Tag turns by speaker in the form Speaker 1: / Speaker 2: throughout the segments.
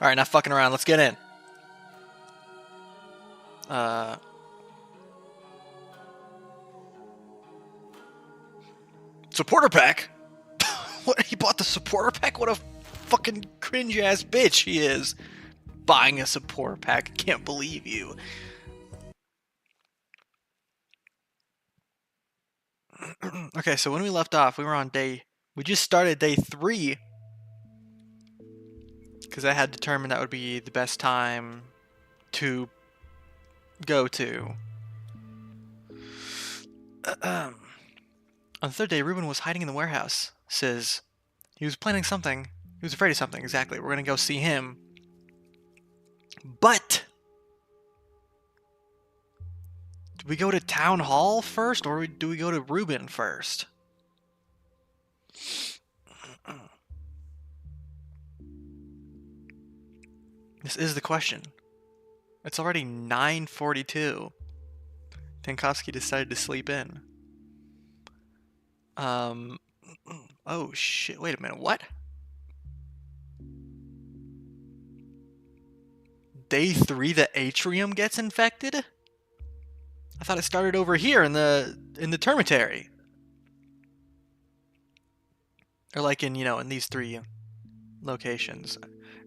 Speaker 1: Alright, not fucking around. Let's get in. Supporter pack? What? He bought the supporter pack? What a fucking cringe-ass bitch he is. Buying a supporter pack. I can't believe you. Okay, so when we left off, we were on we just started day 3. Because I had determined that would be the best time to go to. On the third day, Ruben was hiding in the warehouse. Says he was planning something. He was afraid of something, exactly. We're gonna go see him. But do we go to Town Hall first, or do we go to Ruben first? This is the question. It's already 9:42. Tankowski decided to sleep in. Oh shit, wait a minute, what? Day 3, the atrium gets infected? I thought it started over here in the termitary. Or like in, in these 3 locations.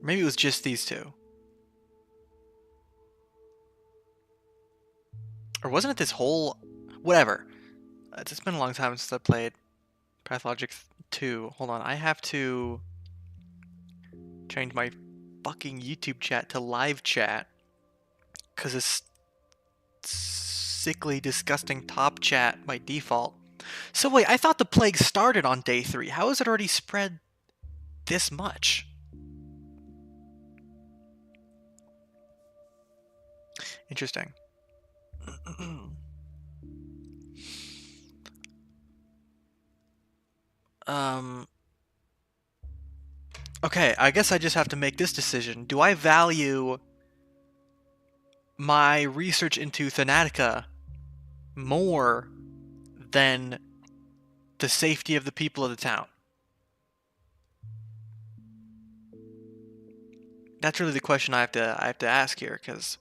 Speaker 1: Maybe it was just these 2. Or wasn't it this whole... Whatever. It's been a long time since I played Pathologic 2. Hold on, I have to change my fucking YouTube chat to live chat. Because it's sickly, disgusting top chat by default. So wait, I thought the plague started on day 3. How has it already spread this much? Interesting. Okay, I guess I just have to make this decision. Do I value my research into Thanatica more than the safety of the people of the town? That's really the question I have to ask here, because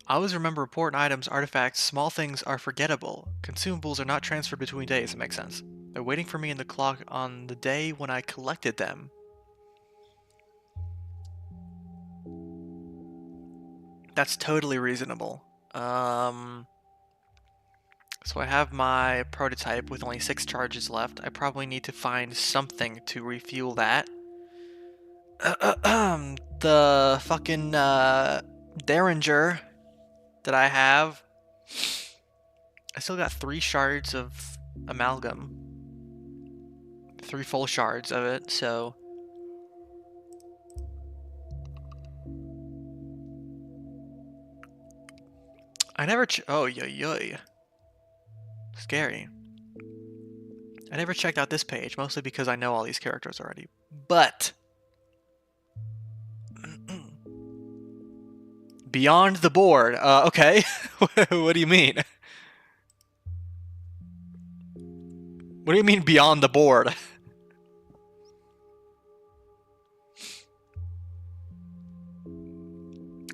Speaker 1: I always remember important items, artifacts, small things are forgettable. Consumables are not transferred between days. That makes sense. They're waiting for me in the clock on the day when I collected them. That's totally reasonable. So I have my prototype with only 6 charges left. I probably need to find something to refuel that. The fucking Derringer that I have. I still got 3 shards of amalgam. 3 full shards of it, so... I never oh, yoy. Scary. I never checked out this page, mostly because I know all these characters already. But... Beyond the board. Okay. What do you mean? What do you mean beyond the board?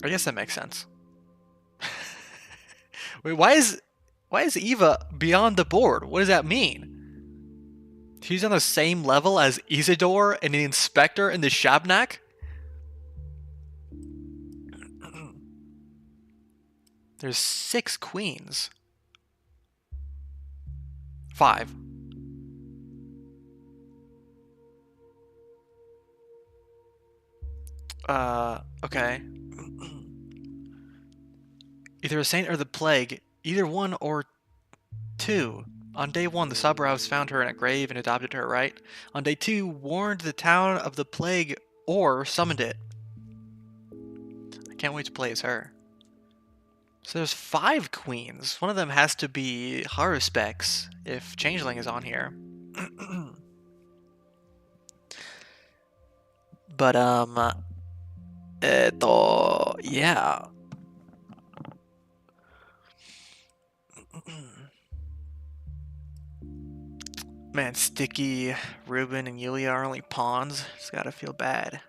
Speaker 1: I guess that makes sense. Wait, why is Eva beyond the board? What does that mean? She's on the same level as Isidore and the Inspector and the Shabnak? There's 6 queens. 5. Okay. Either a saint or the plague. Either one or 2. On day 1, the Sabravs found her in a grave and adopted her, right? On day 2, warned the town of the plague or summoned it. I can't wait to play as her. So there's 5 queens. One of them has to be Haruspex, if Changeling is on here. But, yeah. Man, Sticky, Ruben, and Yulia are only pawns. Just gotta feel bad.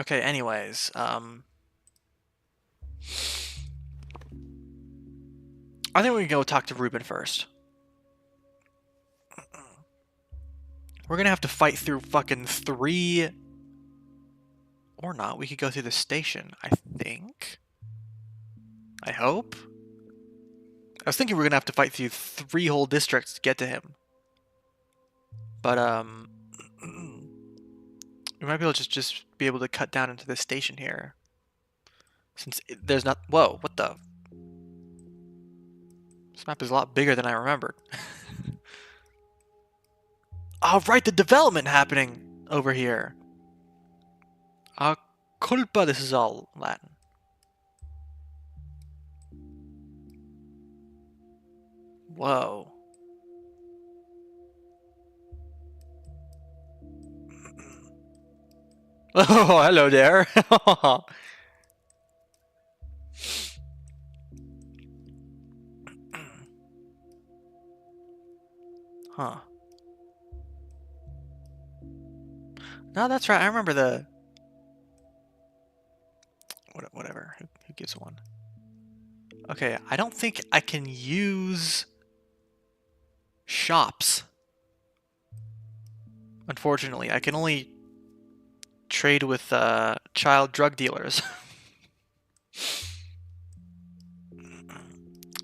Speaker 1: Okay, anyways, I think we can go talk to Ruben first. We're gonna have to fight through fucking 3... Or not, we could go through the station, I think. I hope? I was thinking we are gonna have to fight through 3 whole districts to get to him. But, we might be able to just be able to cut down into the station here. Since there's not... Whoa, what the... This map is a lot bigger than I remembered. Oh, right, the development happening over here. Culpa, this is all Latin. Whoa. Oh, hello there. Huh. No, that's right. I remember the... Whatever. Who gives one? Okay, I don't think I can use... shops. Unfortunately, I can only trade with child drug dealers.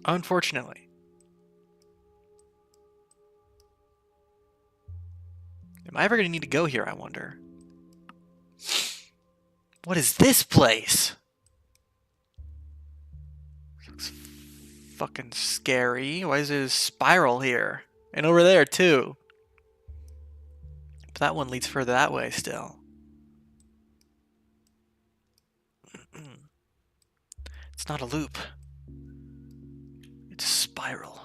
Speaker 1: Unfortunately. Am I ever going to need to go here, I wonder? What is this place? Looks fucking scary. Why is there a spiral here? And over there, too. But that one leads further that way still. It's not a loop. It's a spiral.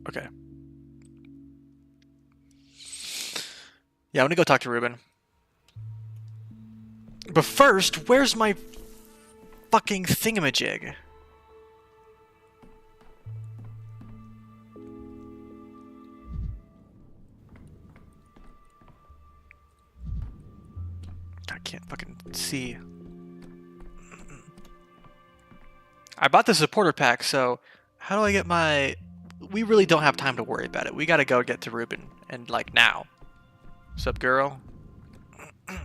Speaker 1: Okay. Yeah, I'm gonna go talk to Ruben. But first, where's my fucking thingamajig? I can't fucking see. I bought the supporter pack, so how do I get my... We really don't have time to worry about it. We gotta go get to Ruben, and like now. Sup, girl?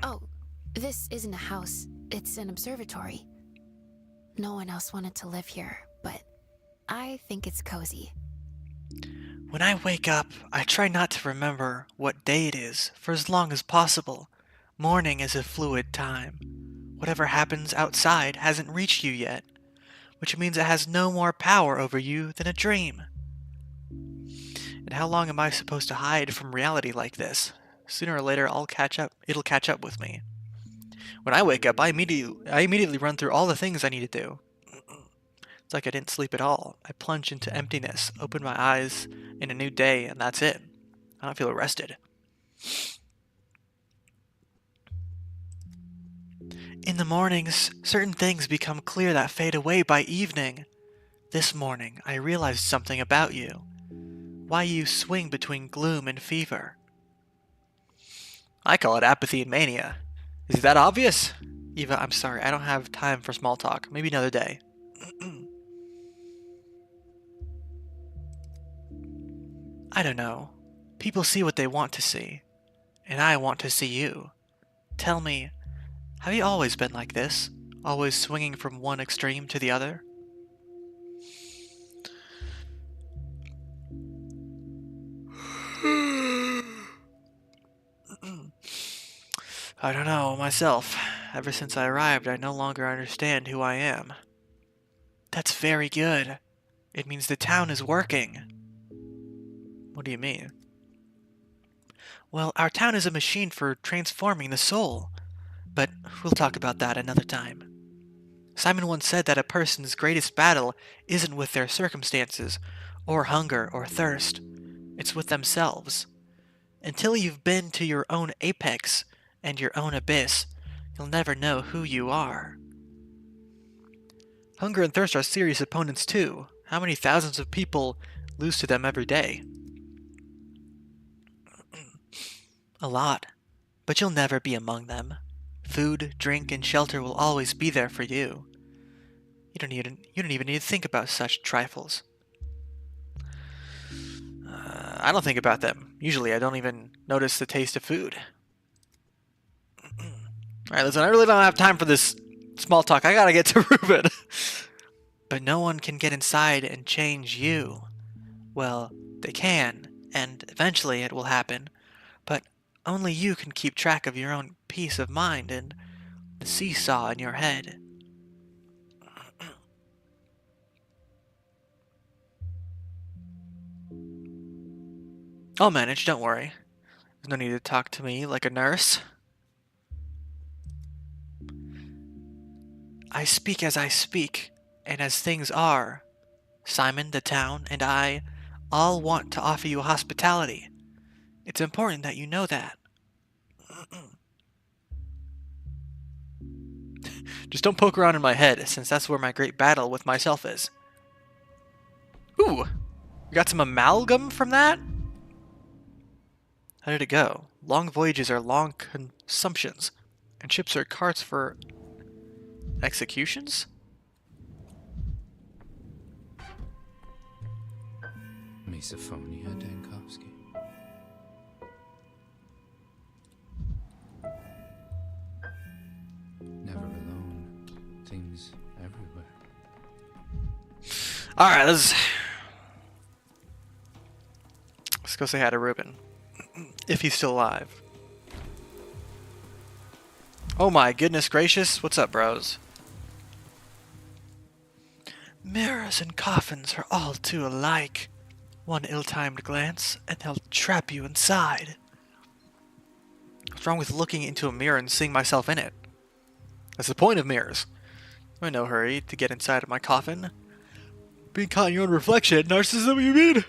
Speaker 2: Oh, this isn't a house. It's an observatory. No one else wanted to live here, but I think it's cozy.
Speaker 1: When I wake up, I try not to remember what day it is for as long as possible. Morning is a fluid time. Whatever happens outside hasn't reached you yet, which means it has no more power over you than a dream. And how long am I supposed to hide from reality like this? Sooner or later, it'll catch up with me. When I wake up, I immediately run through all the things I need to do. It's like I didn't sleep at all. I plunge into emptiness, open my eyes in a new day, and that's it. I don't feel arrested. In the mornings, certain things become clear that fade away by evening. This morning, I realized something about you. Why you swing between gloom and fever. I call it apathy and mania. Is that obvious? Eva, I'm sorry, I don't have time for small talk. Maybe another day. I don't know. People see what they want to see. And I want to see you. Tell me, have you always been like this? Always swinging from one extreme to the other? I don't know, myself. Ever since I arrived, I no longer understand who I am. That's very good. It means the town is working. What do you mean? Well, our town is a machine for transforming the soul. But we'll talk about that another time. Simon once said that a person's greatest battle isn't with their circumstances, or hunger, or thirst. It's with themselves. Until you've been to your own apex and your own abyss, you'll never know who you are. Hunger and thirst are serious opponents too. How many thousands of people lose to them every day? A lot. But you'll never be among them. Food, drink, and shelter will always be there for you. You don't even need to think about such trifles. I don't think about them. Usually I don't even notice the taste of food. Alright, listen, I really don't have time for this small talk. I gotta get to Ruben. But no one can get inside and change you. Well, they can, and eventually it will happen. But only you can keep track of your own peace of mind and the seesaw in your head. I'll manage, don't worry. There's no need to talk to me like a nurse. I speak as I speak, and as things are. Simon, the town, and I all want to offer you hospitality. It's important that you know that. Just don't poke around in my head, since that's where my great battle with myself is. Ooh! We got some amalgam from that? How did it go? Long voyages are long consumptions, and ships are carts for executions?
Speaker 3: Misophonia, Dankovsky. Never alone. Things everywhere.
Speaker 1: Alright, let's go say hi to Ruben. If he's still alive. Oh my goodness gracious, what's up, bros? Mirrors and coffins are all too alike. One ill-timed glance, and they'll trap you inside. What's wrong with looking into a mirror and seeing myself in it? That's the point of mirrors. I'm in no hurry to get inside of my coffin. Being caught in your own reflection, narcissism, you mean?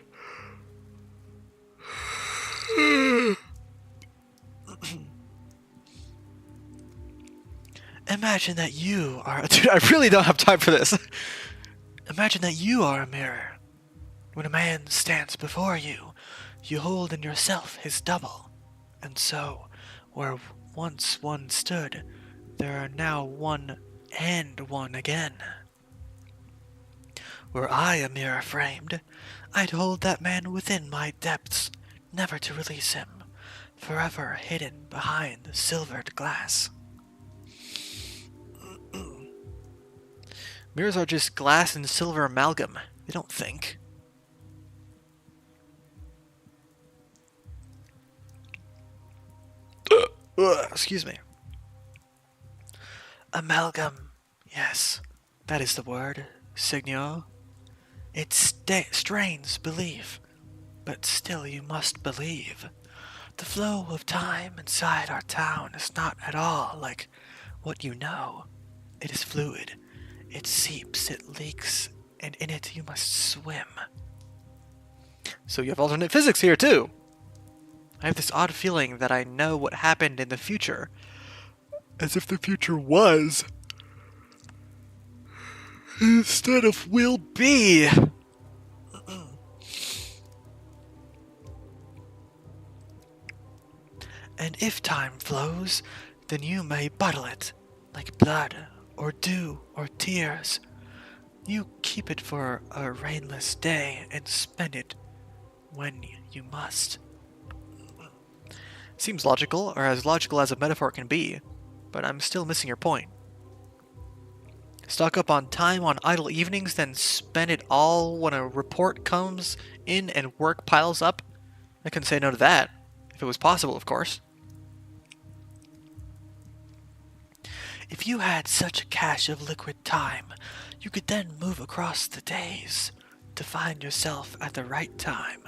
Speaker 1: Imagine that you are... Dude, I really don't have time for this. Imagine that you are a mirror. When a man stands before you, you hold in yourself his double. And so, where once one stood, there are now one and one again. Were I a mirror framed, I'd hold that man within my depths, never to release him, forever hidden behind the silvered glass. Mirrors are just glass and silver amalgam. They don't think. Excuse me. Amalgam. Yes, that is the word, Signor. It strains belief, but still you must believe. The flow of time inside our town is not at all like what you know. It is fluid. It seeps, it leaks, and in it you must swim. So you have alternate physics here too. I have this odd feeling that I know what happened in the future. As if the future was instead of will be. And if time flows, then you may bottle it, like blood, or dew, or tears. You keep it for a rainless day and spend it when you must. Seems logical, or as logical as a metaphor can be, but I'm still missing your point. Stock up on time on idle evenings, then spend it all when a report comes in and work piles up? I couldn't say no to that, if it was possible, of course. If you had such a cache of liquid time, you could then move across the days to find yourself at the right time,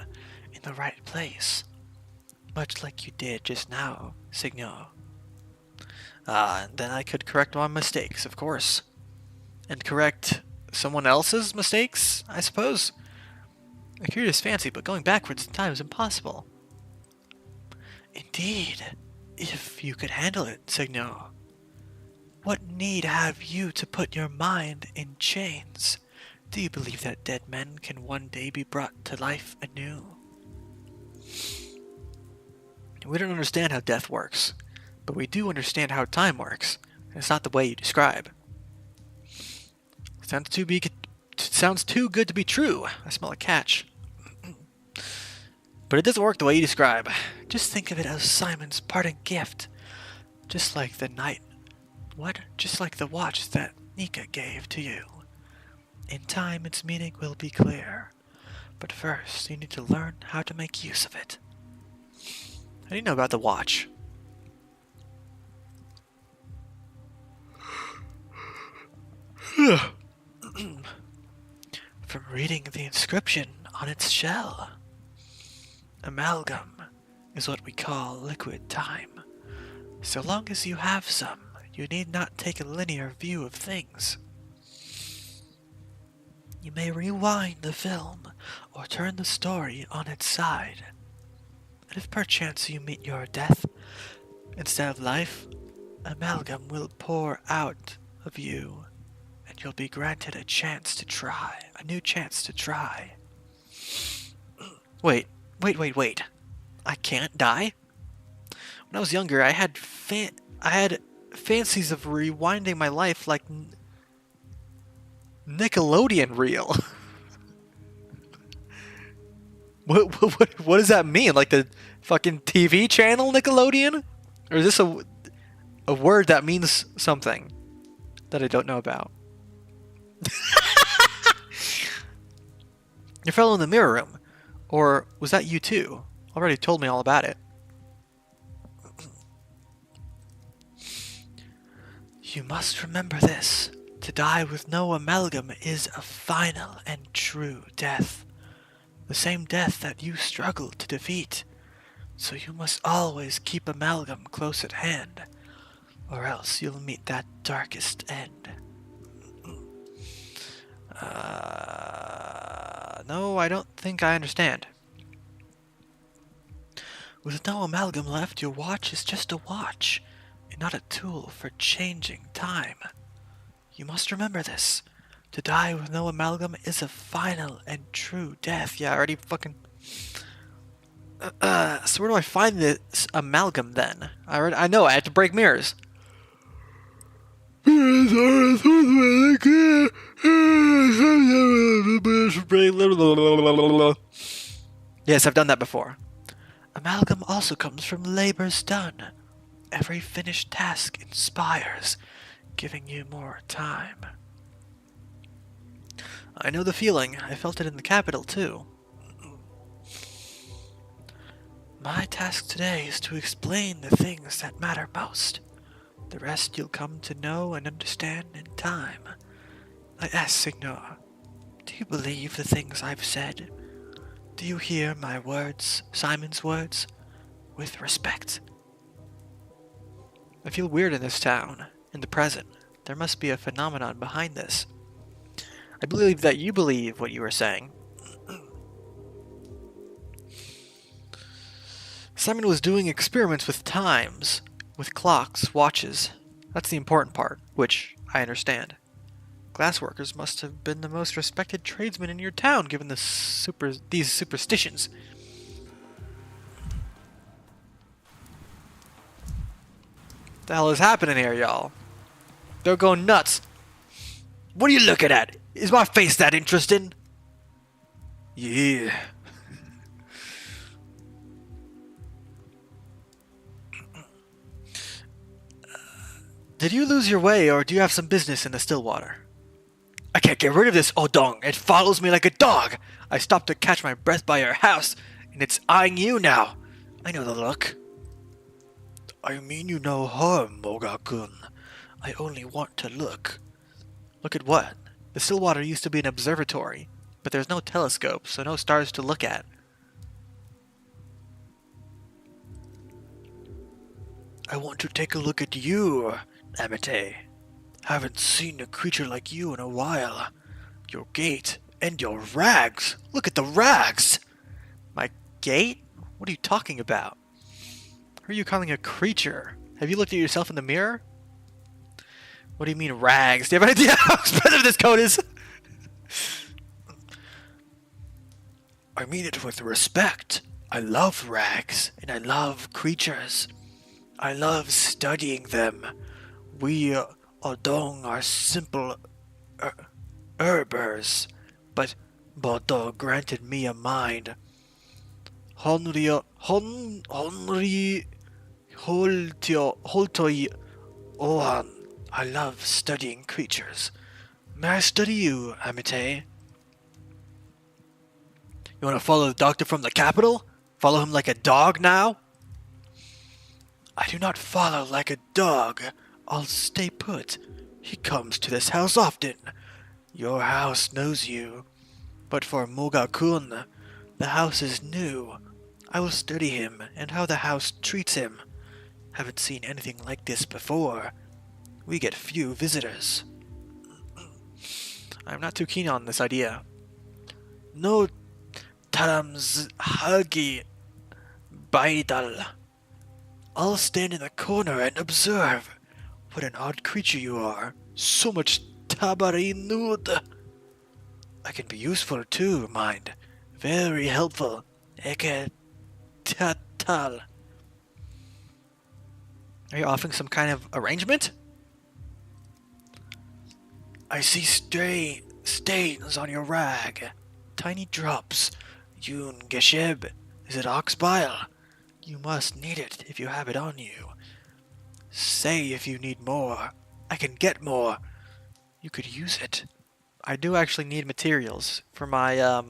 Speaker 1: in the right place. Much like you did just now, Signor. And then I could correct my mistakes, of course. And correct someone else's mistakes, I suppose? A curious fancy, but going backwards in time is impossible. Indeed, if you could handle it, Signor. What need have you to put your mind in chains? Do you believe that dead men can one day be brought to life anew? We don't understand how death works, but we do understand how time works, and it's not the way you describe. Sounds too good to be true. I smell a catch. But it doesn't work the way you describe. Just think of it as Simon's parting gift. Just like the night. What? Just like the watch that Nika gave to you. In time, its meaning will be clear. But first, you need to learn how to make use of it. How do you know about the watch? From reading the inscription on its shell. Amalgam is what we call liquid time. So long as you have some, you need not take a linear view of things. You may rewind the film or turn the story on its side. And if perchance you meet your death instead of life, amalgam will pour out of you, and you'll be granted a new chance to try. Wait. I can't die? When I was younger, I had fancies of rewinding my life like Nickelodeon reel. What does that mean? Like the fucking TV channel Nickelodeon? Or is this a word that means something that I don't know about? Your fellow in the mirror room. Or was that you too? Already told me all about it. You must remember this. To die with no amalgam is a final and true death. The same death that you struggled to defeat. So you must always keep amalgam close at hand, or else you'll meet that darkest end. No, I don't think I understand. With no amalgam left, your watch is just a watch, and not a tool for changing time. You must remember this. To die with no amalgam is a final and true death. Yeah, I already fucking... so where do I find this amalgam then? I know, I have to break mirrors. Yes, I've done that before. Amalgam also comes from labors done. Every finished task inspires, giving you more time. I know the feeling. I felt it in the capital, too. My task today is to explain the things that matter most. The rest you'll come to know and understand in time. I ask, Signor, do you believe the things I've said? Do you hear my words, Simon's words, with respect? I feel weird in this town, in the present. There must be a phenomenon behind this. I believe that you believe what you are saying. Simon was doing experiments with times, with clocks, watches. That's the important part, which I understand. Glassworkers must have been the most respected tradesmen in your town, given these superstitions. What the hell is happening here, y'all? They're going nuts. What are you looking at? Is my face that interesting? Yeah. Did you lose your way, or do you have some business in the Stillwater? I can't get rid of this Odong. It follows me like a dog. I stopped to catch my breath by your house, and it's eyeing you now. I know the look. I mean you no harm, Moga-kun. I only want to look. Look at what? The Stillwater used to be an observatory, but there's no telescope, so no stars to look at. I want to take a look at you, Amate. Haven't seen a creature like you in a while. Your gait and your rags. Look at the rags! My gait? What are you talking about? Who are you calling a creature? Have you looked at yourself in the mirror? What do you mean rags? Do you have an idea how expensive this coat is? I mean it with respect. I love rags, and I love creatures. I love studying them. We Odong are simple herbers, but Bodo granted me a mind. Honri holtoi ohan. I love studying creatures. May I study you, Amite? You want to follow the doctor from the capital? Follow him like a dog now? I do not follow like a dog. I'll stay put. He comes to this house often. Your house knows you. But for Moga-kun, the house is new. I will study him and how the house treats him. Haven't seen anything like this before. We get few visitors. I'm not too keen on this idea. No Taram's Hagi Baidal. I'll stand in the corner and observe. What an odd creature you are. So much tabari nud. I can be useful too, mind. Very helpful. Eke tatal. Are you offering some kind of arrangement? I see stray stains on your rag. Tiny drops. Yun Gesheb. Is it ox bile? You must need it if you have it on you. Say if you need more. I can get more. You could use it. I do actually need materials for my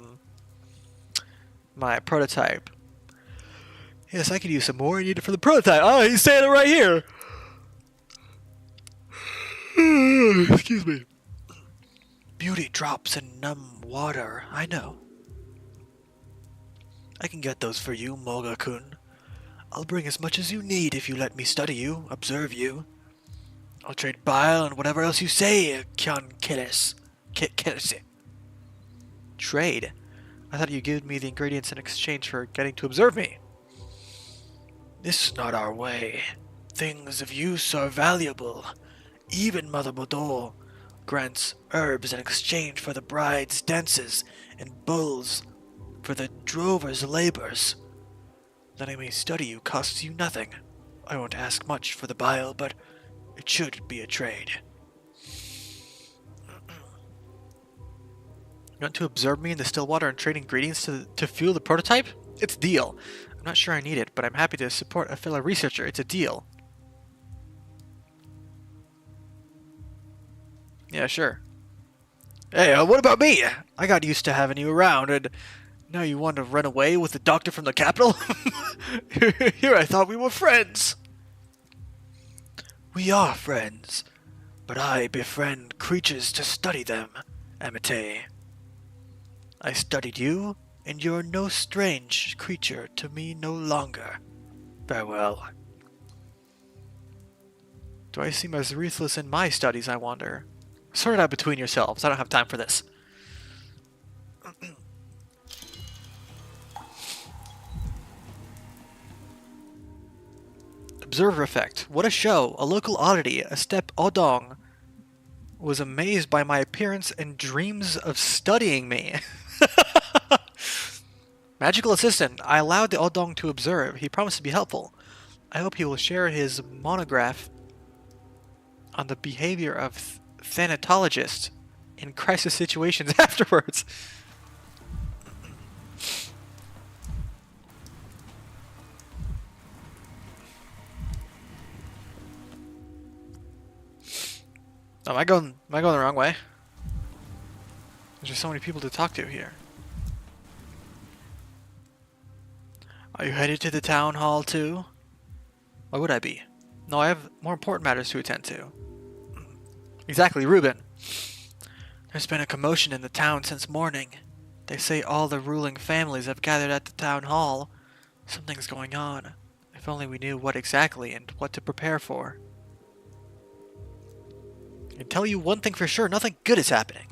Speaker 1: my prototype. Yes, I could use some more. I need it for the prototype. Oh, he's saying it right here. Excuse me. Beauty drops in numb water. I know. I can get those for you, Moga-kun. I'll bring as much as you need if you let me study you, observe you. I'll trade bile and whatever else you say, Kyan Keles. Trade? I thought you gave me the ingredients in exchange for getting to observe me. This is not our way. Things of use are valuable. Even Mother Bodol grants herbs in exchange for the bride's dances and bulls for the drover's labors. Letting me study you costs you nothing. I won't ask much for the bile, but it should be a trade. You want to observe me in the still water and trade ingredients to fuel the prototype? It's a deal. I'm not sure I need it, but I'm happy to support a fellow researcher. It's a deal. Yeah, sure. Hey, what about me? I got used to having you around, and now you want to run away with the doctor from the capital? Here I thought we were friends. We are friends, but I befriend creatures to study them, Amite. I studied you, and you're no strange creature to me no longer. Farewell. Do I seem as ruthless in my studies, I wonder? Sort it out between yourselves. I don't have time for this. Observer effect. What a show. A local oddity. A step Odong was amazed by my appearance and dreams of studying me. Magical assistant. I allowed the Odong to observe. He promised to be helpful. I hope he will share his monograph on the behavior of thanatologists in crisis situations afterwards. Oh, am I going the wrong way? There's just so many people to talk to here. Are you headed to the town hall too? Why would I be? No, I have more important matters to attend to. Exactly, Reuben. There's been a commotion in the town since morning. They say all the ruling families have gathered at the town hall. Something's going on. If only we knew what exactly and what to prepare for. I can tell you one thing for sure, nothing good is happening.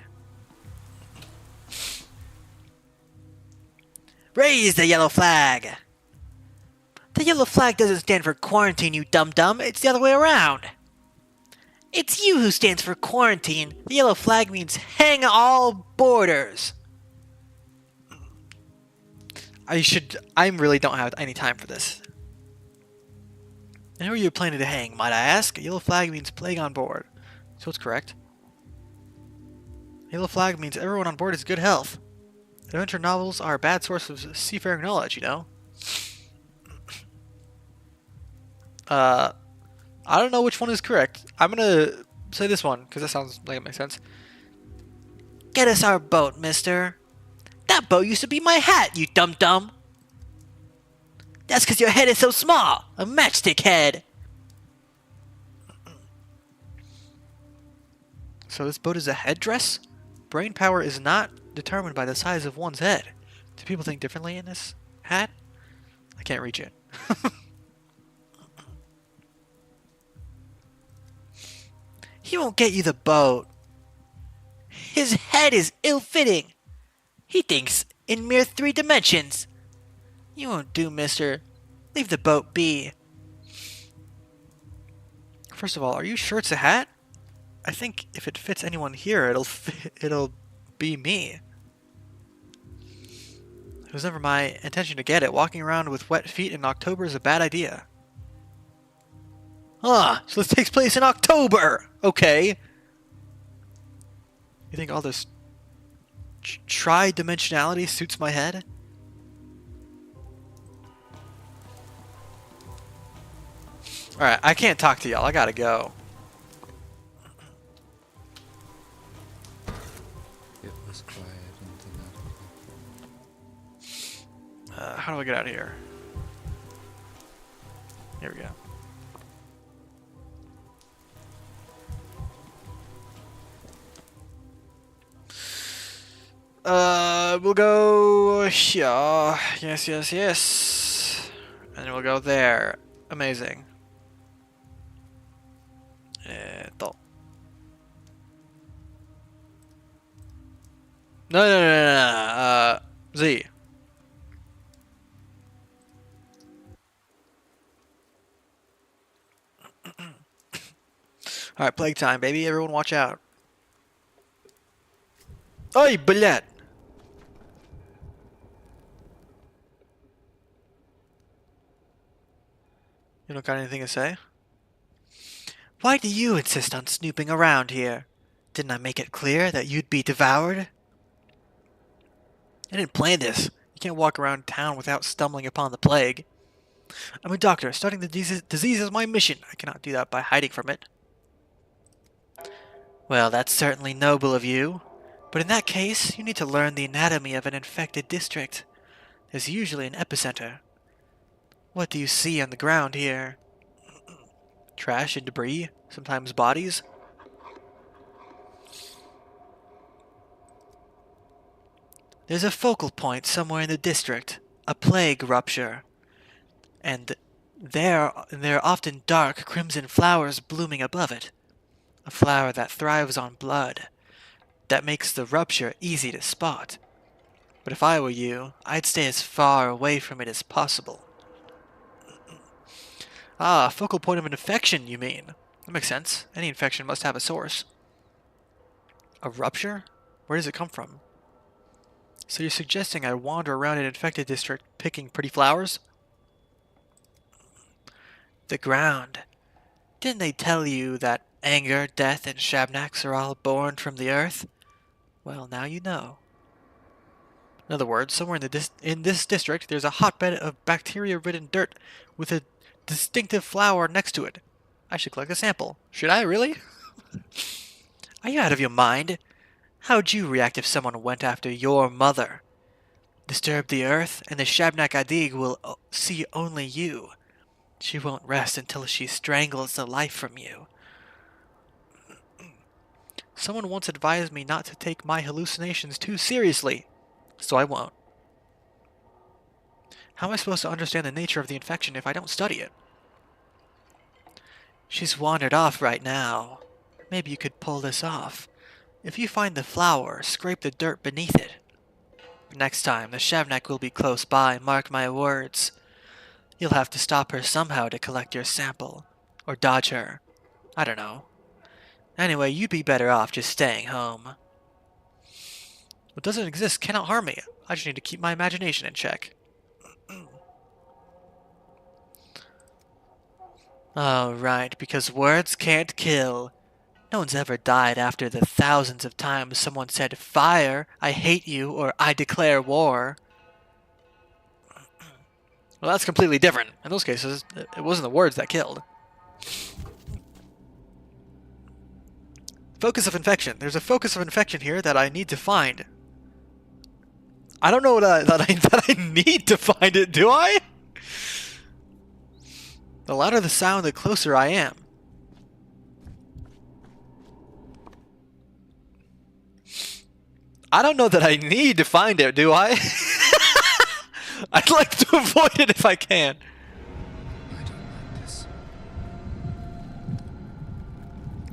Speaker 1: Raise the yellow flag! The yellow flag doesn't stand for quarantine, you dum-dum. It's the other way around. It's you who stands for quarantine. The yellow flag means hang all borders. I really don't have any time for this. And who are you planning to hang, might I ask? A yellow flag means plague on board. So it's correct. Yellow flag means everyone on board is good health. Adventure novels are a bad source of seafaring knowledge, you know. I don't know which one is correct. I'm gonna say this one, because that sounds like it makes sense. Get us our boat, mister. That boat used to be my hat, you dum-dum. That's because your head is so small. A matchstick head. So this boat is a headdress? Brain power is not determined by the size of one's head. Do people think differently in this hat? I can't reach it. He won't get you the boat. His head is ill-fitting. He thinks in mere 3 dimensions. You won't do, mister. Leave the boat be. First of all, are you sure it's a hat? I think if it fits anyone here, it'll be me. It was never my intention to get it. Walking around with wet feet in October is a bad idea. Ah, so this takes place in October! Okay. You think all this tri-dimensionality suits my head? Alright, I can't talk to y'all. I gotta go.
Speaker 3: It was quiet until that.
Speaker 1: How do I get out of here? Here we go. We'll go here. Yes, yes, yes. And then we'll go there. Amazing. No. Z. Alright, plague time, baby. Everyone watch out. Oi, блядь! You don't got anything to say? Why do you insist on snooping around here? Didn't I make it clear that you'd be devoured? I didn't plan this. You can't walk around town without stumbling upon the plague. I'm a doctor. Studying the disease is my mission. I cannot do that by hiding from it. Well, that's certainly noble of you. But in that case, you need to learn the anatomy of an infected district. There's usually an epicenter. What do you see on the ground here? Trash and debris, sometimes bodies. There's a focal point somewhere in the district, a plague rupture. And there are often dark crimson flowers blooming above it. A flower that thrives on blood. That makes the rupture easy to spot. But if I were you, I'd stay as far away from it as possible. Ah, focal point of an infection, you mean? That makes sense. Any infection must have a source. A rupture? Where does it come from? So you're suggesting I wander around an infected district picking pretty flowers? The ground. Didn't they tell you that anger, death, and shabnaks are all born from the earth? Well, now you know. In other words, somewhere in this district, there's a hotbed of bacteria-ridden dirt with a distinctive flower next to it. I should collect a sample. Should I, really? Are you out of your mind? How'd you react if someone went after your mother? Disturb the earth, and the Shabnak Adig will see only you. She won't rest until she strangles the life from you. Someone once advised me not to take my hallucinations too seriously, so I won't. How am I supposed to understand the nature of the infection if I don't study it? She's wandered off right now. Maybe you could pull this off. If you find the flower, scrape the dirt beneath it. Next time, the Shavnak will be close by, mark my words. You'll have to stop her somehow to collect your sample. Or dodge her. I don't know. Anyway, you'd be better off just staying home. What doesn't exist cannot harm me. I just need to keep my imagination in check. Oh, right, because words can't kill. No one's ever died after the thousands of times someone said, "Fire, I hate you," or "I declare war. Well, that's completely different. In those cases, it wasn't the words that killed. Focus of infection. There's a focus of infection here that I need to find. I don't know that I need to find it, do I? The louder the sound, the closer I am. I don't know that I need to find it, do I? I'd like to avoid it if I can.
Speaker 3: I don't like this.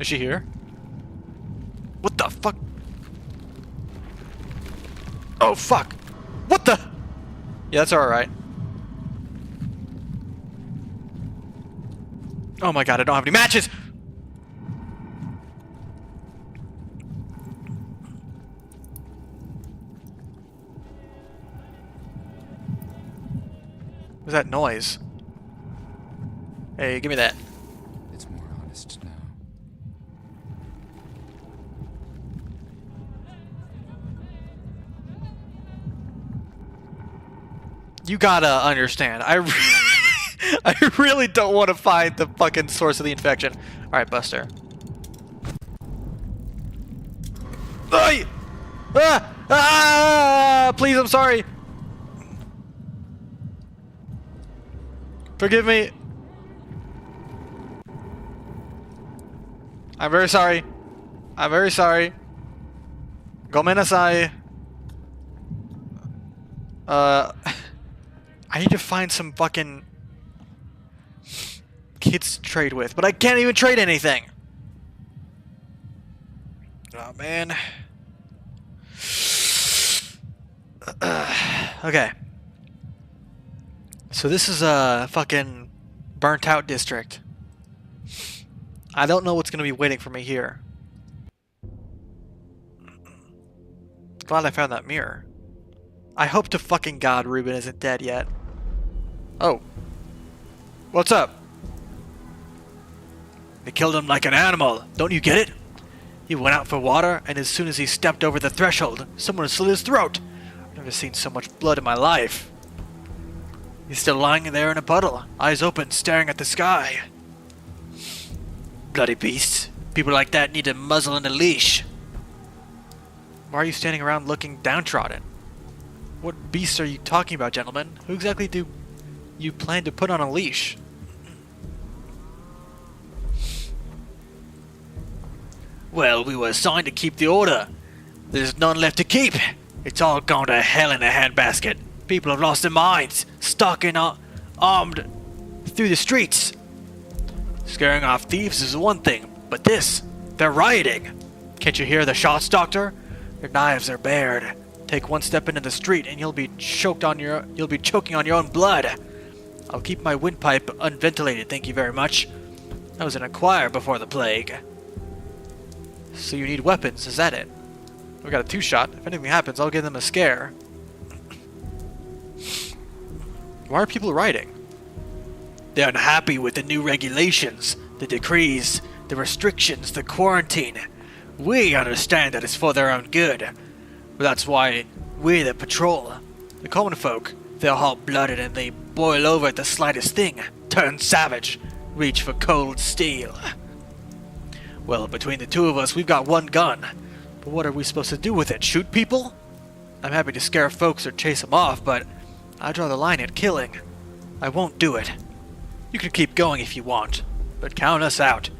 Speaker 1: Is she here? What the fuck? Oh fuck! What the? Yeah, that's alright. Oh my god, I don't have any matches! What's that noise? Hey, give me that.
Speaker 3: It's more honest now.
Speaker 1: You gotta understand. I really don't want to find the fucking source of the infection. Alright, Buster. Ay! Ah! Ah! Please, I'm sorry. Forgive me. I'm very sorry. I'm very sorry. Gomenasai. I need to find some fucking kids to trade with, but I can't even trade anything. Oh man. Okay. So this is a fucking burnt out district. I don't know what's gonna be waiting for me here. Glad I found that mirror. I hope to fucking God Ruben isn't dead yet. Oh. What's up? They killed him like an animal. Don't you get it? He went out for water, and as soon as he stepped over the threshold, someone slit his throat. I've never seen so much blood in my life. He's still lying there in a puddle, eyes open, staring at the sky. Bloody beasts. People like that need a muzzle and a leash. Why are you standing around looking downtrodden? What beasts are you talking about, gentlemen? Who exactly do you plan to put on a leash? Well, we were assigned to keep the order. There's none left to keep. It's all gone to hell in a handbasket. People have lost their minds, stalking armed through the streets. Scaring off thieves is one thing, but this, they're rioting. Can't you hear the shots, Doctor? Their knives are bared. Take one step into the street and you'll be choking on your own blood. I'll keep my windpipe unventilated, thank you very much. I was in a choir before the plague. So you need weapons, is that it? We got a 2-shot. If anything happens, I'll give them a scare. Why are people rioting? They're unhappy with the new regulations, the decrees, the restrictions, the quarantine. We understand that it's for their own good. But that's why we're the patrol. The common folk, they're hot-blooded and they boil over at the slightest thing, turn savage, reach for cold steel. Well, between the two of us, we've got one gun. But what are we supposed to do with it? Shoot people? I'm happy to scare folks or chase them off, but I draw the line at killing. I won't do it. You can keep going if you want, but count us out.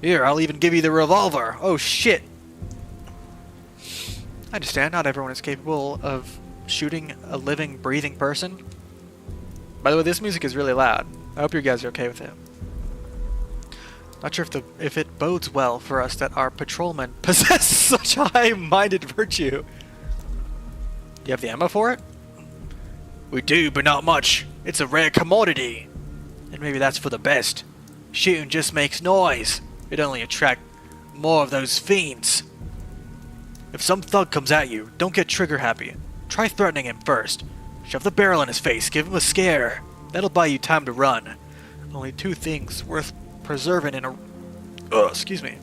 Speaker 1: Here, I'll even give you the revolver. Oh shit. I understand not everyone is capable of shooting a living, breathing person. By the way, this music is really loud. I hope you guys are okay with it. Not sure if it bodes well for us that our patrolmen possess such high-minded virtue. You have the ammo for it? We do, but not much. It's a rare commodity. And maybe that's for the best. Shooting just makes noise. It only attracts More of those fiends. If some thug comes at you, don't get trigger happy. Try threatening him first. Shove the barrel in his face, give him a scare. That'll buy you time to run. Only two things worth preserving in a... excuse me.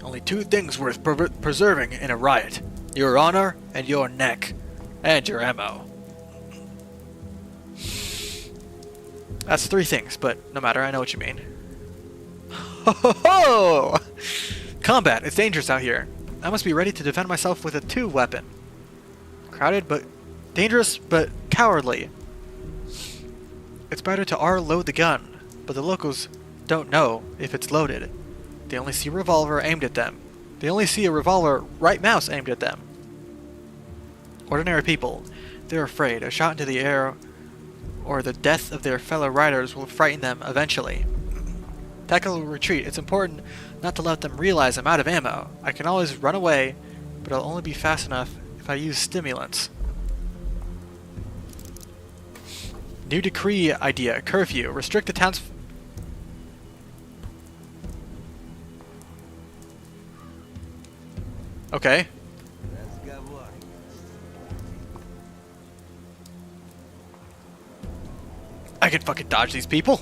Speaker 1: Only two things worth preserving in a riot. Your honor and your neck. And your ammo. That's three things, but no matter, I know what you mean. Ho ho ho! Combat, it's dangerous out here. I must be ready to defend myself with a 2-weapon. Crowded, but dangerous, but cowardly. It's better to R-load the gun, but the locals don't know if it's loaded. They only see a revolver aimed at them. They only see a revolver right mouse aimed at them. Ordinary people, they're afraid. A shot into the air or the death of their fellow riders will frighten them eventually. Tactical retreat. It's important not to let them realize I'm out of ammo. I can always run away, but I'll only be fast enough if I use stimulants. New decree idea. Curfew. Restrict the town's... Okay. I can fucking dodge these people.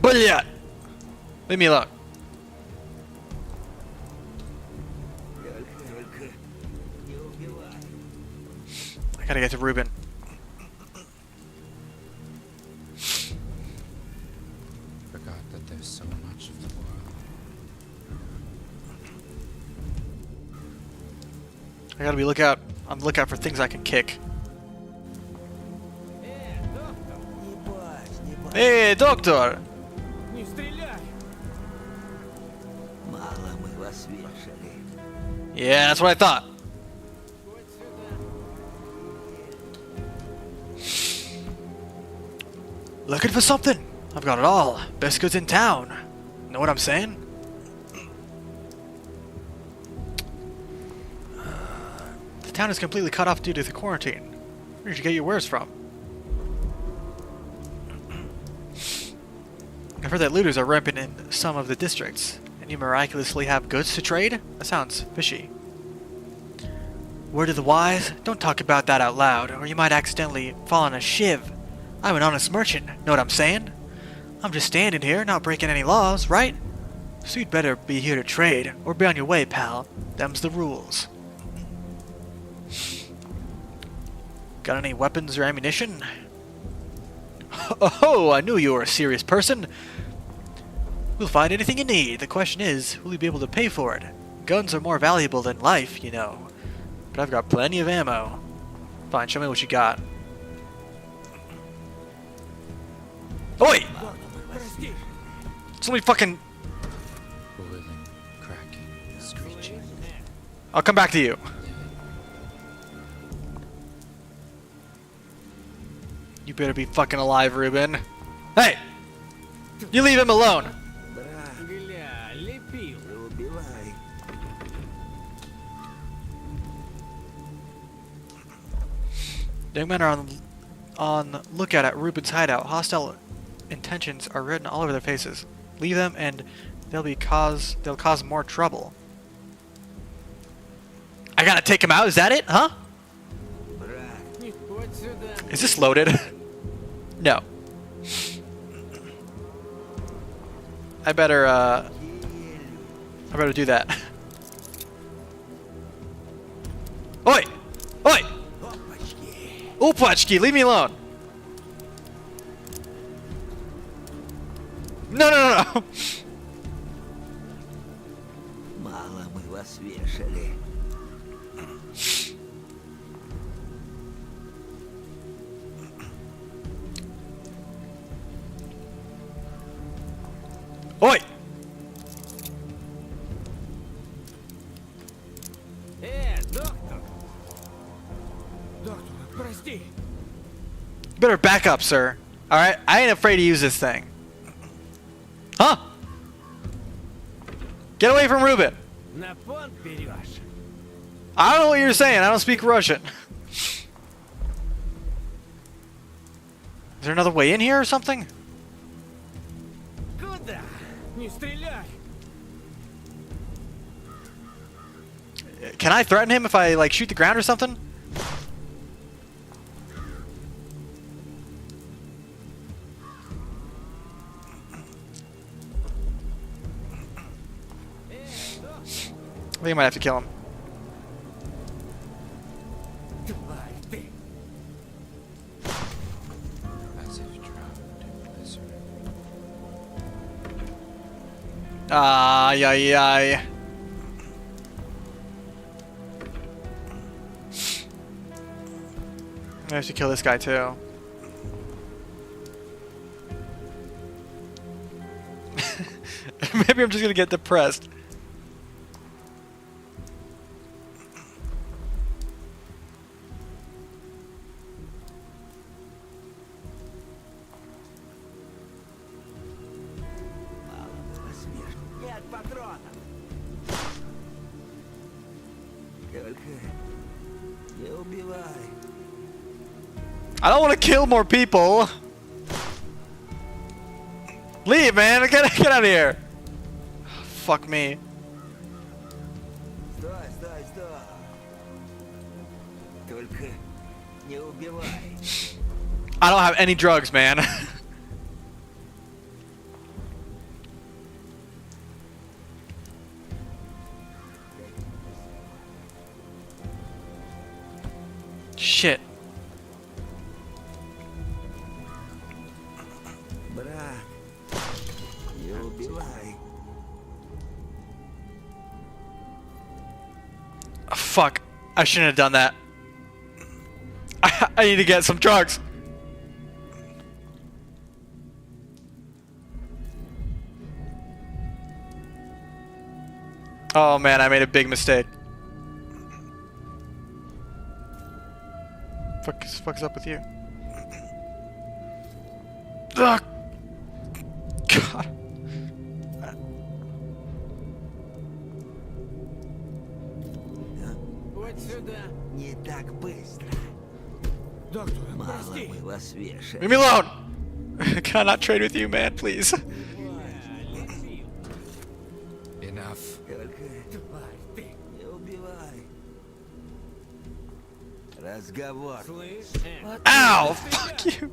Speaker 1: Bля! Leave me alone. I gotta get to Ruben.
Speaker 3: Forgot that there's so much of the world.
Speaker 1: I gotta be on the lookout for things I can kick. Hey, doctor! Yeah, that's what I thought. Looking for something? I've got it all. Best goods in town. Know what I'm saying? The town is completely cut off due to the quarantine. Where did you get your wares from? I've heard that looters are rampant in some of the districts, and you miraculously have goods to trade? That sounds fishy. Word of the wise, don't talk about that out loud, or you might accidentally fall on a shiv. I'm an honest merchant, know what I'm saying? I'm just standing here, not breaking any laws, right? So you'd better be here to trade, or be on your way, pal. Them's the rules. Got any weapons or ammunition? Oh, I knew you were a serious person. We'll find anything you need. The question is, will you be able to pay for it? Guns are more valuable than life, you know. But I've got plenty of ammo. Fine, show me what you got. Oi! Somebody fucking...
Speaker 3: Boiling, cracking, screeching.
Speaker 1: I'll come back to you. You better be fucking alive, Ruben. Hey! You leave him alone! Young men are on lookout at Ruben's hideout. Hostile intentions are written all over their faces. Leave them and they'll cause more trouble. I gotta take him out, is that it? Huh? Is this loaded? No. I better do that. Oi! Oi! Upachki, leave me alone! No, no, no, no!
Speaker 4: Мало мы вас вешали.
Speaker 1: Oi!
Speaker 4: Доктор! Доктор, прости.
Speaker 1: You better back up, sir. Alright? I ain't afraid to use this thing. Huh? Get away from Ruben!
Speaker 4: На понт берешь.
Speaker 1: I don't know what you're saying. I don't speak Russian. Is there another way in here or something?
Speaker 4: Куда? Не стреляй!
Speaker 1: Can I threaten him if I, like, shoot the ground or something? I think I might have to kill him.
Speaker 4: Тварь ты!
Speaker 3: As if drowned in blizzard.
Speaker 1: Ay, ay, ay. I have to kill this guy too. Maybe I'm just gonna get depressed.
Speaker 4: Мало было смешно. Нет патронов! Только не убивай.
Speaker 1: I don't want to kill more people. Leave, man. Get out of here. Fuck me.
Speaker 4: Стой, стой, стой! Только не убивай.
Speaker 1: I don't have any drugs, man. Shit.
Speaker 4: Брат, не убивай.
Speaker 1: Oh, fuck. I shouldn't have done that. I need to get some drugs. Oh man, I made a big mistake. Fuck's up with you? Ugh. God.
Speaker 4: Вот сюда. Не так быстро. Доктор, мало мы вас вешали.
Speaker 1: Leave me alone! Can I not trade with you, man, please?
Speaker 3: Enough.
Speaker 4: Только тварь ты, не убивай. Разговор. Вот
Speaker 1: Ow! Fuck you!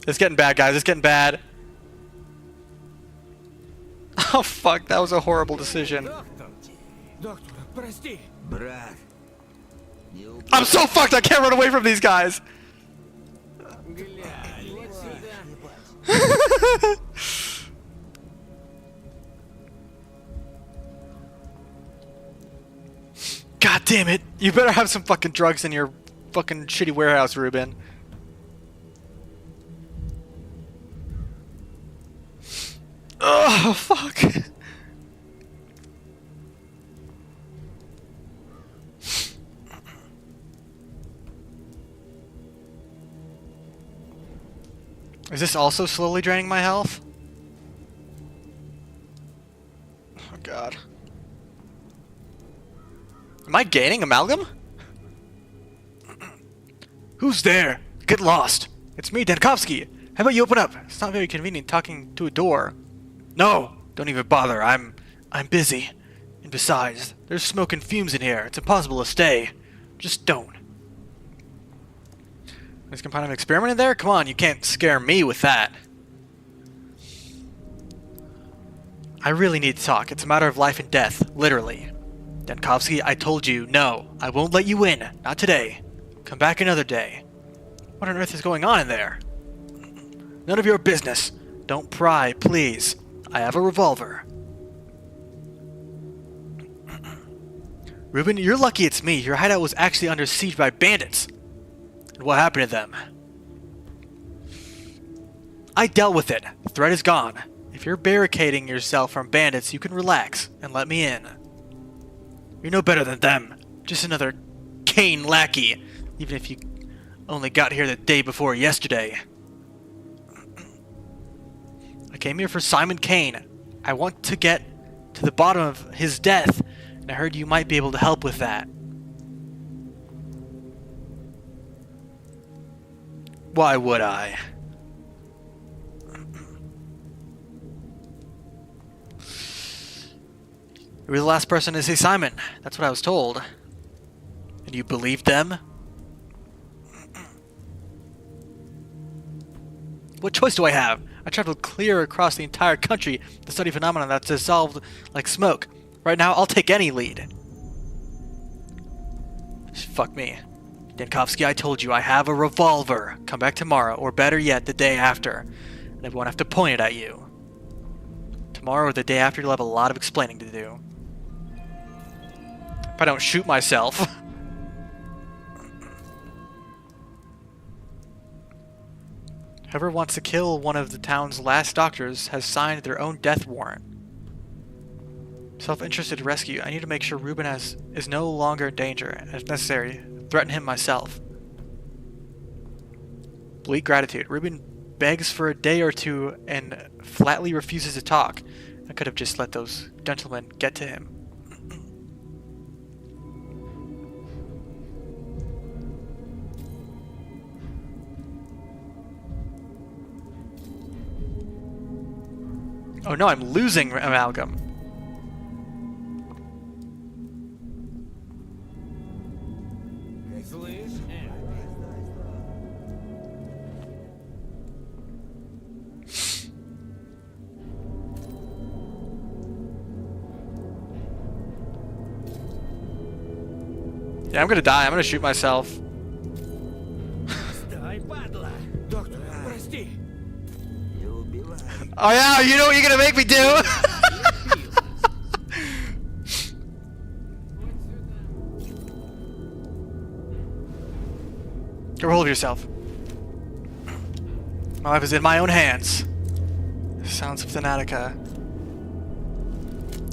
Speaker 1: It's getting bad, guys. It's getting bad. Oh, fuck. That was a horrible decision.
Speaker 4: Доктор, прости. Брат, не убивай.
Speaker 1: I'm so fucked. I can't run away from these guys.
Speaker 4: Глянь, вот сюда.
Speaker 1: God damn it. You better have some fucking drugs in your fucking shitty warehouse, Ruben. Oh, fuck. Is this also slowly draining my health? Oh, God. Am I gaining amalgam? Who's there? Get lost. It's me, Dankovsky. How about you open up? It's not very convenient talking to a door. No, don't even bother. I'm busy. And besides, there's smoke and fumes in here. It's impossible to stay. Just don't. There's some kind of experiment in there? Come on, you can't scare me with that. I really need to talk. It's a matter of life and death, literally. Dankovsky, I told you, no, I won't let you in. Not today. Come back another day. What on earth is going on in there? None of your business. Don't pry, please. I have a revolver. Ruben, you're lucky it's me. Your hideout was actually under siege by bandits. And what happened to them? I dealt with it. The threat is gone. If you're barricading yourself from bandits, you can relax and let me in. You're no better than them. Just another Kane lackey. Even if you only got here the day before yesterday. I came here for Simon Kane. I want to get to the bottom of his death. And I heard you might be able to help with that. Why would I? You were the last person to see Simon. That's what I was told. And you believed them? What choice do I have? I traveled clear across the entire country to study phenomena that's dissolved like smoke. Right now, I'll take any lead. Fuck me. Yankovsky, I told you I have a revolver. Come back tomorrow, or better yet, the day after. And I won't have to point it at you. Tomorrow or the day after, you'll have a lot of explaining to do. If I don't shoot myself. Whoever wants to kill one of the town's last doctors has signed their own death warrant. Self-interested rescue. I need to make sure Ruben is no longer in danger, and if necessary, threaten him myself. Bleak gratitude. Ruben begs for a day or two and flatly refuses to talk. I could have just let those gentlemen get to him. Oh no, I'm losing amalgam. Yeah, I'm gonna die. I'm gonna shoot myself. Oh yeah, you know what you're gonna make me do? Get hold of yourself. My life is in my own hands. Sounds of Thanatica.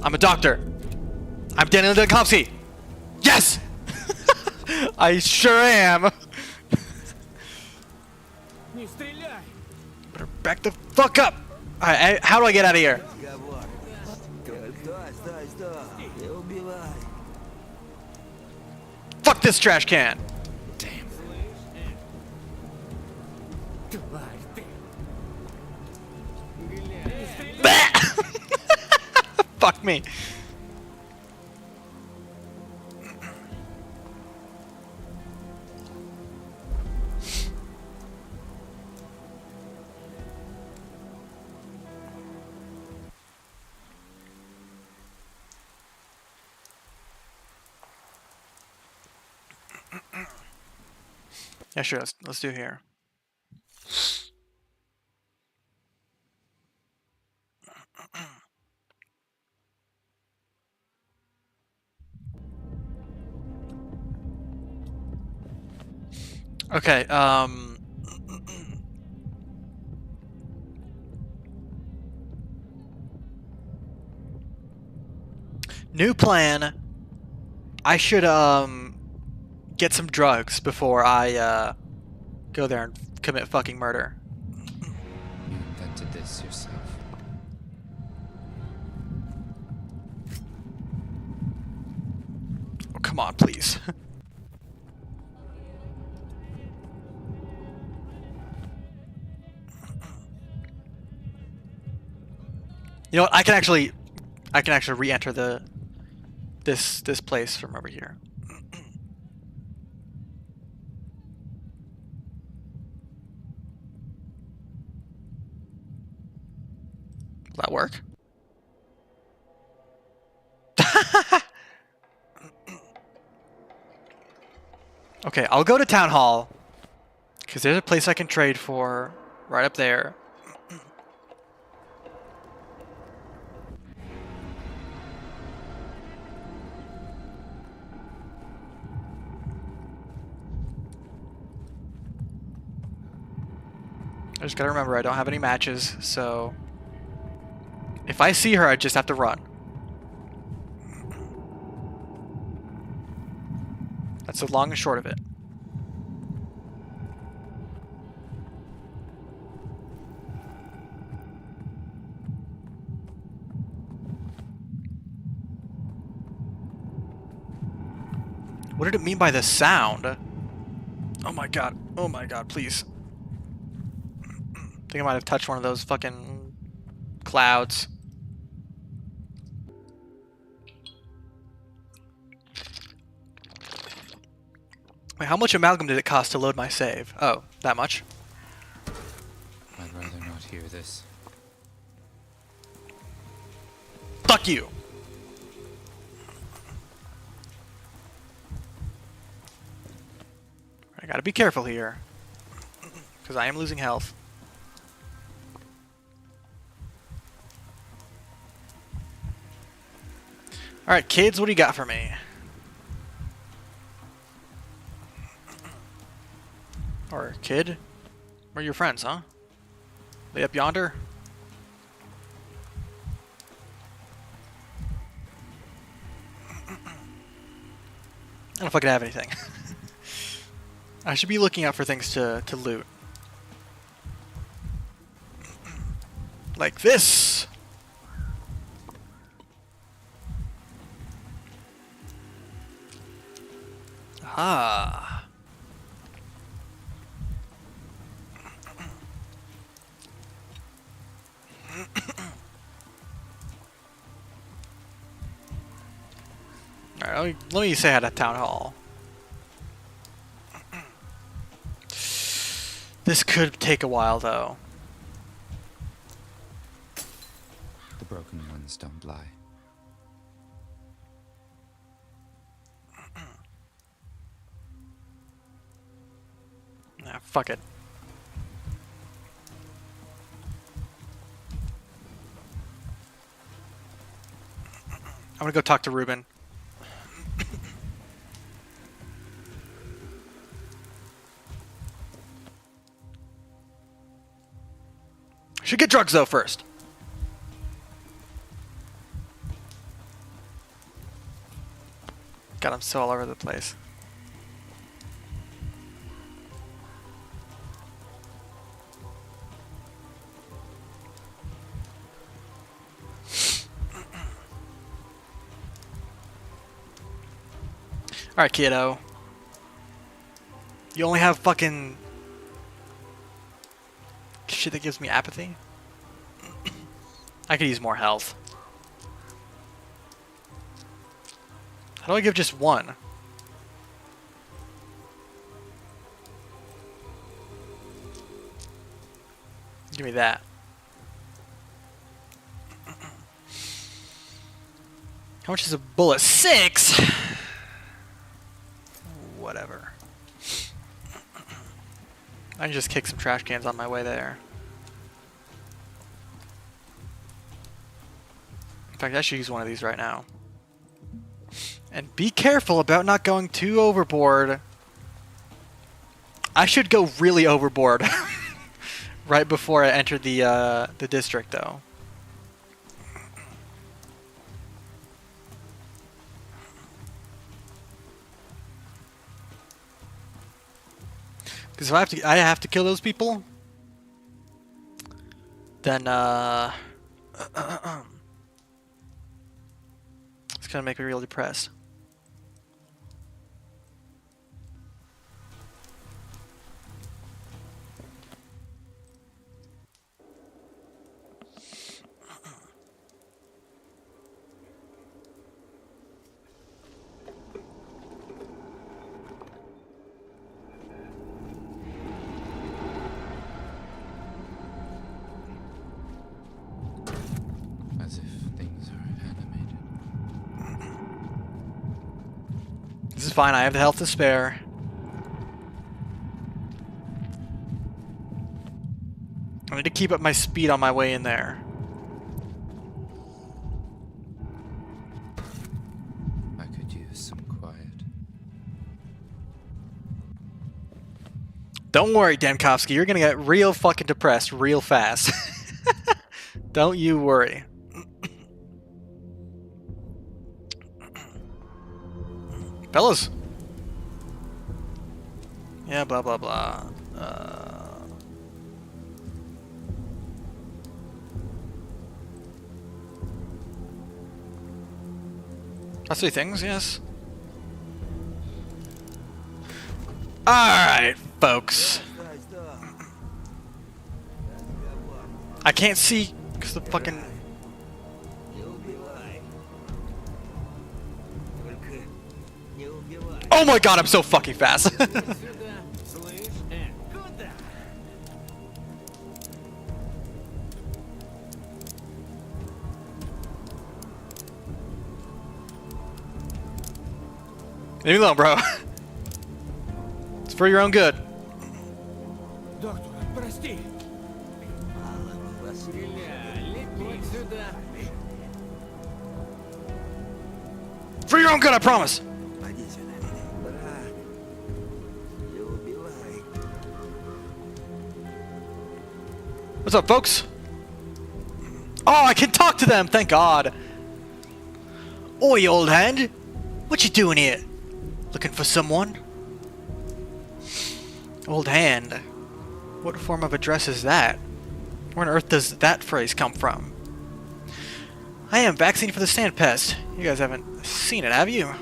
Speaker 1: I'm a doctor. I'm Daniel Yankovsky. Yes! I sure am. Better back the fuck up. Alright, how do I get out of here? Fuck this trash can. Damn. Fuck me. Yeah, sure. Let's do here. Okay. New plan. I should get some drugs before I go there and commit fucking murder.
Speaker 3: You invented this yourself.
Speaker 1: Oh, come on, please. You know what? I can actually re-enter this place from over here. Will that work? Okay, I'll go to Town Hall, because there's a place I can trade for right up there. I just gotta remember I don't have any matches, so if I see her, I just have to run. That's the long and short of it. What did it mean by the sound? Oh my god, please. think I might have touched one of those fucking clouds. Wait, how much amalgam did it cost to load my save? Oh, that much?
Speaker 3: I'd rather not hear this.
Speaker 1: Fuck you! I gotta be careful here. Because I am losing health. Alright, kids, what do you got for me? Or kid? Where are your friends, huh? They up yonder? I don't know if I can have anything. I should be looking out for things to loot. Like this! Ah. Alright, let me say hi to Town Hall. This could take a while, though.
Speaker 3: The broken ones don't lie.
Speaker 1: Nah, fuck it. I'm gonna go talk to Ruben. Should get drugs though first. God, I'm so all over the place. Alright, kiddo. You only have fucking shit that gives me apathy? I could use more health. How do I give just one? Give me that. How much is a bullet? 6! Whatever. I can just kick some trash cans on my way there. In fact, I should use one of these right now. And be careful about not going too overboard. I should go really overboard right before I enter the district, though. Because if I have to kill those people, then it's gonna make me real depressed.
Speaker 3: As if things are animated.
Speaker 1: This is fine. I have the health to spare. I need to keep up my speed on my way in there.
Speaker 3: I could use some quiet.
Speaker 1: Don't worry, Demkovsky. You're gonna get real fucking depressed real fast. Don't you worry. Fellas. Yeah, blah, blah, blah. That's 3 things, yes. Alright, folks. I can't see because the fucking.
Speaker 4: Не убивай. Только не убивай.
Speaker 1: Oh my god, I'm so fucking fast.
Speaker 4: Сюда. Слышь? Куда?
Speaker 1: Leave me alone, bro. It's for your own good.
Speaker 4: Доктор, прости. Мало мы вас стреляли. Вот сюда.
Speaker 1: For your own good, I promise.
Speaker 4: Поди сюда. Брат. Не убивай.
Speaker 1: What's up, folks? Oh, I can talk to them, thank God. Oi, old hand. What you doing here? Looking for someone? Old hand. What form of address is that? Where on earth does that phrase come from? I am vaccine for the sand pest. You guys haven't seen it, have you?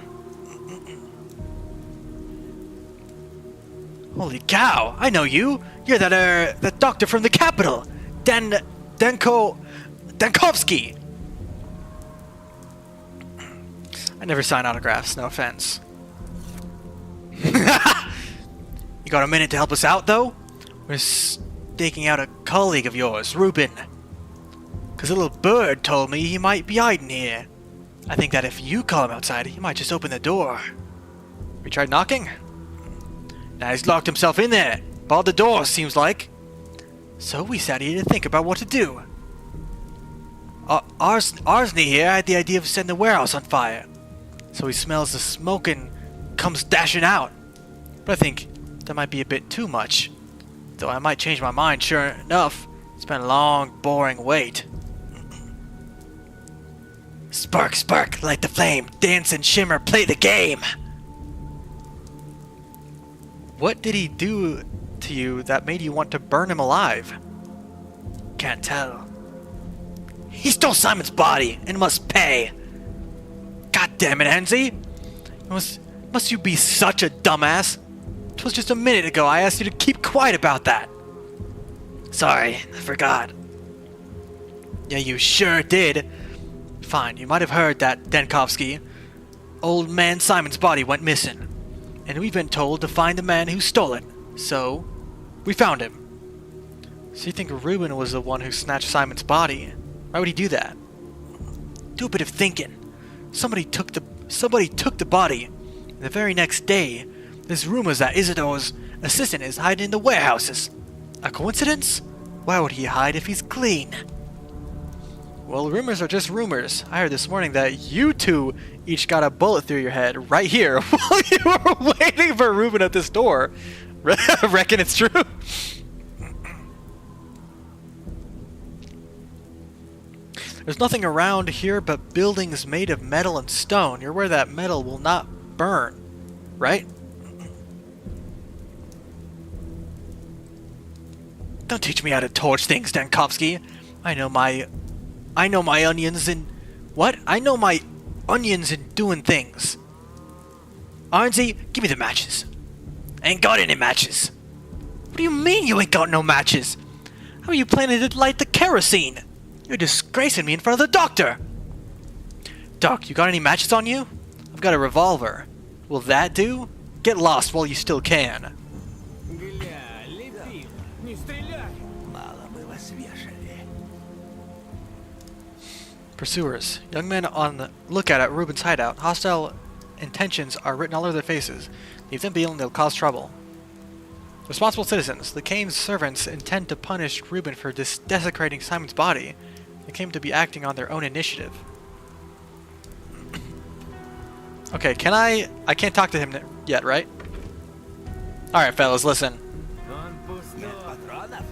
Speaker 1: Holy cow! I know you. You're that doctor from the capital, Dankovsky. I never sign autographs. No offense. You got a minute to help us out, though? We're staking out a colleague of yours, Ruben. Cause a little bird told me he might be hiding here. I think that if you call him outside, he might just open the door. We tried knocking? Now he's locked himself in there. Barred the door, seems like. So we sat here to think about what to do. Arsney here had the idea of setting the warehouse on fire. So he smells the smoke and comes dashing out. But I think that might be a bit too much. Though I might change my mind, sure enough. It's been a long, boring wait. Spark, spark, light the flame. Dance and shimmer, play the game. What did he do to you that made you want to burn him alive? Can't tell. He stole Simon's body and must pay. God damn it, Henzi! Must you be such a dumbass? 'Twas just a minute ago I asked you to keep quiet about that. Sorry, I forgot. Yeah, you sure did. Fine, you might have heard that, Dankovsky. Old man Simon's body went missing. And we've been told to find the man who stole it. So, we found him. So you think Ruben was the one who snatched Simon's body? Why would he do that? Do a bit of thinking. Somebody took the body. And the very next day, there's rumors that Isidore's assistant is hiding in the warehouses. A coincidence? Why would he hide if he's clean? Well, rumors are just rumors. I heard this morning that you two each got a bullet through your head right here while you were waiting for Ruben at this door. Reckon it's true? There's nothing around here but buildings made of metal and stone. You're where that metal will not burn, right? Don't teach me how to torch things, Dankovsky. I know my onions in... What? I know my onions in doing things. Arnsey, give me the matches. Ain't got any matches. What do you mean you ain't got no matches? How are you planning to light the kerosene? You're disgracing me in front of the doctor. Doc, you got any matches on you? I've got a revolver. Will that do? Get lost while you still can.
Speaker 4: Мало мы вас вешали.
Speaker 1: Pursuers. Young men on the lookout at Ruben's hideout. Hostile intentions are written all over their faces. Leave them be and they'll cause trouble. Responsible citizens. The Kane's servants intend to punish Ruben for desecrating Simon's body. They came to be acting on their own initiative. Okay, I can't talk to him yet, right? Alright, fellas, listen.
Speaker 4: Нет патронов?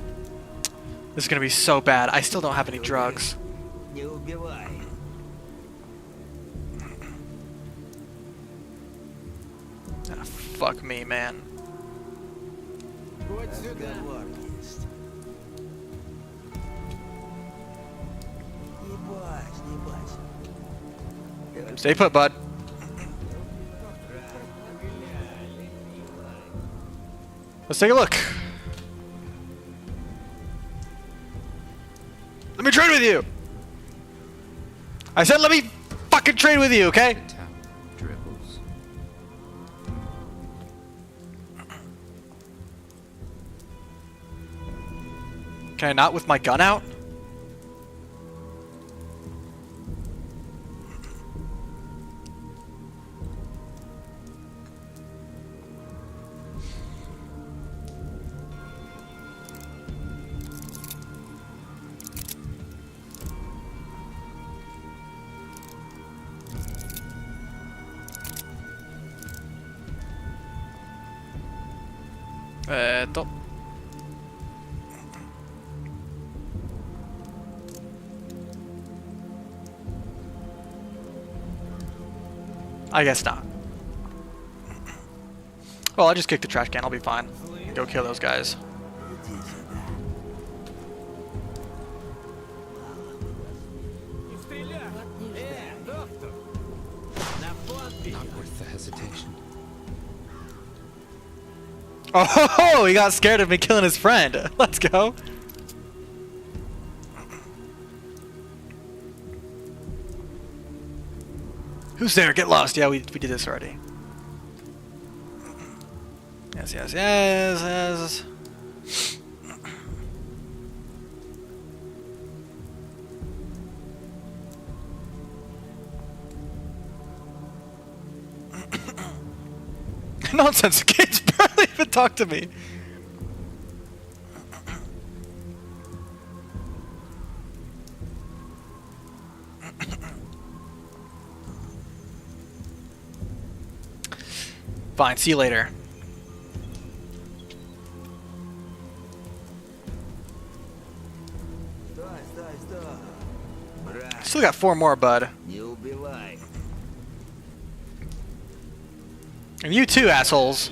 Speaker 1: This is gonna be so bad. I still don't have any drugs.
Speaker 4: Не убивай.
Speaker 1: Ah, fuck me, man.
Speaker 4: Разговор есть. Не бойся, не бойся.
Speaker 1: Stay put, bud. Let's take a look. Let me trade with you! I said let me fucking trade with you, okay?
Speaker 3: The town dribbles.
Speaker 1: Can I not with my gun out? Top. I guess not. Well, I just kicked the trash can. I'll be fine. Go kill those guys.
Speaker 3: Not worth the hesitation.
Speaker 1: Oh, he got scared of me killing his friend. Let's go. Who's there? Get lost. Yeah, we did this already. Yes, yes, yes, yes. Nonsense. Kids barely even talk to me. Fine, see you later. Still got 4 more, bud. And you too, assholes.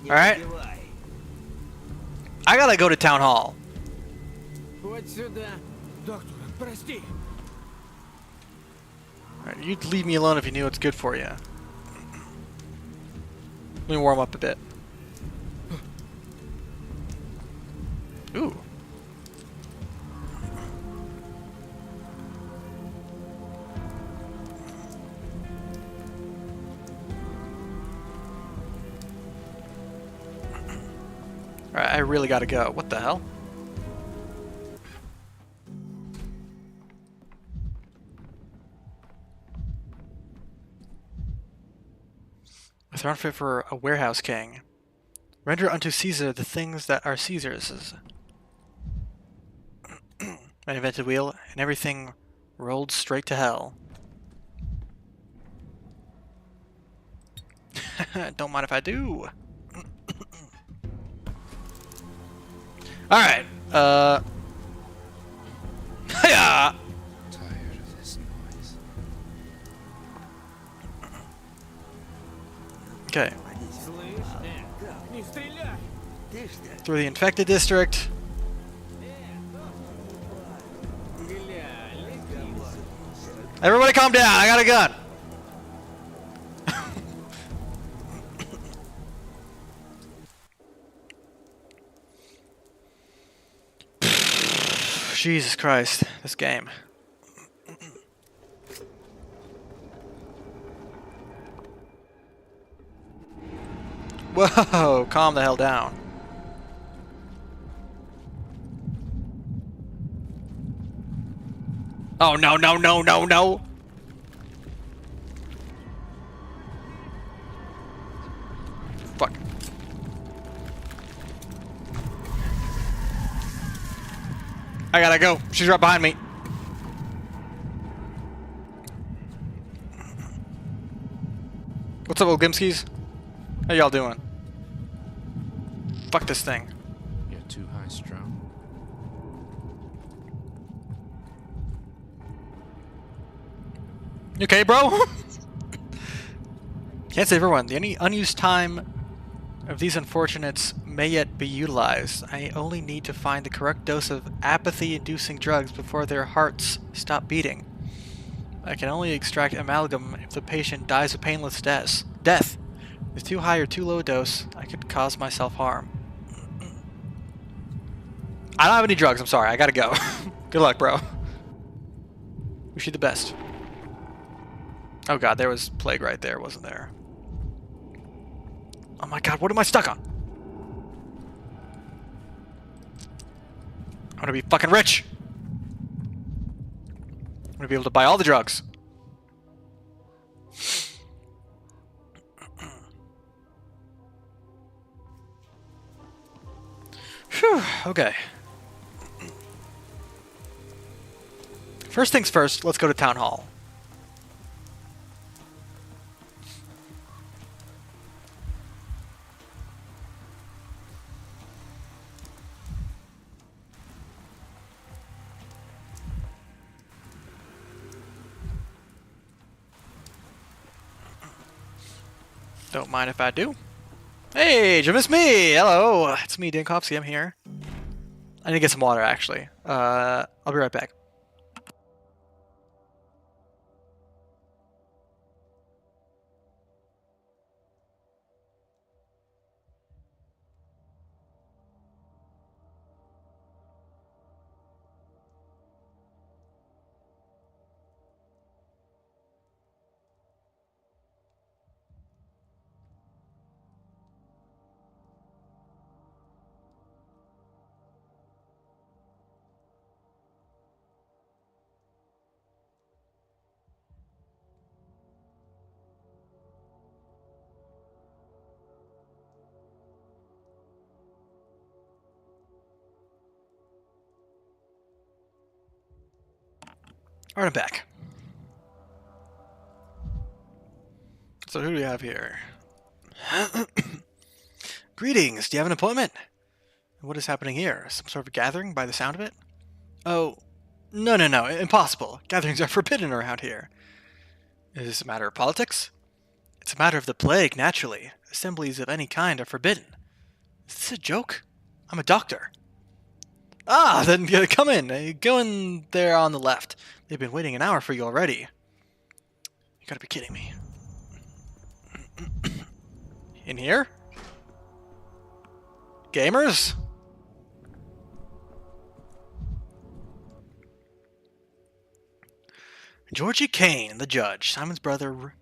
Speaker 1: Alright? I gotta go to town hall. Alright, you'd leave me alone if you knew what's good for you. Let me warm up a bit. Ooh. Alright, I really gotta go. What the hell? A throne fit for a warehouse king. Render unto Caesar the things that are Caesar's. An invented wheel, and everything rolled straight to hell. Don't mind if I do. Alright, yeah.
Speaker 3: Tired of this noise.
Speaker 1: Okay. Through the infected district. Everybody calm down, I got a gun. Jesus Christ, this game. Whoa, calm the hell down. Oh no, no, no, no, no! Fuck. I gotta go. She's right behind me. What's up, old Gimskis? How y'all doing? Fuck this thing.
Speaker 3: You're too high strung.
Speaker 1: You okay, bro? Can't save everyone. Any unused time of these unfortunates may yet be utilized. I only need to find the correct dose of apathy-inducing drugs before their hearts stop beating. I can only extract amalgam if the patient dies a painless death. With too high or too low a dose, I could cause myself harm. I don't have any drugs, I'm sorry. I gotta go. Good luck, bro. Wish you the best. Oh god, there was plague right there, wasn't there? Oh my god, what am I stuck on? I'm gonna be fucking rich! I'm gonna be able to buy all the drugs. Phew, okay. First things first, let's go to Town Hall. Don't mind if I do. Hey, did you miss me? Hello, it's me, Dinkowski. I'm here. I need to get some water, actually. I'll be right back. Alright, I'm back. So who do we have here? Greetings, do you have an appointment? What is happening here? Some sort of gathering by the sound of it? Oh, no, impossible. Gatherings are forbidden around here. Is this a matter of politics? It's a matter of the plague, naturally. Assemblies of any kind are forbidden. Is this a joke? I'm a doctor. Ah, then come in. Go in there on the left. They've been waiting an hour for you already. You gotta be kidding me. In here? Gamers? Georgie Kane, the judge, Simon's brother.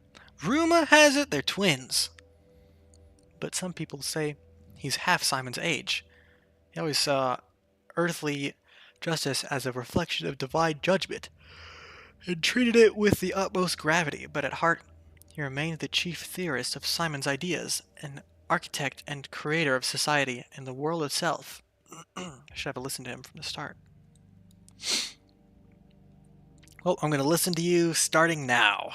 Speaker 1: Rumor has it they're twins. But some people say he's half Simon's age. He always saw earthly justice as a reflection of divine judgment, and treated it with the utmost gravity, but at heart he remained the chief theorist of Simon's ideas, an architect and creator of society and the world itself. I should have listened to him from the start. Well, I'm going to listen to you starting now.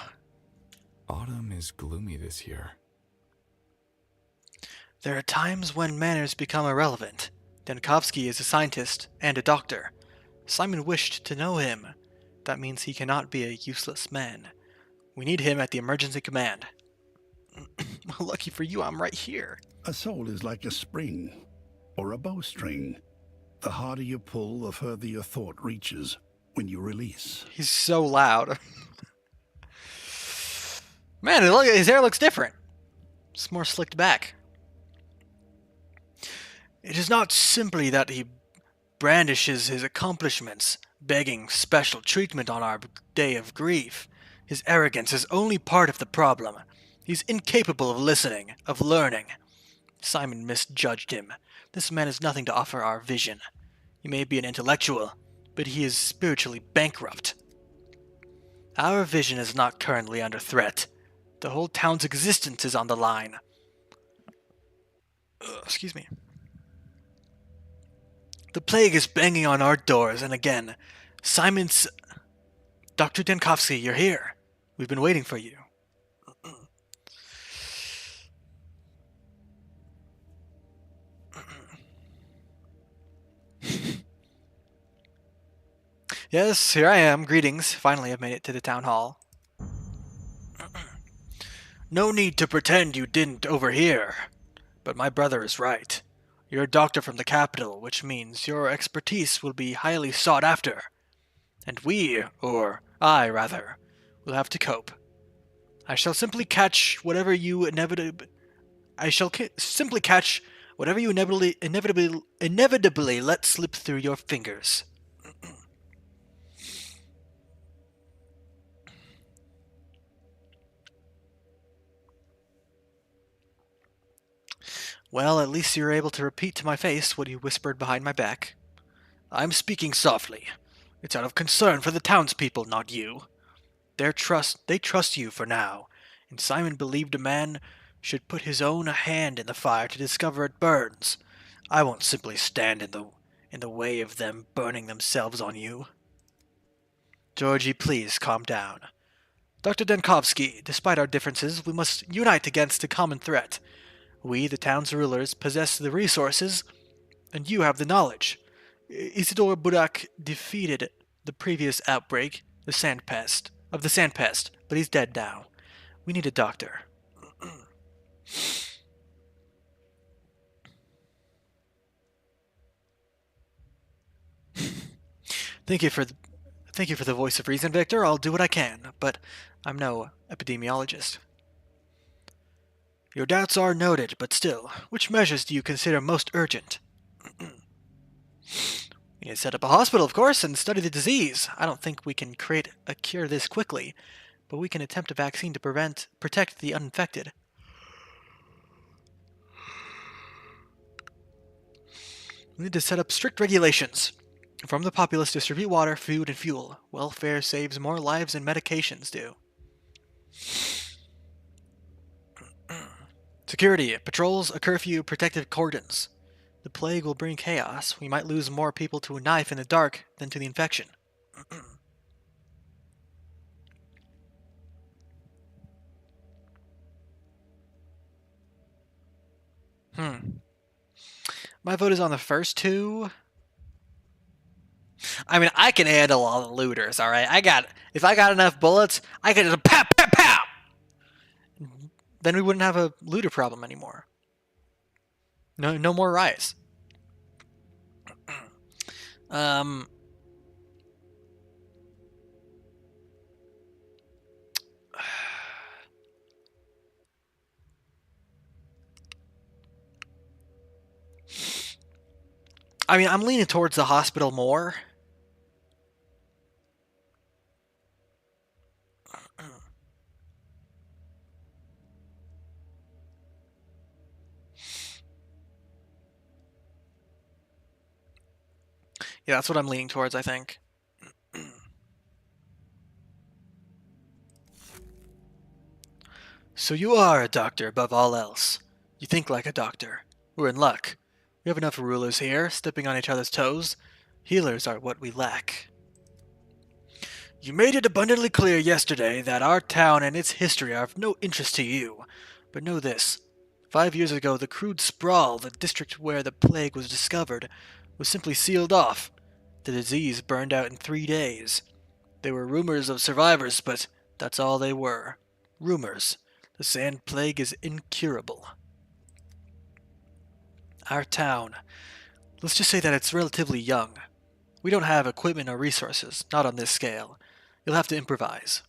Speaker 5: Autumn is gloomy this year.
Speaker 1: There are times when manners become irrelevant. Denkovsky is a scientist and a doctor. Simon wished to know him. That means he cannot be a useless man. We need him at the emergency command. Lucky for you, I'm right here.
Speaker 6: A soul is like a spring, or a bowstring. The harder you pull, the further your thought reaches when you release.
Speaker 1: He's so loud. Man, his hair looks different. It's more slicked back. It is not simply that he brandishes his accomplishments, begging special treatment on our day of grief. His arrogance is only part of the problem. He's incapable of listening, of learning. Simon misjudged him. This man has nothing to offer our vision. He may be an intellectual, but he is spiritually bankrupt. Our vision is not currently under threat. The whole town's existence is on the line. Excuse me. The plague is banging on our doors, and again, Simon's... Dr. Denkovsky, you're here. We've been waiting for you. Yes, here I am. Greetings. Finally, I've made it to the town hall. No need to pretend you didn't overhear. But my brother is right. You're a doctor from the capital, which means your expertise will be highly sought after. And we, or I rather, will have to cope. I shall simply catch whatever you inevitably... Whatever you inevitably let slip through your fingers. Well, at least you're able to repeat to my face what you whispered behind my back. I'm speaking softly. It's out of concern for the townspeople, not you. They trust you for now, and Simon believed a man should put his own hand in the fire to discover it burns. I won't simply stand in the way of them burning themselves on you. Georgie, please calm down. Dr. Denkovsky, despite our differences, we must unite against a common threat. We, the town's rulers, possess the resources, and you have the knowledge. Isidore Burak defeated the previous outbreak, the sand pest, but he's dead now. We need a doctor. Thank you for the voice of reason, Victor. I'll do what I can, but I'm no epidemiologist. Your doubts are noted, but still, which measures do you consider most urgent? We need to set up a hospital, of course, and study the disease. I don't think we can create a cure this quickly, but we can attempt a vaccine to protect the uninfected. We need to set up strict regulations. From the populace, distribute water, food, and fuel. Welfare saves more lives than medications do. Security, patrols, a curfew, protective cordons. The plague will bring chaos. We might lose more people to a knife in the dark than to the infection. My vote is on the first two. I mean, I can handle all the looters, alright? If I got enough bullets, I could just pow, pow, pow! Then we wouldn't have a looter problem anymore. No more riots. I mean, I'm leaning towards the hospital more. Yeah, that's what I'm leaning towards, I think. So you are a doctor above all else. You think like a doctor. We're in luck. We have enough rulers here, stepping on each other's toes. Healers are what we lack. You made it abundantly clear yesterday that our town and its history are of no interest to you. But know this. 5 years ago, the crude sprawl, the district where the plague was discovered, was simply sealed off. The disease burned out in 3 days. There were rumors of survivors, but that's all they were. Rumors. The sand plague is incurable. Our town. Let's just say that it's relatively young. We don't have equipment or resources, not on this scale. You'll have to improvise.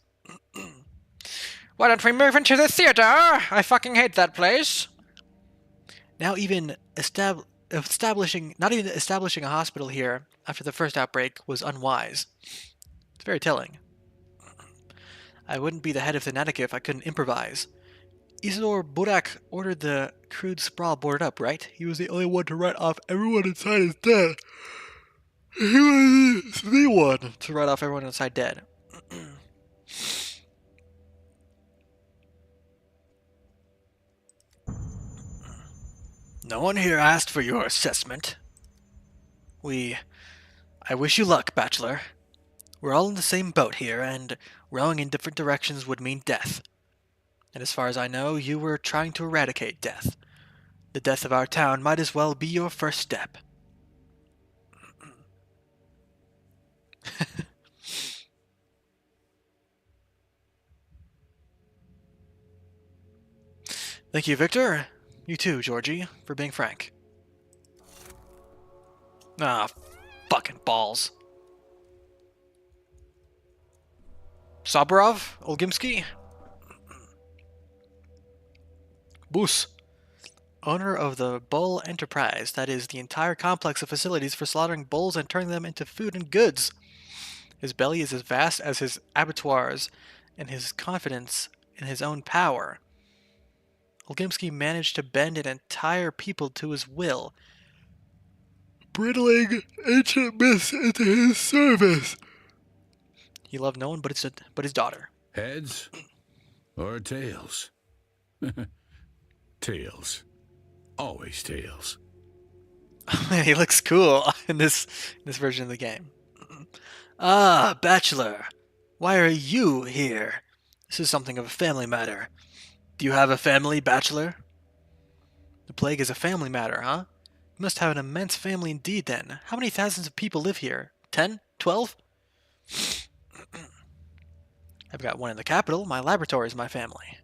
Speaker 1: Why don't we move into the theater? I fucking hate that place. Now even establishing a hospital here after the first outbreak was unwise. It's very telling. I wouldn't be the head of Fanatic if I couldn't improvise. Isidore Burak ordered the crude sprawl boarded up, right? He was the only one to write off everyone inside as dead. He was the one to write off everyone inside dead. No one here asked for your assessment. I wish you luck, Bachelor. We're all in the same boat here, and rowing in different directions would mean death. And as far as I know, you were trying to eradicate death. The death of our town might as well be your first step. Thank you, Victor. You too, Georgie, for being frank. Ah, fucking balls. Saburov? Olgimsky? Boos. Owner of the Bull Enterprise, that is, the entire complex of facilities for slaughtering bulls and turning them into food and goods. His belly is as vast as his abattoirs, and his confidence in his own power. Olgimsky managed to bend an entire people to his will, brittling ancient myths into his service. He loved no one but his daughter.
Speaker 6: Heads or tails? Tails. Always tails.
Speaker 1: Man, he looks cool in this version of the game. Ah, bachelor. Why are you here? This is something of a family matter. Do you have a family, bachelor? The plague is a family matter, huh? You must have an immense family indeed, then. How many thousands of people live here? 10? 12? I've got one in the capital. My laboratory is my family.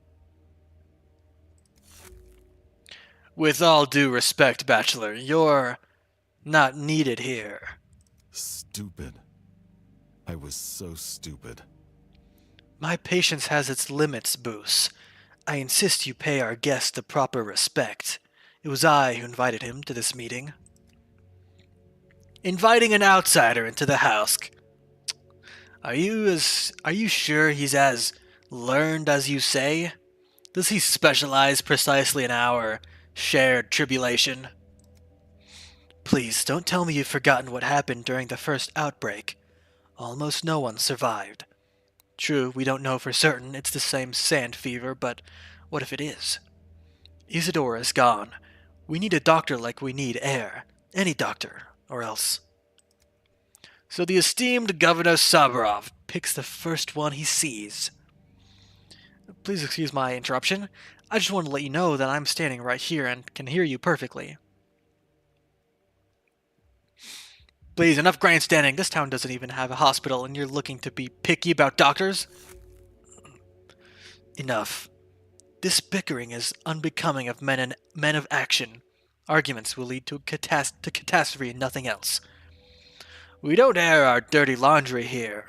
Speaker 1: With all due respect, bachelor, you're not needed here.
Speaker 7: Stupid. I was so stupid.
Speaker 1: My patience has its limits, Boos. I insist you pay our guest the proper respect. It was I who invited him to this meeting. Inviting an outsider into the house. Are you sure he's as learned as you say? Does he specialize precisely in our shared tribulation? Please, don't tell me you've forgotten what happened during the first outbreak. Almost no one survived. True, we don't know for certain it's the same sand fever, but what if it is? Isadora is gone. We need a doctor like we need air. Any doctor, or else. So the esteemed Governor Saburov picks the first one he sees. Please excuse my interruption. I just wanted to let you know that I'm standing right here and can hear you perfectly. Please, enough grandstanding. This town doesn't even have a hospital, and you're looking to be picky about doctors? Enough. This bickering is unbecoming of men of action. Arguments will lead to catastrophe and nothing else. We don't air our dirty laundry here.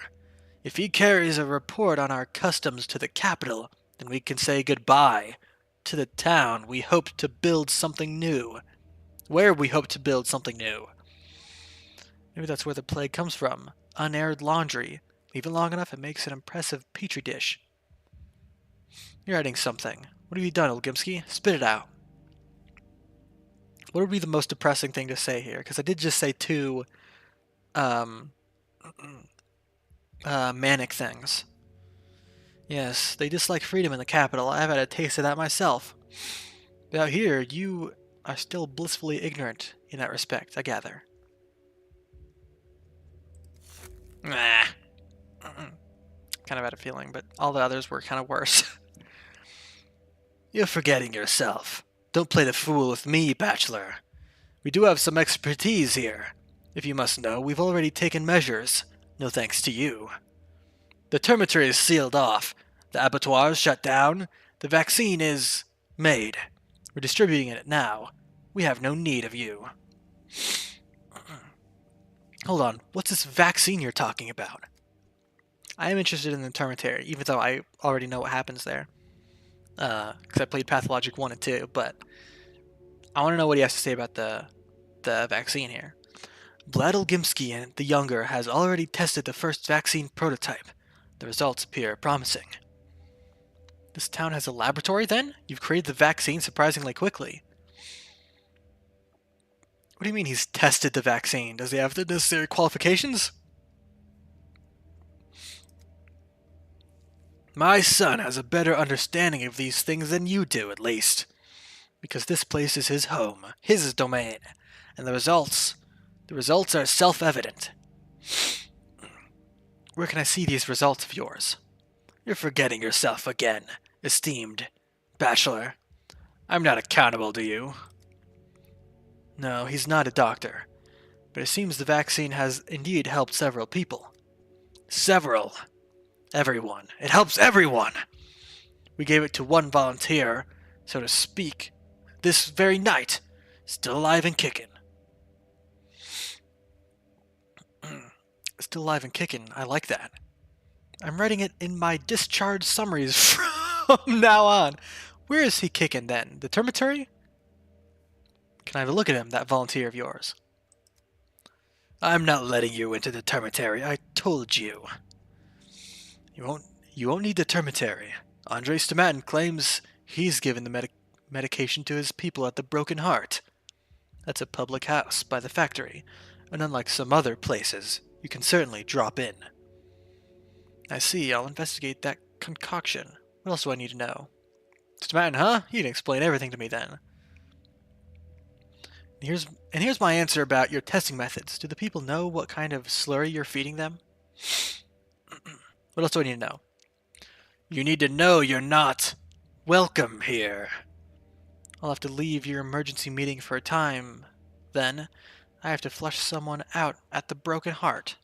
Speaker 1: If he carries a report on our customs to the capital, then we can say goodbye to the town we hope to build something new. Where we hope to build something new. Maybe that's where the plague comes from. Unaired laundry. Leave it long enough, it makes an impressive petri dish. You're adding something. What have you done, Olgimsky? Spit it out. What would be the most depressing thing to say here? Because I did just say two manic things. Yes, they dislike freedom in the capital. I've had a taste of that myself. But out here, you are still blissfully ignorant in that respect, I gather. Nah. Kind of had a feeling, but all the others were kind of worse. You're forgetting yourself. Don't play the fool with me, bachelor. We do have some expertise here. If you must know, we've already taken measures. No thanks to you. The termitory is sealed off. The abattoir is shut down. The vaccine is made. We're distributing it now. We have no need of you. Hold on, what's this vaccine you're talking about? I am interested in the termitory, even though I already know what happens there. Because I played Pathologic 1 and 2, but I want to know what he has to say about the vaccine here. Vlad Olgimsky the Younger has already tested the first vaccine prototype. The results appear promising. This town has a laboratory, then? You've created the vaccine surprisingly quickly. What do you mean he's tested the vaccine? Does he have the necessary qualifications? My son has a better understanding of these things than you do, at least. Because this place is his home, his domain, and the results are self-evident. Where can I see these results of yours? You're forgetting yourself again, esteemed bachelor. I'm not accountable to you. No, he's not a doctor. But it seems the vaccine has indeed helped several people. Several. Everyone. It helps everyone. We gave it to one volunteer, so to speak, this very night. Still alive and kicking. Still alive and kicking. I like that. I'm writing it in my discharge summaries from now on. Where is he kicking then? The termitory? Can I have a look at him, that volunteer of yours? I'm not letting you into the termitary. I told you. You won't need the termitary. Andre Stomatin claims he's given the medication to his people at the Broken Heart. That's a public house by the factory, and unlike some other places, you can certainly drop in. I see. I'll investigate that concoction. What else do I need to know? Stomatin, huh? You can explain everything to me then. Here's my answer about your testing methods. Do the people know what kind of slurry you're feeding them? What else do I need to know? You need to know you're not welcome here. I'll have to leave your emergency meeting for a time. Then, I have to flush someone out at the Broken Heart.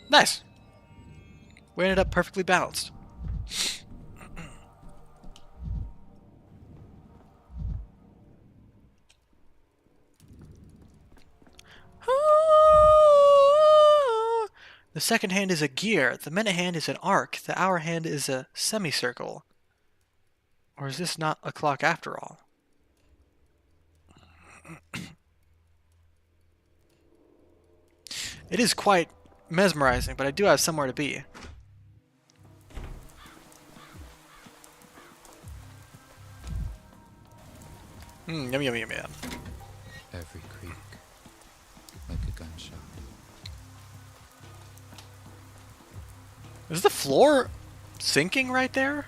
Speaker 1: Nice! We ended up perfectly balanced. The second hand is a gear, the minute hand is an arc, the hour hand is a semicircle. Or is this not a clock after all? It is quite mesmerizing, but I do have somewhere to be. Yum yum yum yum.
Speaker 3: Every creak, like a gunshot.
Speaker 1: Is the floor sinking right there?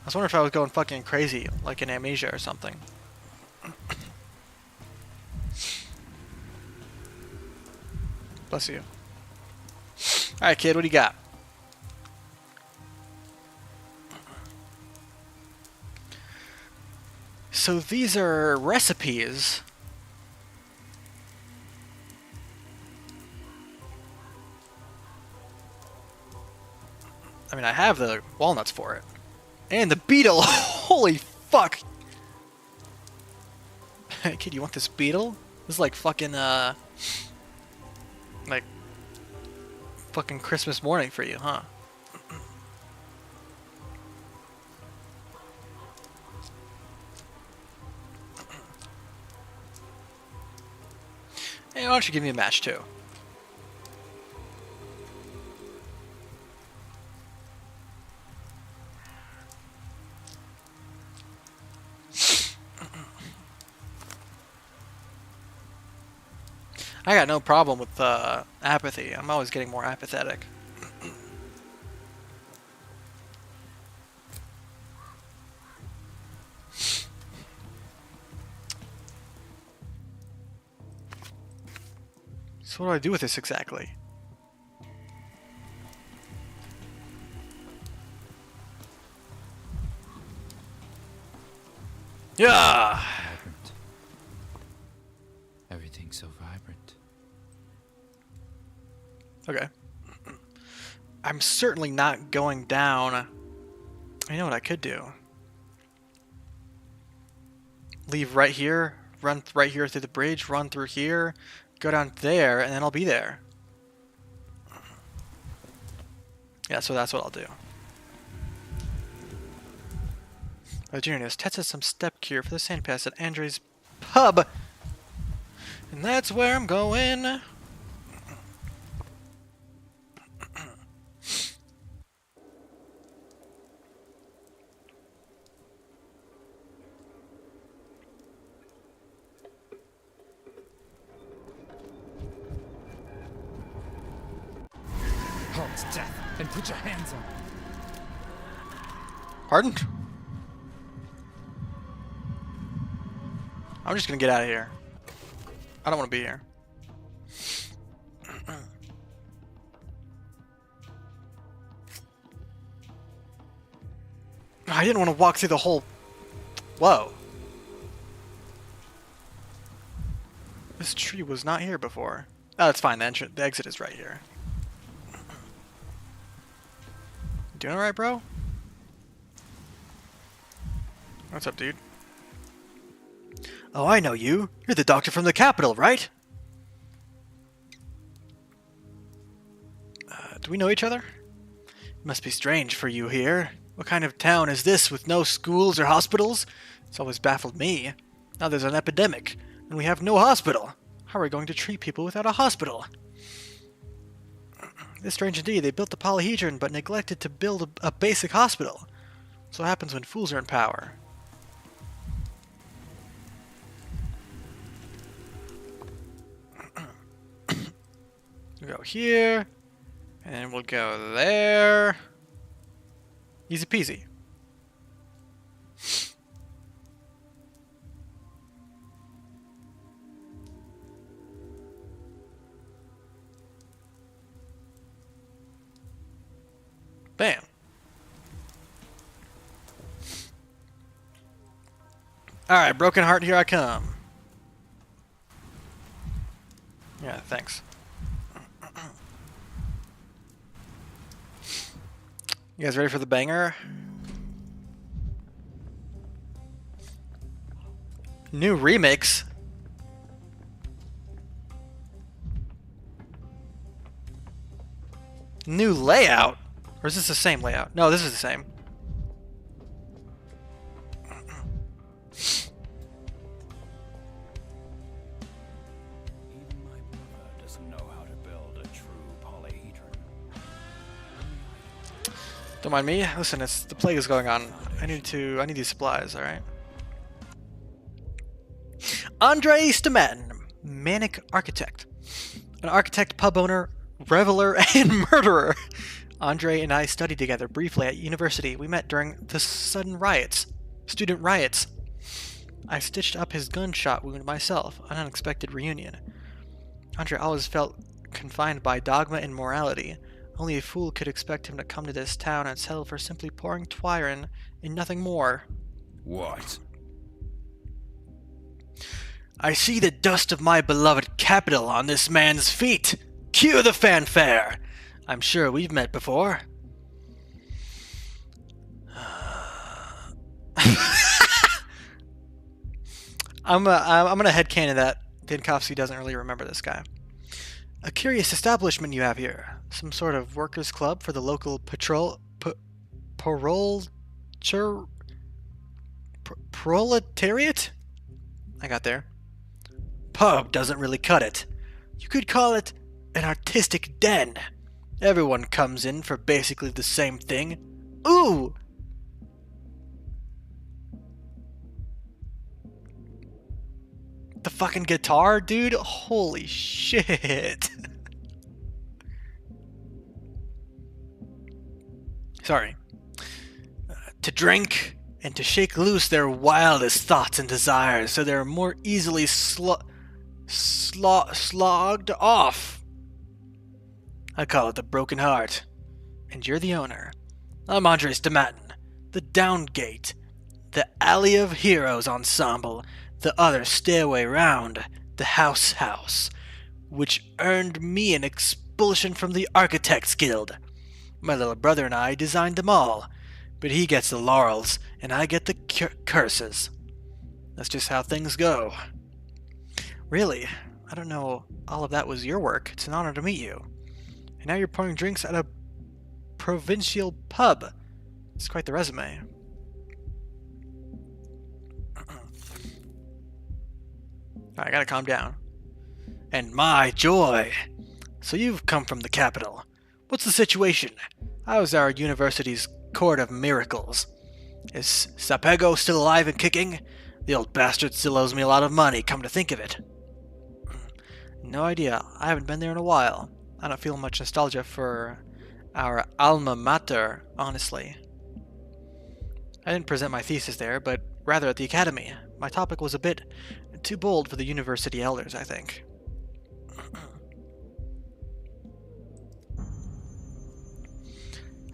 Speaker 1: I was wondering if I was going fucking crazy, like in Amnesia or something. Bless you. Alright, kid, what do you got? So these are recipes. I mean, I have the walnuts for it. And the beetle! Holy fuck! Hey, kid, you want this beetle? This is like fucking, like, fucking Christmas morning for you, huh? Hey, why don't you give me a match, too? I got no problem with apathy. I'm always getting more apathetic. So what do I do with this exactly? Yeah!
Speaker 3: Vibrant. Everything's so vibrant.
Speaker 1: Okay. I'm certainly not going down. You know what I could do? Leave right here, run right here through the bridge, run through here, go down there, and then I'll be there. Yeah, so that's what I'll do. Genius tested some step cure for the sand pass at Andre's pub. And that's where I'm going.
Speaker 5: Halt death and put your hands up.
Speaker 1: Pardon? I'm just gonna get out of here. I don't want to be here. I didn't want to walk through the whole... Whoa. This tree was not here before. Oh, that's fine. The exit is right here. Doing alright, bro? What's up, dude? Oh, I know you. You're the doctor from the capital, right? Do we know each other? It must be strange for you here. What kind of town is this with no schools or hospitals? It's always baffled me. Now there's an epidemic, and we have no hospital. How are we going to treat people without a hospital? It's strange indeed. They built the polyhedron, but neglected to build a basic hospital. So what happens when fools are in power? We'll go here, and we'll go there. Easy peasy. Bam. Alright, broken heart, here I come. Yeah, thanks. You guys ready for the banger? New remix? New layout? Or is this the same layout? No, this is the same.
Speaker 5: Even my brother doesn't know how to build a true polyhedron.
Speaker 1: Don't mind me. Listen, the plague is going on. I need these supplies, alright? Andre Stamatin, manic architect. An architect, pub owner, reveler, and murderer. Andre and I studied together briefly at university. We met during the student riots. I stitched up his gunshot wound myself, an unexpected reunion. Andre always felt confined by dogma and morality. Only a fool could expect him to come to this town and settle for simply pouring Twyron and nothing more.
Speaker 7: What?
Speaker 1: I see the dust of my beloved capital on this man's feet. Cue the fanfare. I'm sure we've met before. I'm gonna headcanon that Dinkowski doesn't really remember this guy. A curious establishment you have here. Some sort of workers' club for the local proletariat? I got there. Pub doesn't really cut it. You could call it an artistic den. Everyone comes in for basically the same thing. Ooh! The fucking guitar, dude? Holy shit. Sorry. To drink and to shake loose their wildest thoughts and desires so they're more easily slogged off. I call it the broken heart. And you're the owner. I'm Andre Stamatin, the Downgate, the Alley of Heroes ensemble, the other stairway round, the house, which earned me an expulsion from the Architects Guild. My little brother and I designed them all, but he gets the laurels, and I get the curses. That's just how things go. Really? I don't know all of that was your work. It's an honor to meet you. And now you're pouring drinks at a provincial pub. It's quite the resume. I gotta calm down. And my joy! So you've come from the capital. What's the situation? How's our university's court of miracles? Is Sapego still alive and kicking? The old bastard still owes me a lot of money, come to think of it. No idea. I haven't been there in a while. I don't feel much nostalgia for our alma mater, honestly. I didn't present my thesis there, but rather at the academy. My topic was a bit too bold for the university elders, I think.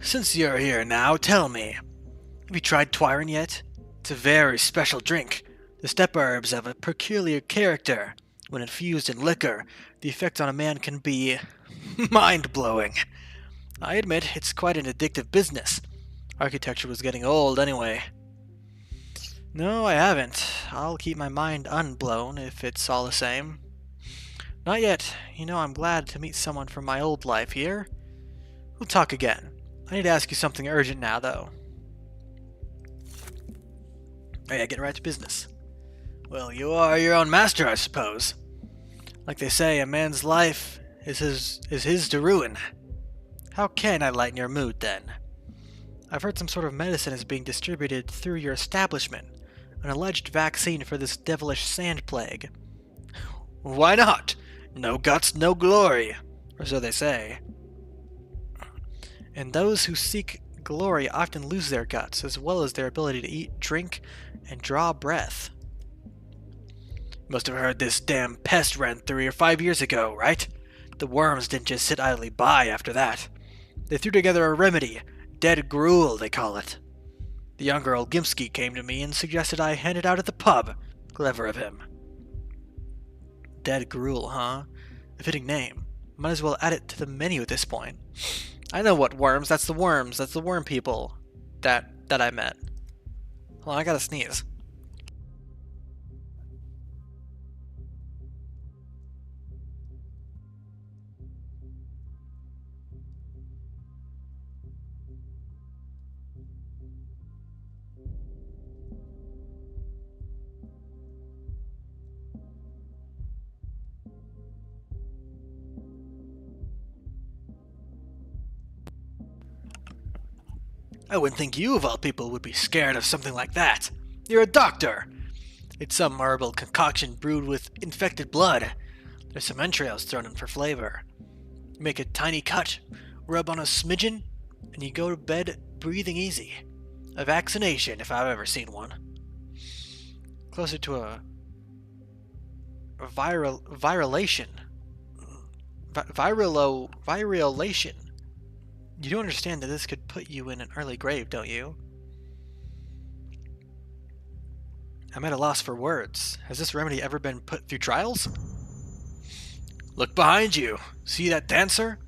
Speaker 1: Since you're here now, tell me, have you tried Twyron yet? It's a very special drink. The step herbs have a peculiar character. When infused in liquor, the effect on a man can be mind-blowing. I admit, it's quite an addictive business. Architecture was getting old anyway. No, I haven't. I'll keep my mind unblown if it's all the same. Not yet. You know, I'm glad to meet someone from my old life here. We'll talk again. I need to ask you something urgent now, though. Oh yeah, get right to business. Well, you are your own master, I suppose. Like they say, a man's life is his to ruin. How can I lighten your mood, then? I've heard some sort of medicine is being distributed through your establishment, an alleged vaccine for this devilish sand plague. Why not? No guts, no glory, or so they say. And those who seek glory often lose their guts, as well as their ability to eat, drink, and draw breath. Must have heard this damn pest ran 3 or 5 years ago, right? The worms didn't just sit idly by after that. They threw together a remedy, dead gruel they call it. The young girl Gimsky came to me and suggested I hand it out at the pub. Clever of him. Dead gruel, huh? A fitting name. Might as well add it to the menu at this point. I know what worms. That's the worms. That's the worm people that I met. Hold on, I gotta sneeze. I wouldn't think you, of all people, would be scared of something like that. You're a doctor! It's some herbal concoction brewed with infected blood. There's some entrails thrown in for flavor. You make a tiny cut, rub on a smidgen, and you go to bed breathing easy. A vaccination, if I've ever seen one. Closer to a virilation. Virilation. You do understand that this could put you in an early grave, don't you? I'm at a loss for words. Has this remedy ever been put through trials? Look behind you. See that dancer?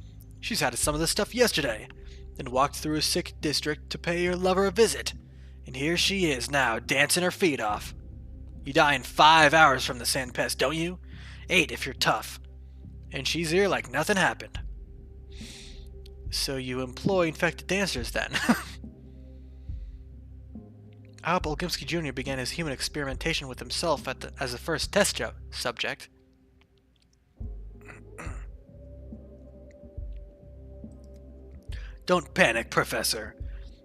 Speaker 1: She's had some of this stuff yesterday, then walked through a sick district to pay her lover a visit. And here she is now, dancing her feet off. You die in 5 hours from the sand pest, don't you? 8 if you're tough. And she's here like nothing happened. So you employ infected dancers, then? I hope Olgimsky Jr. began his human experimentation with himself as the first test subject. Don't panic, Professor.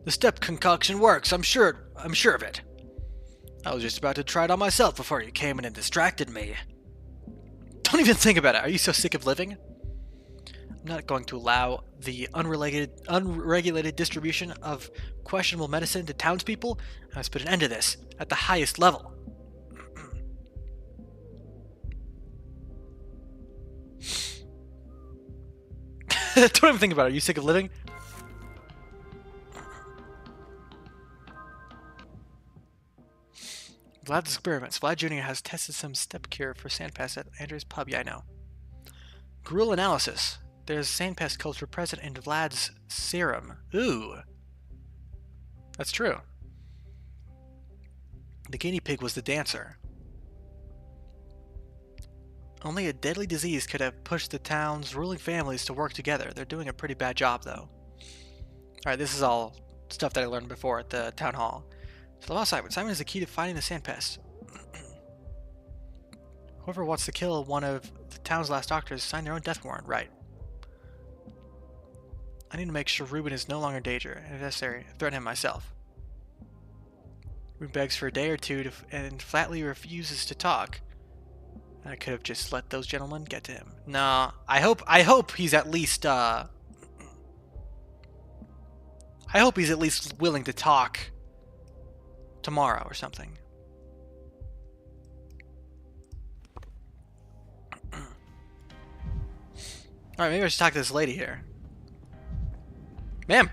Speaker 1: The step concoction works, I'm sure of it. I was just about to try it on myself before you came in and distracted me. Don't even think about it. Are you so sick of living? I'm not going to allow the unregulated distribution of questionable medicine to townspeople. I must put an end to this at the highest level. Don't even think about it. Are you sick of living? Vlad's experiments. Vlad Jr. has tested some step cure for sandpest at Andrew's pub. Yeah, I know. Gruel analysis. There's sandpest culture present in Vlad's serum. Ooh. That's true. The guinea pig was the dancer. Only a deadly disease could have pushed the town's ruling families to work together. They're doing a pretty bad job, though. Alright, this is all stuff that I learned before at the town hall. So about Simon. Simon is the key to fighting the sandpest. Whoever wants to kill one of the town's last doctors signed their own death warrant, right? I need to make sure Ruben is no longer in danger, and if necessary, threaten him myself. Ruben begs for a day or two and flatly refuses to talk. I could have just let those gentlemen get to him. No, I hope he's at least I hope he's at least willing to talk tomorrow or something. Alright, maybe I should talk to this lady here. Ma'am!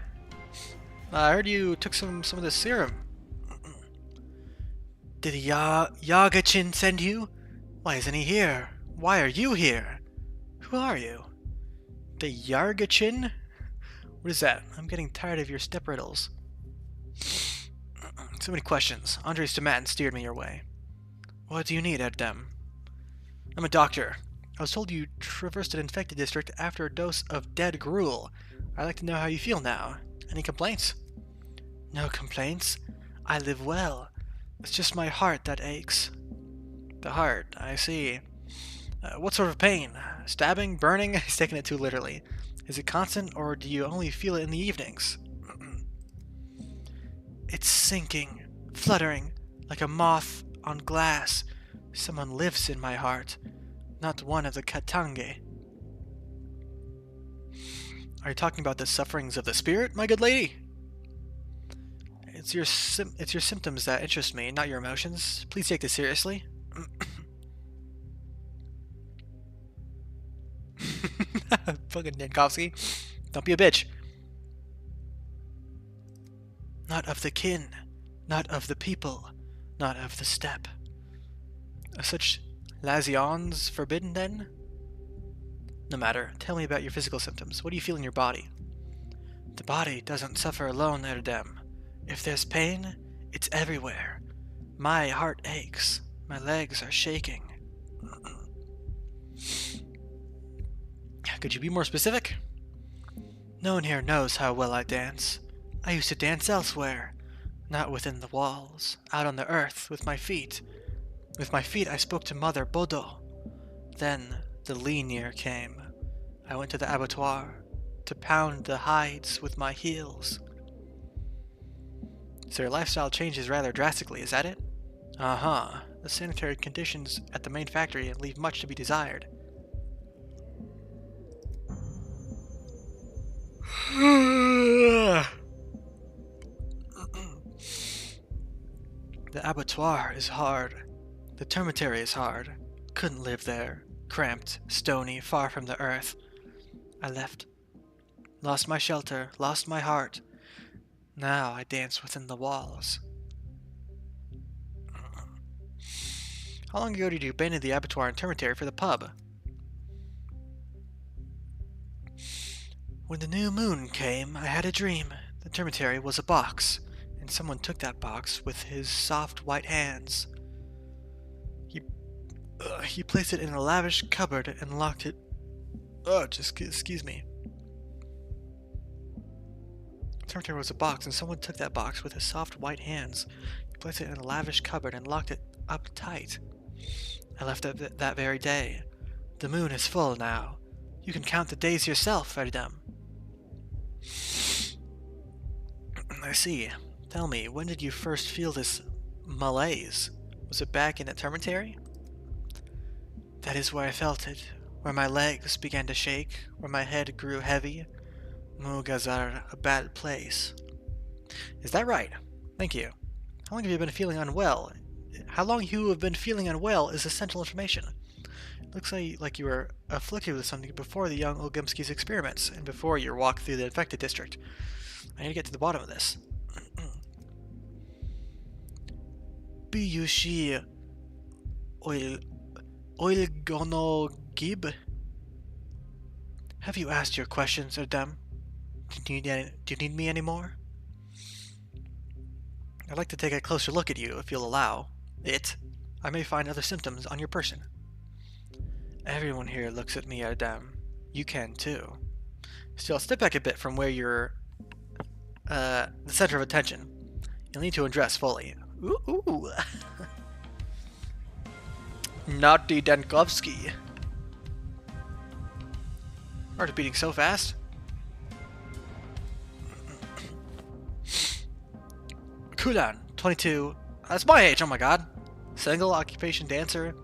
Speaker 1: I heard you took some of this serum. Did Yagachin send you? Why isn't he here? Why are you here? Who are you? The Yargachin? What is that? I'm getting tired of your step riddles. So many questions. Andres Stamattin steered me your way. What do you need, Erdem? I'm a doctor. I was told you traversed an infected district after a dose of dead gruel. I'd like to know how you feel now. Any complaints? No complaints. I live well. It's just my heart that aches. The heart, I see. What sort of pain? Stabbing? Burning? He's taking it too literally. Is it constant, or do you only feel it in the evenings? It's sinking, fluttering, like a moth on glass. Someone lives in my heart, not one of the Katange. Are you talking about the sufferings of the spirit, my good lady? It's your symptoms that interest me, not your emotions. Please take this seriously. Fucking Yankovsky. Don't be a bitch. Not of the kin, not of the people, not of the steppe. Are such lasions forbidden then? No matter. Tell me about your physical symptoms. What do you feel in your body? The body doesn't suffer alone, Erdem. If there's pain, it's everywhere. My heart aches. My legs are shaking. Could you be more specific? No one here knows how well I dance. I used to dance elsewhere, not within the walls, out on the earth, with my feet. With my feet I spoke to Mother Bodo. Then the lean year came. I went to the abattoir to pound the hides with my heels. So your lifestyle changes rather drastically, is that it? Uh-huh. The sanitary conditions at the main factory leave much to be desired. The abattoir is hard. The termitary is hard. Couldn't live there. Cramped, stony, far from the earth. I left. Lost my shelter, lost my heart. Now I dance within the walls. How long ago did you abandon the abattoir and termitary for the pub? When the new moon came, I had a dream. The termitary was a box, and someone took that box with his soft white hands. He placed it in a lavish cupboard and locked it. Excuse me. The termitary was a box, and someone took that box with his soft white hands. He placed it in a lavish cupboard and locked it up tight. I left that very day. The moon is full now. You can count the days yourself, Erdem. I see. Tell me, when did you first feel this malaise? Was it back in the termitary? That is where I felt it, where my legs began to shake, where my head grew heavy. Mugazar, a bad place. Is that right? Thank you. How long have you been feeling unwell? How long you have been feeling unwell is essential information. It looks like you were afflicted with something before the young Olgimski's experiments, and before your walk through the infected district. I need to get to the bottom of this. Biyushi Oilgonogib? Have you asked your questions, Erdem? Do you need me anymore? I'd like to take a closer look at you, if you'll allow it. I may find other symptoms on your person. Everyone here looks at me, Erdem. You can too. Still, step back a bit from where you're the center of attention. You'll need to undress fully. Ooh. Naughty Dankovsky. Heart is beating so fast. Kulan, 22. That's my age, oh my god. Single occupation dancer.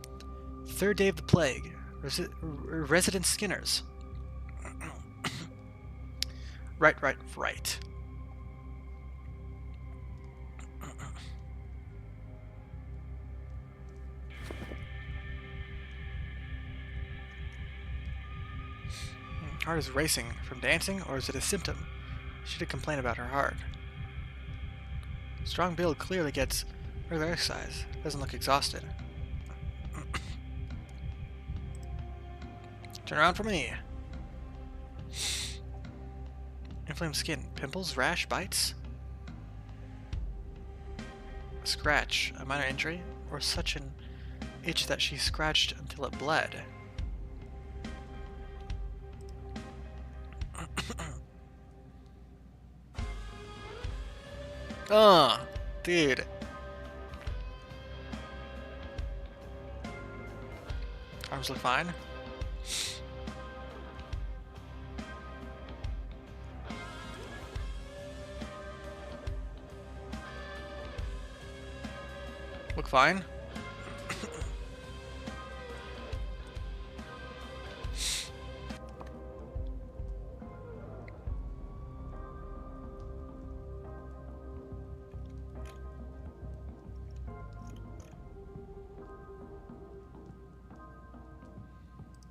Speaker 1: Third day of the plague. Resident Skinners. Right. Heart is racing from dancing, or is it a symptom? She should complain about her heart. Strong build clearly gets regular exercise. Doesn't look exhausted. Turn around for me. Inflamed skin. Pimples, rash, bites? A scratch. A minor injury? Or such an itch that she scratched until it bled? Oh, dude. arms look fine. Look fine.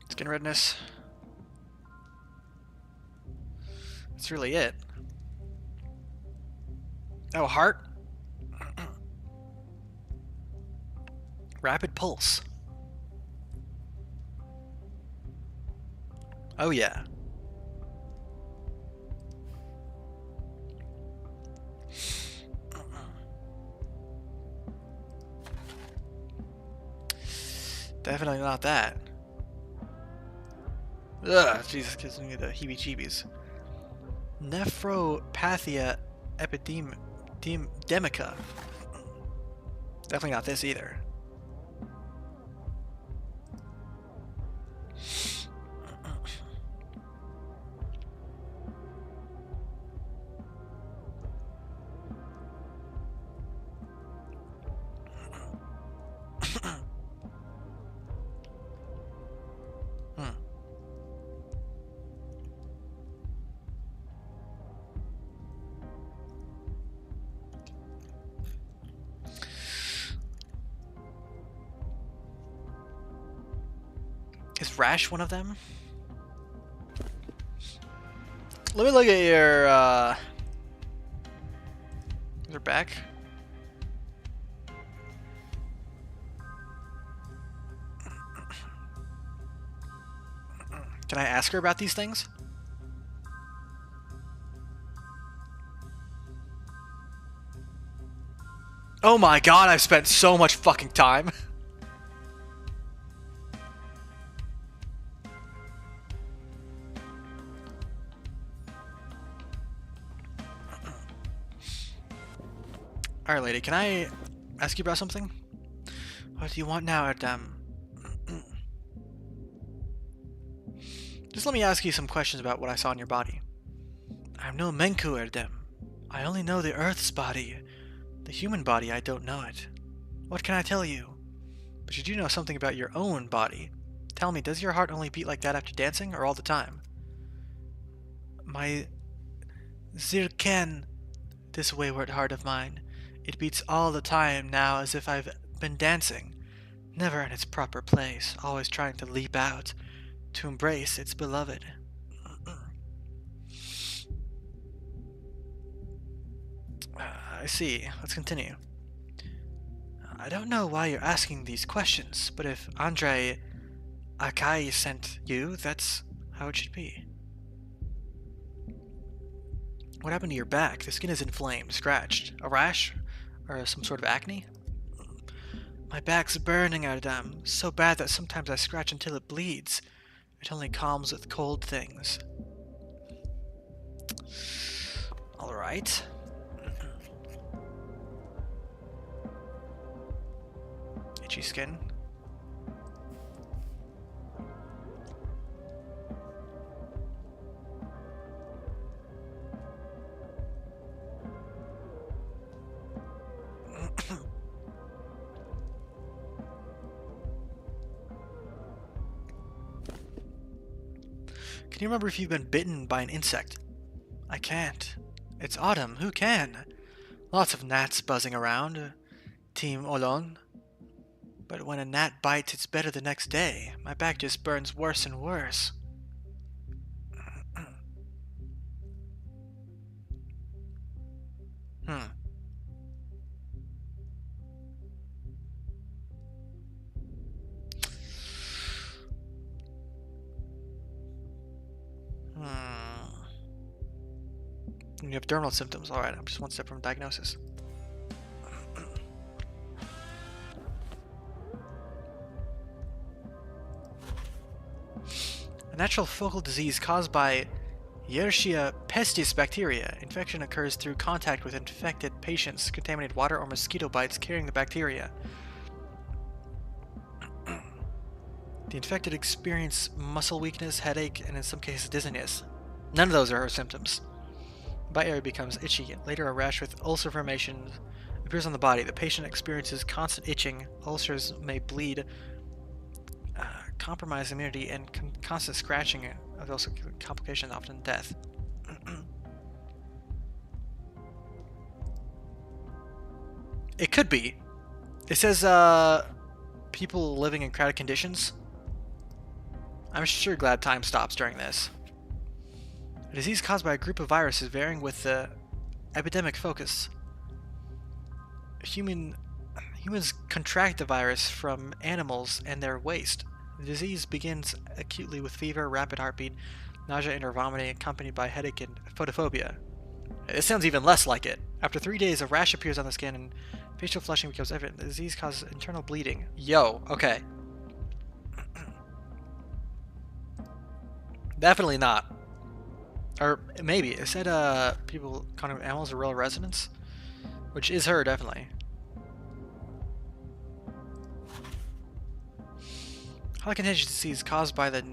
Speaker 1: Skin redness. That's really it. Oh, heart. Rapid pulse. Oh yeah. Definitely not that. Ugh, Jesus, gives me the heebie-jeebies. Nephropathia epidemica. Definitely not this either. Is rash one of them? Let me look at your back. Can I ask her about these things? Oh my god, I've spent so much fucking time. Alright, lady, can I ask you about something? What do you want now, Erdem? Just let me ask you some questions about what I saw in your body. I'm no Menku, Erdem. I only know the Earth's body. The human body, I don't know it. What can I tell you? But you do know something about your own body. Tell me, does your heart only beat like that after dancing, or all the time? My Zirken, this wayward heart of mine, it beats all the time now as if I've been dancing. Never in its proper place, always trying to leap out, to embrace its beloved. I see. Let's continue. I don't know why you're asking these questions, but if Andre Akai sent you, that's how it should be. What happened to your back? The skin is inflamed, scratched. A rash? Or some sort of acne? My back's burning, Adam. So bad that sometimes I scratch until it bleeds. It only calms with cold things. Alright. Itchy skin. Can you remember if you've been bitten by an insect? I can't. It's autumn. Who can? Lots of gnats buzzing around. Team Olon. But when a gnat bites, it's better the next day. My back just burns worse and worse. You have dermal symptoms. Alright, I'm just one step from diagnosis. A natural focal disease caused by Yersinia pestis bacteria. Infection occurs through contact with infected patients, contaminated water, or mosquito bites carrying the bacteria. The infected experience muscle weakness, headache, and in some cases dizziness. None of those are her symptoms. The bite area becomes itchy. Later, a rash with ulcer formation appears on the body. The patient experiences constant itching. Ulcers may bleed, compromise immunity, and constant scratching of also complications, often death. It could be. It says people living in crowded conditions. I'm sure glad time stops during this. A disease caused by a group of viruses varying with the epidemic focus. Humans contract the virus from animals and their waste. The disease begins acutely with fever, rapid heartbeat, nausea and or vomiting, accompanied by headache and photophobia. This sounds even less like it. After 3 days, a rash appears on the skin and facial flushing becomes evident. The disease causes internal bleeding. Yo, okay. Definitely not. Or maybe. It said people calling animals are real residents, which is her, definitely. Highly contagious disease caused by the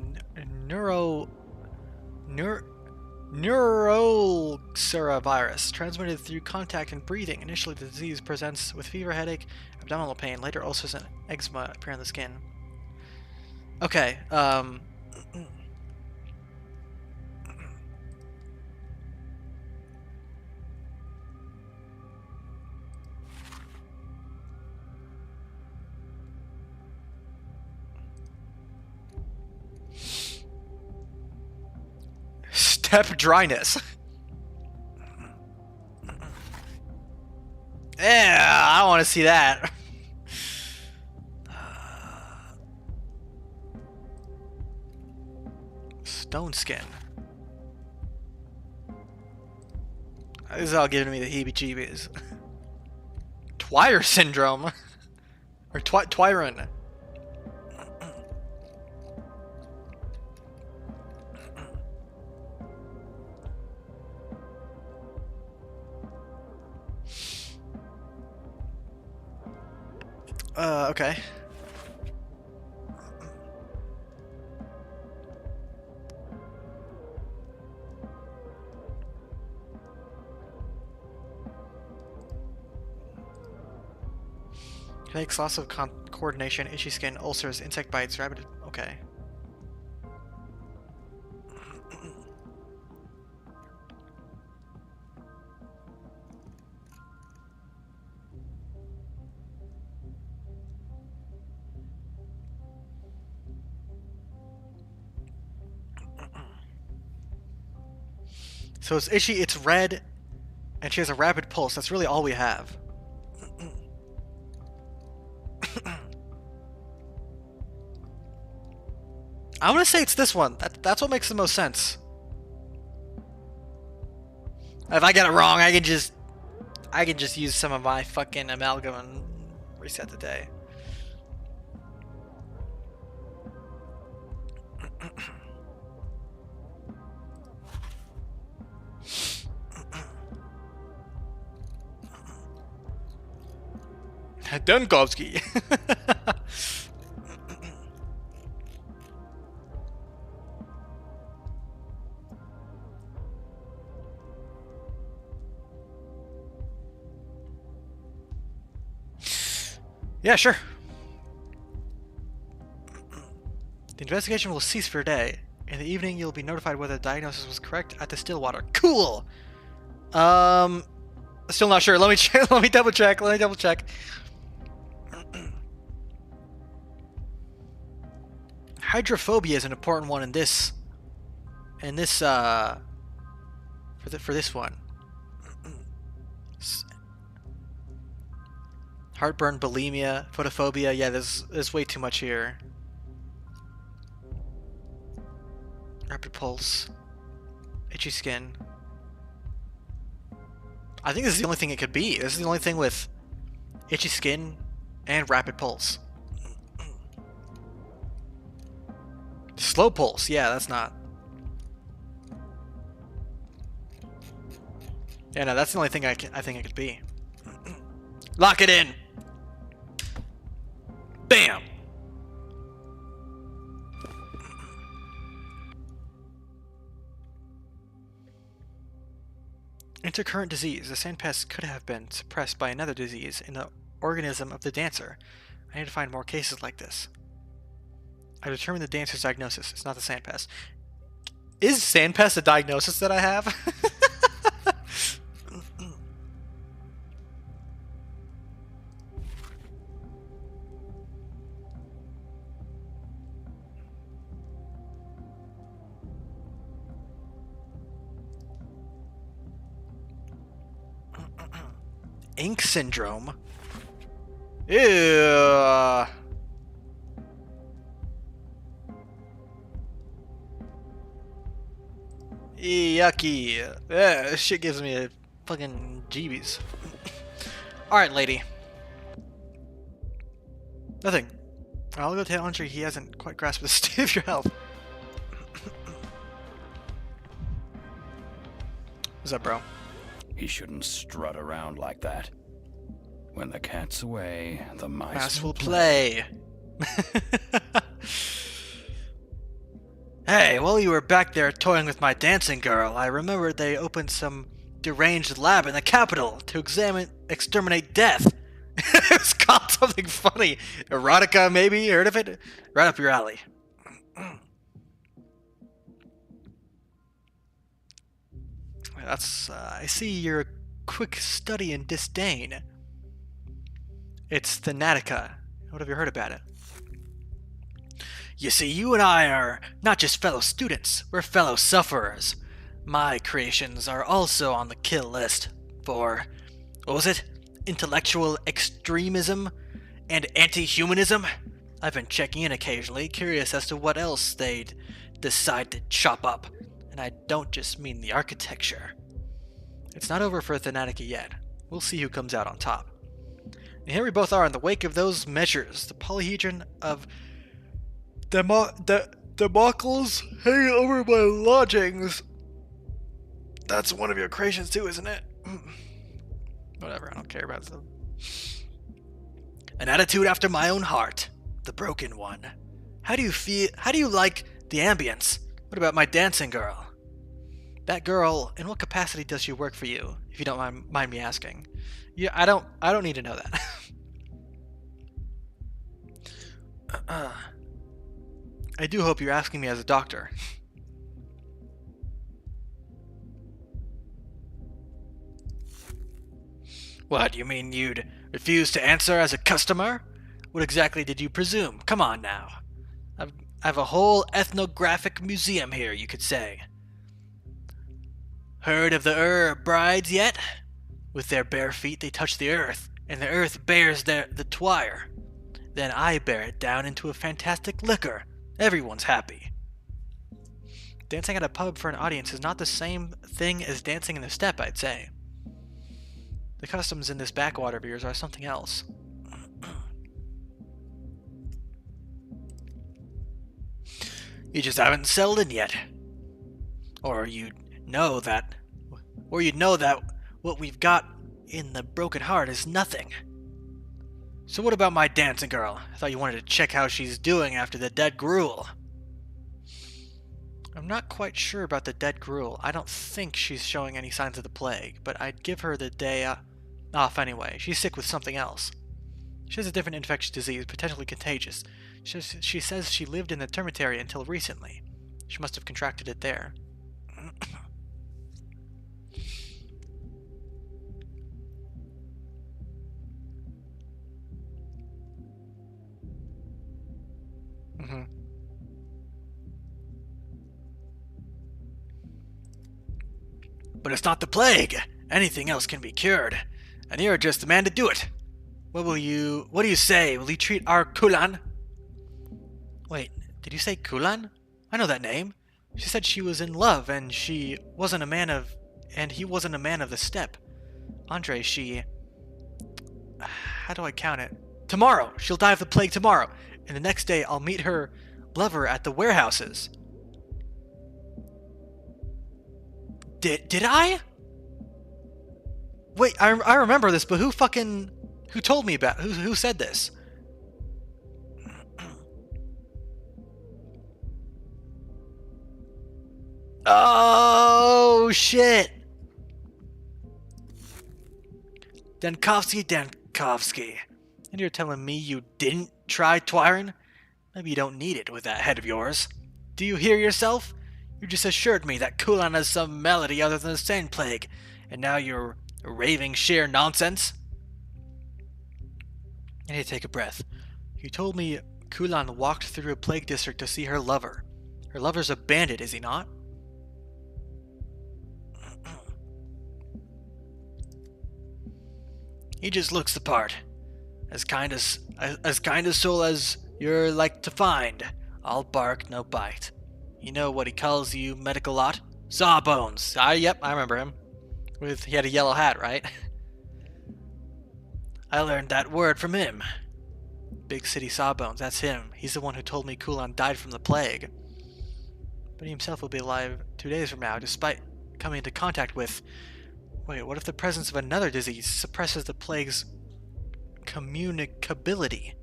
Speaker 1: Neurosura virus, transmitted through contact and breathing. Initially, the disease presents with fever, headache, abdominal pain. Later, ulcers and eczema appear on the skin. Okay, step dryness. Yeah, I don't want to see that. Stone skin. This is all giving me the heebie-jeebies. Twire syndrome. Or Twyron. Okay. Headaches, loss of coordination, itchy skin, ulcers, insect bites, rabid. Okay. So it's itchy, it's red, and she has a rapid pulse. That's really all we have. I want to say it's this one. That's what makes the most sense. If I get it wrong, I can just use some of my fucking amalgam and reset the day. Dunkovsky. Yeah, sure. The investigation will cease for a day. In the evening, you'll be notified whether the diagnosis was correct at the Stillwater. Cool. Still not sure. Let me check. Let me double check. Hydrophobia is an important one in this. For this one. Heartburn, bulimia, photophobia. Yeah, there's way too much here. Rapid pulse. Itchy skin. I think this is the only thing it could be. This is the only thing with itchy skin and rapid pulse. Slow pulse. Yeah, that's not. Yeah, no, that's the only thing I think it could be. Lock it in. Bam. Intercurrent disease. The sandpest could have been suppressed by another disease in the organism of the dancer. I need to find more cases like this. I determined the dancer's diagnosis. It's not the sandpest. Is sandpest a diagnosis that I have? Ink syndrome? Ew. Yucky. This shit gives me a fucking jeebies. Alright, lady. Nothing. I'll go tell Andre he hasn't quite grasped the state of your health. What's up, bro?
Speaker 5: He shouldn't strut around like that. When the cat's away, the
Speaker 1: Mouse will play. Hey, while you were back there toying with my dancing girl, I remembered they opened some deranged lab in the capital to exterminate death. It was called something funny. Erotica, maybe? Heard of it? Right up your alley. That's, I see you're a quick study in disdain. It's Thanatica. What have you heard about it? You see, you and I are not just fellow students, we're fellow sufferers. My creations are also on the kill list for, what was it? Intellectual extremism and anti-humanism? I've been checking in occasionally, curious as to what else they'd decide to chop up. And I don't just mean the architecture. It's not over for Thanatica yet. We'll see who comes out on top. And here we both are in the wake of those measures. The polyhedron of Democles hanging over my lodgings. That's one of your creations too, isn't it? Whatever, I don't care about them. An attitude after my own heart. The broken one. How do you feel? How do you like the ambience? What about my dancing girl? That girl, in what capacity does she work for you? If you don't mind me asking. Yeah, I don't need to know that. I do hope you're asking me as a doctor. What, you mean you'd refuse to answer as a customer? What exactly did you presume? Come on now. I have a whole ethnographic museum here, you could say. Heard of the brides yet? With their bare feet they touch the earth, and the earth bears the twire. Then I bear it down into a fantastic liquor. Everyone's happy. Dancing at a pub for an audience is not the same thing as dancing in the steppe, I'd say. The customs in this backwater of yours are something else. You just haven't settled in yet. Or you'd know that what we've got in the broken heart is nothing. So what about my dancing girl? I thought you wanted to check how she's doing after the dead gruel. I'm not quite sure about the dead gruel. I don't think she's showing any signs of the plague, but I'd give her the day off anyway. She's sick with something else. She has a different infectious disease, potentially contagious. She says she lived in the termitary until recently. She must have contracted it there. But it's not the plague. Anything else can be cured. And you're just the man to do it. What do you say? Will you treat our Kulan? Wait, did you say Kulan? I know that name. She said she was in love and he wasn't a man of the steppe. Andre, how do I count it? Tomorrow! She'll die of the plague tomorrow. And the next day I'll meet her lover at the warehouses. Did I? Wait, I remember this, but who told me about who said this? Oh shit. Dankovsky. And you're telling me you didn't try Twyron? Maybe you don't need it with that head of yours. Do you hear yourself? You just assured me that Kulan has some malady other than the sand plague, and now you're raving sheer nonsense? I need to take a breath. You told me Kulan walked through a plague district to see her lover. Her lover's a bandit, is he not? He just looks the part. As kind a soul as you're like to find. All bark, no bite. You know what he calls you, medical lot? Sawbones. Yep, I remember him. He had a yellow hat, right? I learned that word from him. Big City Sawbones, that's him. He's the one who told me Kulan died from the plague. But he himself will be alive 2 days from now, despite coming into contact with... Wait, what if the presence of another disease suppresses the plague's communicability?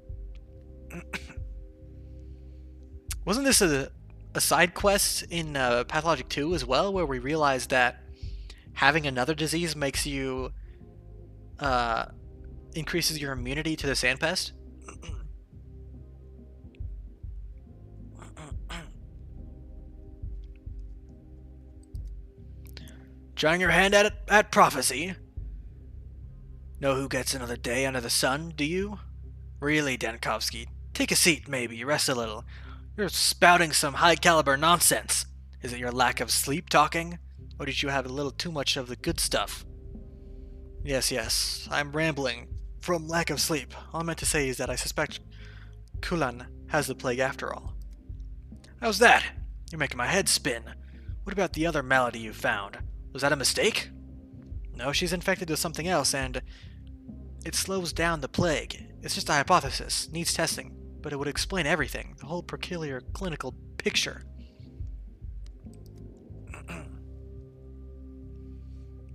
Speaker 1: Wasn't this a side quest in Pathologic 2 as well, where we realized that having another disease makes you... increases your immunity to the sandpest? Trying your hand at prophecy? Know who gets another day under the sun, do you? Really, Dankovsky, take a seat maybe, rest a little. You're spouting some high-caliber nonsense. Is it your lack of sleep talking? Or did you have a little too much of the good stuff? Yes, I'm rambling. From lack of sleep. All I meant to say is that I suspect Kulan has the plague after all. How's that? You're making my head spin. What about the other malady you found? Was that a mistake? No, she's infected with something else, and it slows down the plague. It's just a hypothesis, needs testing, but it would explain everything, the whole peculiar clinical picture.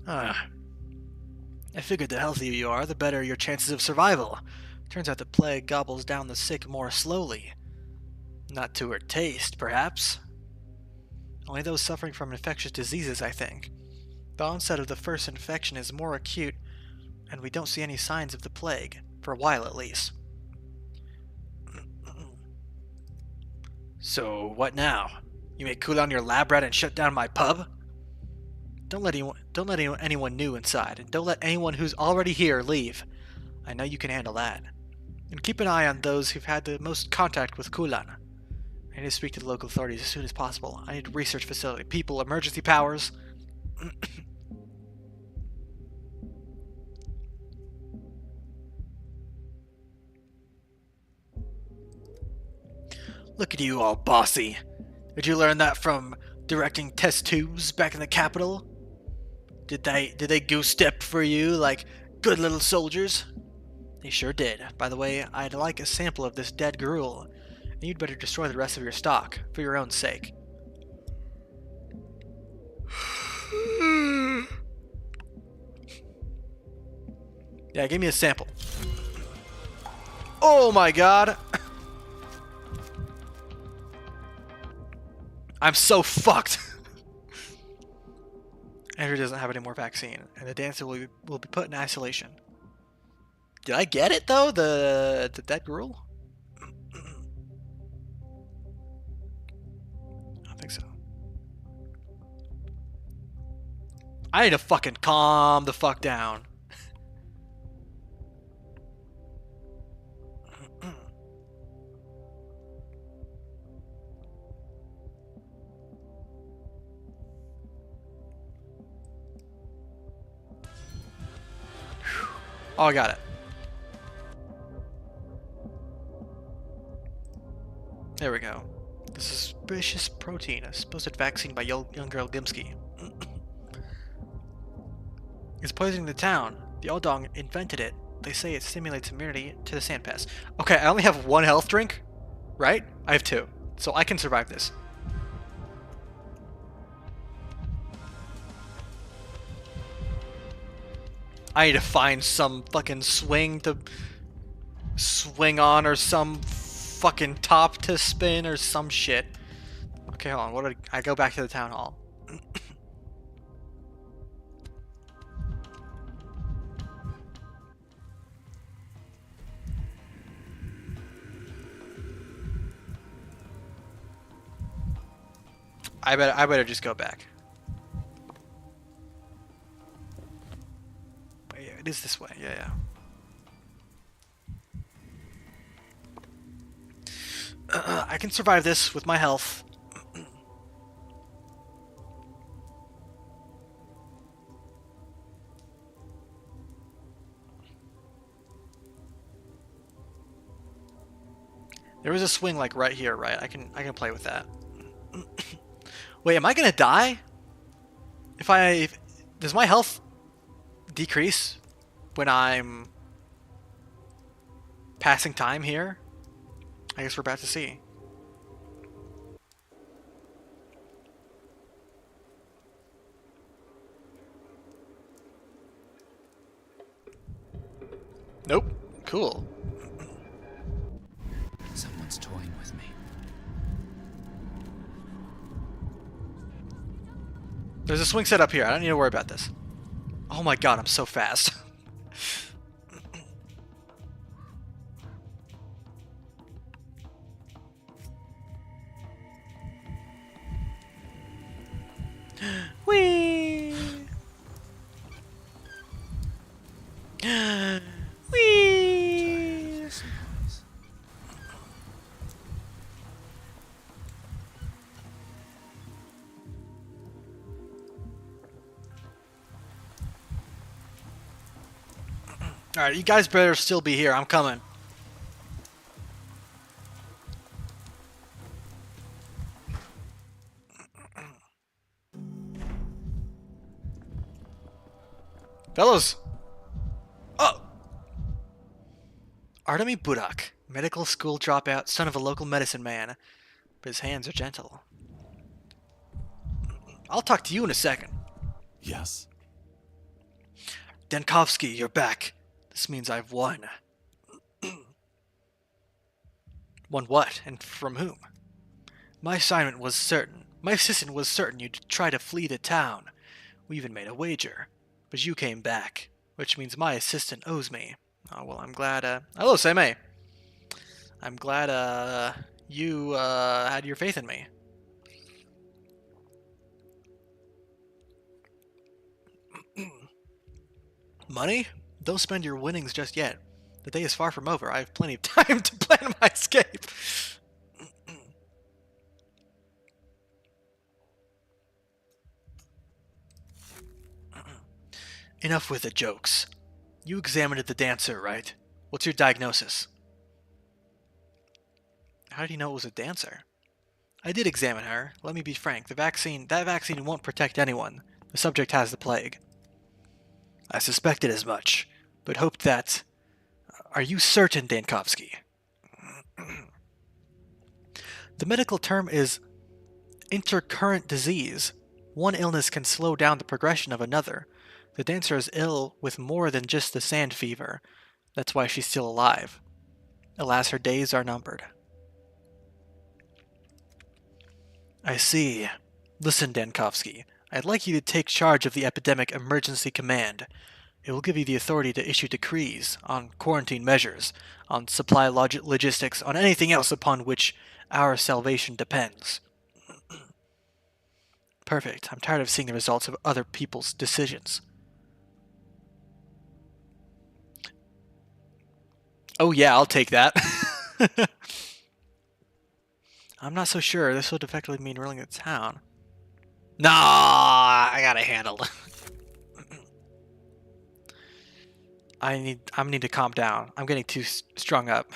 Speaker 1: I figured the healthier you are, the better your chances of survival. Turns out the plague gobbles down the sick more slowly. Not to her taste, perhaps. Only those suffering from infectious diseases, I think. The onset of the first infection is more acute, and we don't see any signs of the plague, for a while at least. So, what now? You make Kulan your lab rat and shut down my pub? Don't let anyone new inside, and don't let anyone who's already here leave. I know you can handle that. And keep an eye on those who've had the most contact with Kulan. I need to speak to the local authorities as soon as possible. I need a research facility, people, emergency powers. Look at you all bossy. Did you learn that from directing test tubes back in the capital? Did they goose step for you like good little soldiers? They sure did. By the way, I'd like a sample of this dead gruel, and you'd better destroy the rest of your stock, for your own sake. Yeah, give me a sample. Oh my god! I'm so fucked! Andrew doesn't have any more vaccine, and the dancer will be put in isolation. Did I get it, though? The dead gruel? I don't think so. I need to fucking calm the fuck down. Oh, I got it. There we go. The suspicious protein, a supposed vaccine by young girl Gimsky. It's poisoning the town. The old dog invented it. They say it stimulates immunity to the sandpest. Okay, I only have one health drink, right? I have two, so I can survive this. I need to find some fucking swing to swing on, or some fucking top to spin, or some shit. Okay, hold on. What did I go back to the town hall? I better just go back. Yeah, it is this way. Yeah. I can survive this with my health. There was a swing like right here, right? I can play with that. Wait, am I gonna die? Does my health decrease when I'm passing time here? I guess we're about to see. Nope. Cool.
Speaker 3: Someone's toying with me.
Speaker 1: There's a swing set up here. I don't need to worry about this. Oh my god, I'm so fast. Whee! Whee! Alright, you guys better still be here. I'm coming. Fellows! Oh! Artemy Budak, medical school dropout, son of a local medicine man. But his hands are gentle. I'll talk to you in a second.
Speaker 7: Yes?
Speaker 1: Denkovsky, you're back. This means I've won. Won what? And from whom? My assignment was certain. My assistant was certain you'd try to flee the town. We even made a wager. But you came back, which means my assistant owes me. Oh, well, I'm glad, hello, Seimei. I'm glad, you, had your faith in me. Money? Don't spend your winnings just yet. The day is far from over. I have plenty of time to plan my escape. Enough with the jokes. You examined the dancer, right? What's your diagnosis? How did you know it was a dancer? I did examine her. Let me be frank. That vaccine won't protect anyone. The subject has the plague. I suspected as much, but hoped that... Are you certain, Dankovsky? The medical term is intercurrent disease. One illness can slow down the progression of another. The dancer is ill with more than just the sand fever. That's why she's still alive. Alas, her days are numbered. I see. Listen, Dankovsky. I'd like you to take charge of the Epidemic Emergency Command. It will give you the authority to issue decrees on quarantine measures, on supply logistics, on anything else upon which our salvation depends. Perfect. I'm tired of seeing the results of other people's decisions. Oh yeah, I'll take that. I'm not so sure. This would effectively mean ruling the town. Nah, I got it handled. I need to calm down. I'm getting too strung up.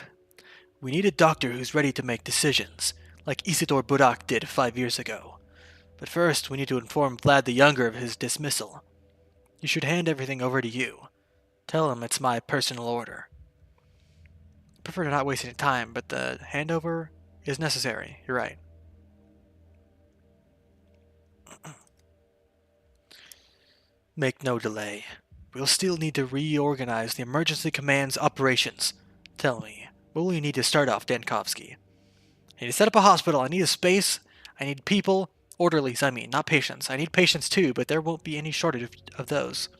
Speaker 1: We need a doctor who's ready to make decisions, like Isidore Burak did 5 years ago. But first, we need to inform Vlad the Younger of his dismissal. You should hand everything over to you. Tell him it's my personal order. I prefer to not waste any time, but the handover is necessary. You're right. Make no delay. We'll still need to reorganize the emergency command's operations. Tell me, what will you need to start off, Dankovsky? I need to set up a hospital. I need a space. I need people. Orderlies, I mean, not patients. I need patients too, but there won't be any shortage of those.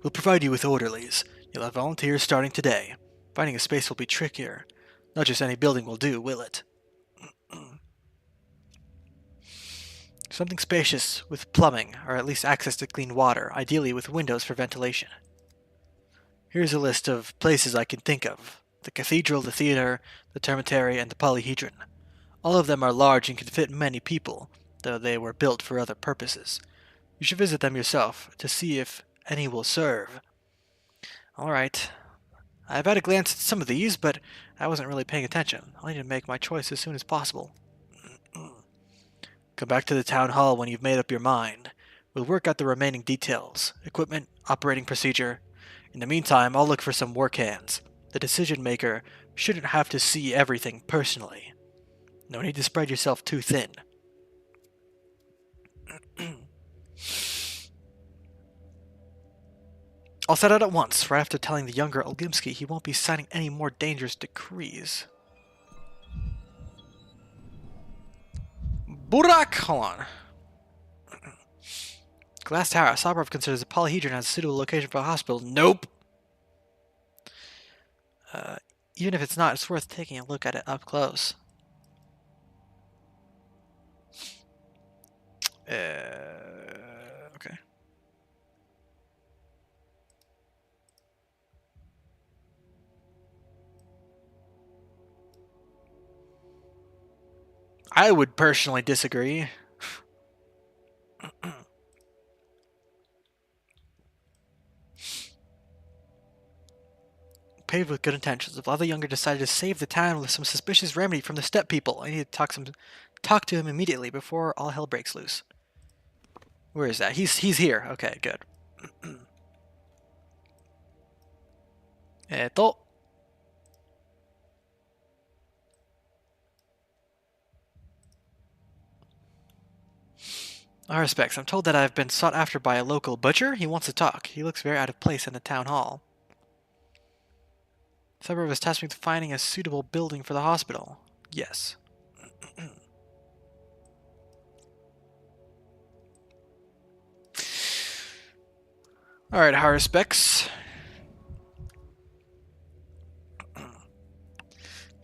Speaker 1: We'll provide you with orderlies. You'll have volunteers starting today. Finding a space will be trickier. Not just any building will do, will it? Something spacious with plumbing, or at least access to clean water, ideally with windows for ventilation. Here's a list of places I can think of. The cathedral, the theater, the termitary, and the polyhedron. All of them are large and can fit many people, though they were built for other purposes. You should visit them yourself to see if any will serve. Alright. I've had a glance at some of these, but I wasn't really paying attention. I need to make my choice as soon as possible. Come back to the town hall when you've made up your mind. We'll work out the remaining details. Equipment, operating procedure. In the meantime, I'll look for some work hands. The decision maker shouldn't have to see everything personally. No need to spread yourself too thin. I'll set out at once, right after telling the younger Olgimsky he won't be signing any more dangerous decrees. Burak! Hold on. Glass Tower. Sabrov considers the polyhedron as a suitable location for a hospital. Nope! Even if it's not, it's worth taking a look at it up close. Okay. I would personally disagree. Paved with good intentions. If Father Younger decided to save the town with some suspicious remedy from the steppe people, I need to talk to him immediately before all hell breaks loose. Where is that? He's here. Okay, good. Eto. Our respects. I'm told that I've been sought after by a local butcher. He wants to talk. He looks very out of place in the town hall. Suburb has tasked me with finding a suitable building for the hospital. Yes. Alright, high respects.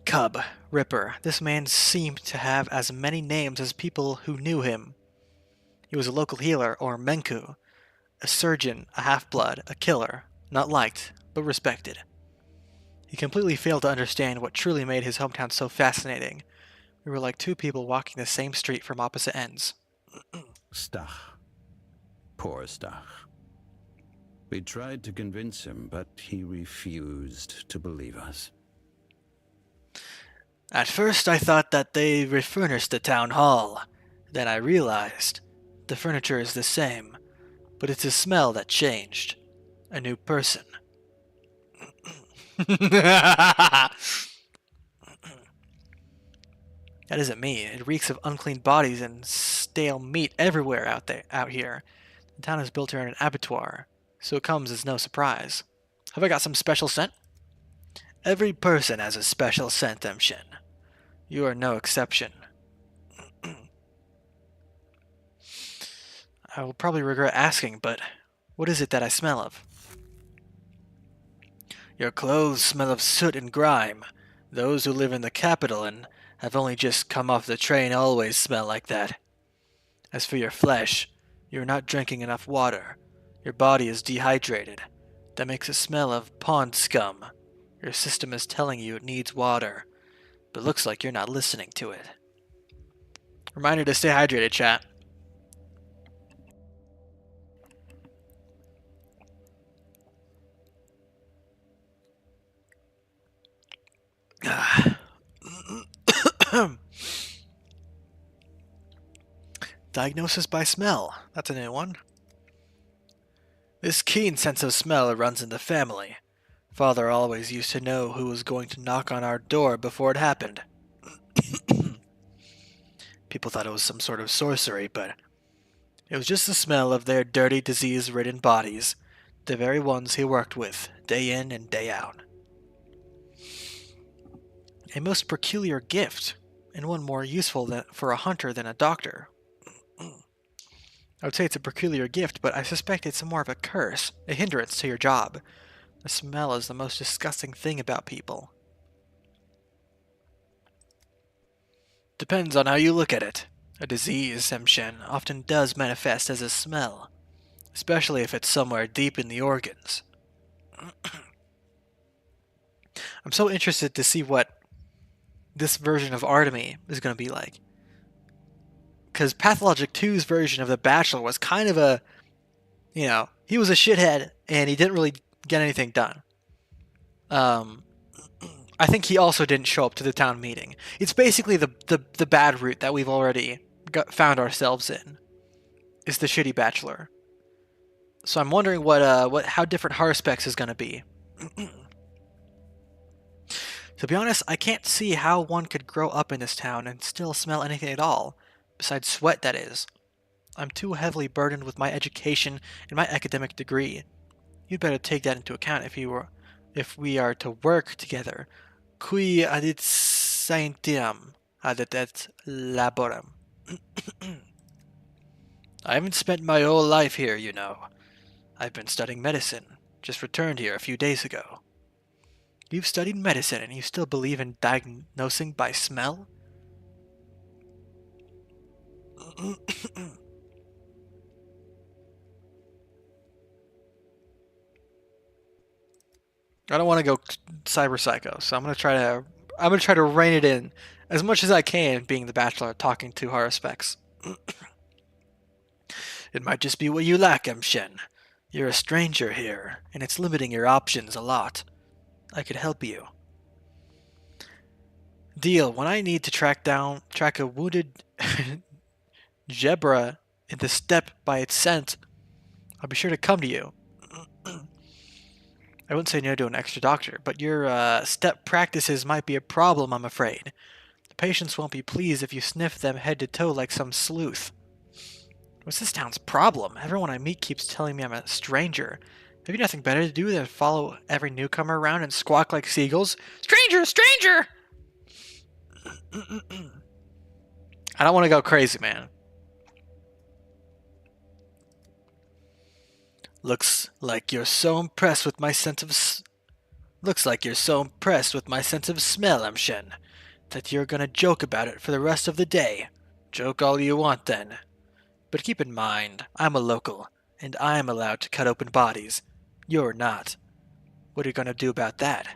Speaker 1: Cub, Ripper. This man seemed to have as many names as people who knew him. He was a local healer, or Menku. A surgeon, a half-blood, a killer. Not liked, but respected. He completely failed to understand what truly made his hometown so fascinating. We were like two people walking the same street from opposite ends.
Speaker 3: Stach. Poor Stach. We tried to convince him, but he refused to believe us.
Speaker 1: At first I thought that they refurnished the town hall. Then I realized the furniture is the same, but it's the smell that changed. A new person. That isn't me. It reeks of unclean bodies and stale meat everywhere out here. The town is built around an abattoir, so it comes as no surprise. Have I got some special scent? Every person has a special scent, Shin. You are no exception. I will probably regret asking, but what is it that I smell of? Your clothes smell of soot and grime. Those who live in the capital and have only just come off the train always smell like that. As for your flesh, you are not drinking enough water. Your body is dehydrated. That makes it smell of pond scum. Your system is telling you it needs water, but looks like you're not listening to it. Reminder to stay hydrated, chat. Diagnosis by smell. That's a new one. This keen sense of smell runs in the family. Father always used to know who was going to knock on our door before it happened. People thought it was some sort of sorcery, but it was just the smell of their dirty, disease-ridden bodies, the very ones he worked with, day in and day out. A most peculiar gift, and one more useful for a hunter than a doctor. I would say it's a peculiar gift, but I suspect it's more of a curse, a hindrance to your job. The smell is the most disgusting thing about people. Depends on how you look at it. A disease, Semshen, often does manifest as a smell, especially if it's somewhere deep in the organs. I'm so interested to see what this version of Artemy is going to be like. Because Pathologic 2's version of the Bachelor was kind of a, he was a shithead and he didn't really get anything done. I think he also didn't show up to the town meeting. It's basically the bad route that we've already found ourselves in. Is the shitty Bachelor. So I'm wondering how different Harspex is going to be. To be honest, I can't see how one could grow up in this town and still smell anything at all, besides sweat, that is. I'm too heavily burdened with my education and my academic degree. You'd better take that into account if we are to work together. Qui adit saentiam adetet laborem. I haven't spent my whole life here, you know. I've been studying medicine. Just returned here a few days ago. You've studied medicine and you still believe in diagnosing by smell? I don't want to go cyber psycho, so I'm gonna try to rein it in as much as I can, being the Bachelor talking to Harspex. It might just be what you lack, Shen. You're a stranger here, and it's limiting your options a lot. I could help you. Deal. When I need to track a wounded zebra in the steppe by its scent, I'll be sure to come to you. I wouldn't say no to an extra doctor, but your step practices might be a problem, I'm afraid. The patients won't be pleased if you sniff them head to toe like some sleuth. What's this town's problem? Everyone I meet keeps telling me I'm a stranger. Have you nothing better to do than follow every newcomer around and squawk like seagulls? Stranger! Stranger! I don't want to go crazy, man. Looks like you're so impressed with my sense of smell, Shen, that you're gonna joke about it for the rest of the day. Joke all you want, then. But keep in mind, I'm a local, and I'm allowed to cut open bodies. You're not. What are you gonna do about that?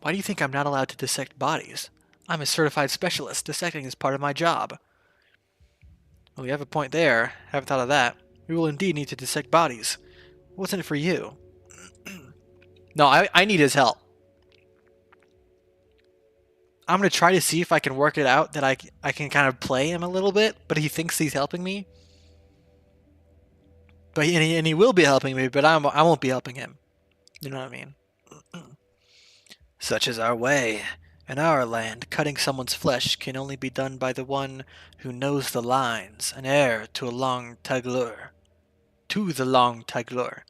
Speaker 1: Why do you think I'm not allowed to dissect bodies? I'm a certified specialist. Dissecting is part of my job. Well, you have a point there. Haven't thought of that. We will indeed need to dissect bodies. What's in it for you? No, I need his help. I'm going to try to see if I can work it out that I can kind of play him a little bit, but he thinks he's helping me. But he will be helping me, but I won't be helping him. You know what I mean? Such is our way. In our land, cutting someone's flesh can only be done by the one who knows the lines, an heir to a long taglur. To the long taglur.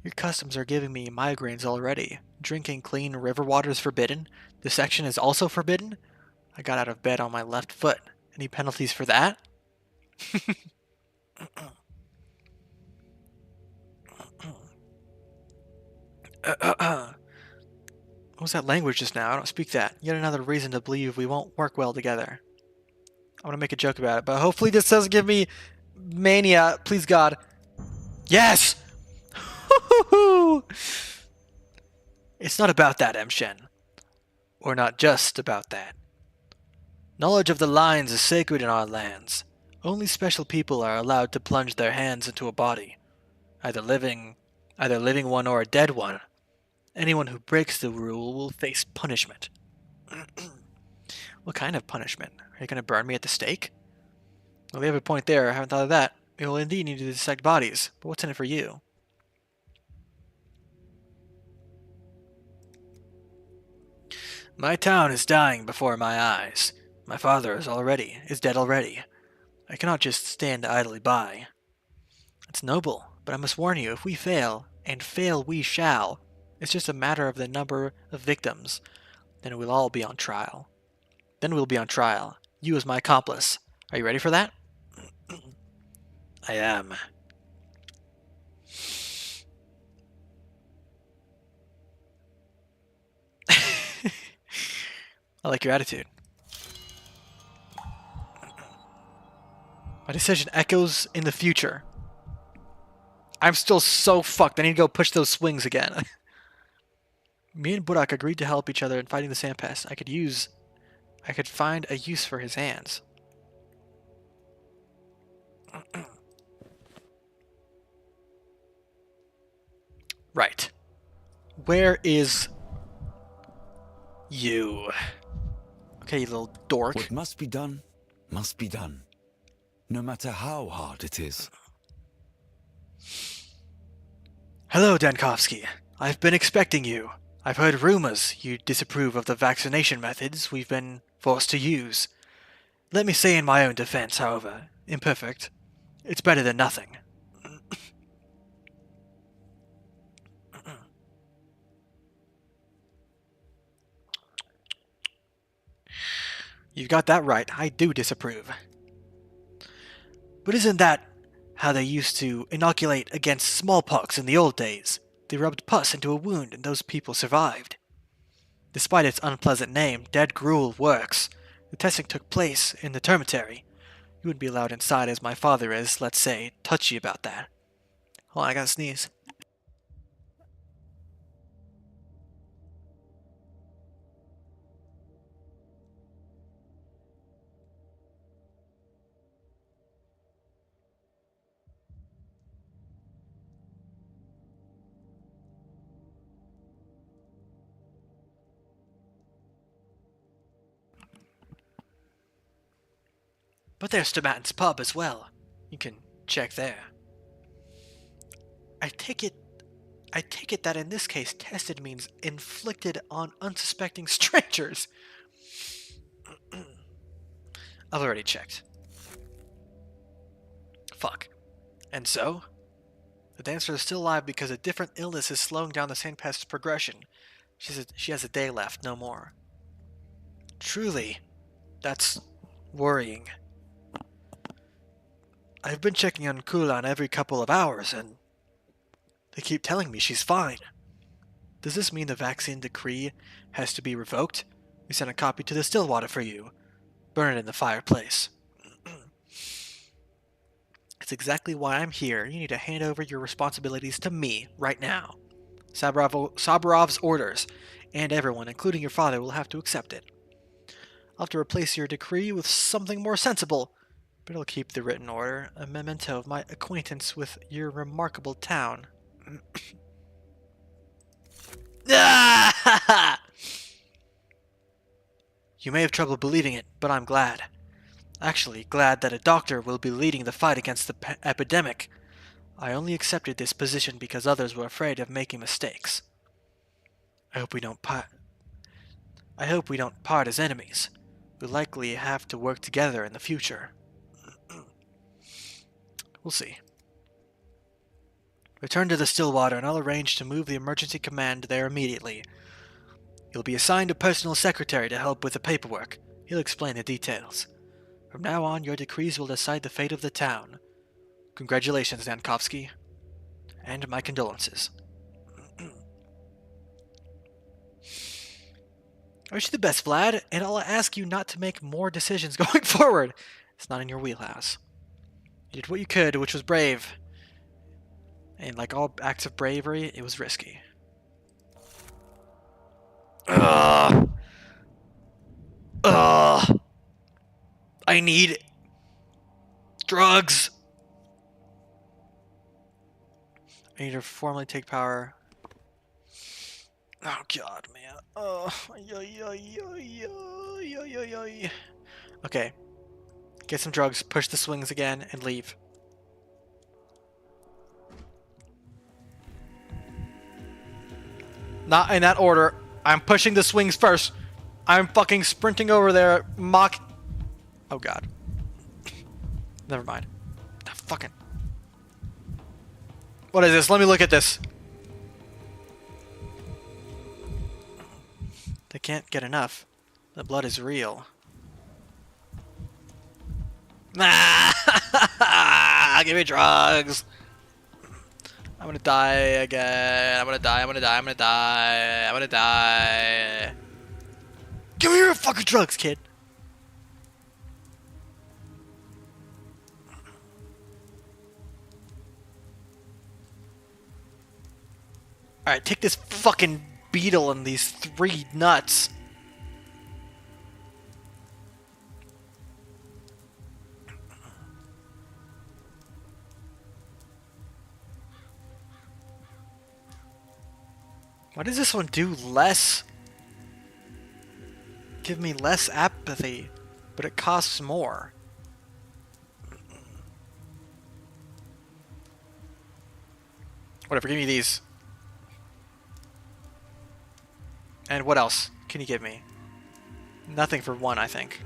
Speaker 1: Your customs are giving me migraines already. Drinking clean river water is forbidden. Dissection is also forbidden. I got out of bed on my left foot. Any penalties for that? What was that language just now? I don't speak that. Yet another reason to believe we won't work well together. I want to make a joke about it, but hopefully this doesn't give me mania. Please, God. Yes! It's not about that, Shen. Or not just about that. Knowledge of the lines is sacred in our lands. Only special people are allowed to plunge their hands into a body. Either living one or a dead one. Anyone who breaks the rule will face punishment. What kind of punishment? Are you going to burn me at the stake? Well, we have a point there. I haven't thought of that. We will indeed need to dissect bodies, but what's in it for you? My town is dying before my eyes. My father is dead already. I cannot just stand idly by. It's noble, but I must warn you, if we fail, and fail we shall, it's just a matter of the number of victims, then we'll all be on trial. You as my accomplice. Are you ready for that? I am. I like your attitude. My decision echoes in the future. I'm still so fucked. I need to go push those swings again. Me and Burak agreed to help each other in fighting the Sandpest. I could find a use for his hands. Right. Where is you? Okay, you little dork.
Speaker 7: What must be done, no matter how hard it is.
Speaker 1: Hello, Dankovsky. I've been expecting you. I've heard rumors you disapprove of the vaccination methods we've been forced to use. Let me say in my own defense, however, imperfect, it's better than nothing. You got that right. I do disapprove. But isn't that how they used to inoculate against smallpox in the old days? They rubbed pus into a wound and those people survived. Despite its unpleasant name, dead gruel works. The testing took place in the termitary. You wouldn't be allowed inside as my father is, let's say, touchy about that. Hold on, I gotta sneeze. But there's Stomatin's pub as well. You can check there. I take it that in this case, tested means inflicted on unsuspecting strangers. I've already checked. Fuck. And so? The dancer is still alive because a different illness is slowing down the Sandpest's progression. She has a day left, no more. Truly, that's worrying. I've been checking on Kulan every couple of hours, and they keep telling me she's fine. Does this mean the vaccine decree has to be revoked? We sent a copy to the Stillwater for you. Burn it in the fireplace. It's exactly why I'm here. You need to hand over your responsibilities to me right now. Saburov's orders, and everyone, including your father, will have to accept it. I'll have to replace your decree with something more sensible, but it'll keep the written order, a memento of my acquaintance with your remarkable town. You may have trouble believing it, but I'm glad. Actually, glad that a doctor will be leading the fight against the epidemic. I only accepted this position because others were afraid of making mistakes. I hope we don't part as enemies. We'll likely have to work together in the future. We'll see. Return to the Stillwater and I'll arrange to move the emergency command there immediately. You'll be assigned a personal secretary to help with the paperwork. He'll explain the details. From now on, your decrees will decide the fate of the town. Congratulations, Dankovsky. And my condolences. I wish you the best, Vlad, and I'll ask you not to make more decisions going forward. It's not in your wheelhouse. You did what you could, which was brave. And like all acts of bravery, it was risky. Ugh. Ugh. I need drugs. I need to formally take power. Oh god, man. Oh, okay. Get some drugs, push the swings again, and leave. Not in that order. I'm pushing the swings first. I'm fucking sprinting over there, Oh god. Never mind. The fucking... What is this? Let me look at this. They can't get enough. The blood is real. Ah! Give me drugs. I'm gonna die again. I'm gonna die. Give me your fucking drugs, kid. Alright, take this fucking beetle and these 3 nuts. Why does this one do less? Give me less apathy, but it costs more. Whatever, give me these. And what else can you give me? Nothing for 1, I think.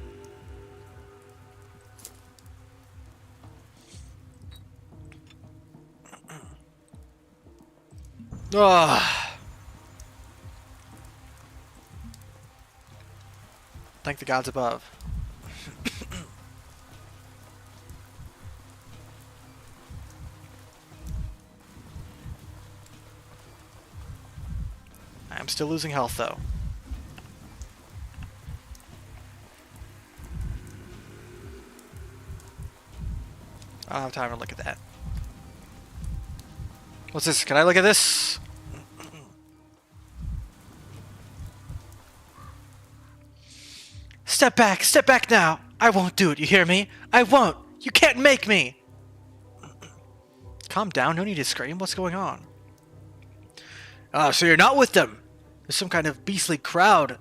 Speaker 1: Ugh. Thank the gods above. I'm still losing health, though. I don't have time to look at that. What's this? Can I look at this? Step back now! I won't do it, you hear me? I won't! You can't make me! Calm down, no need to scream, what's going on? Oh, so you're not with them! There's some kind of beastly crowd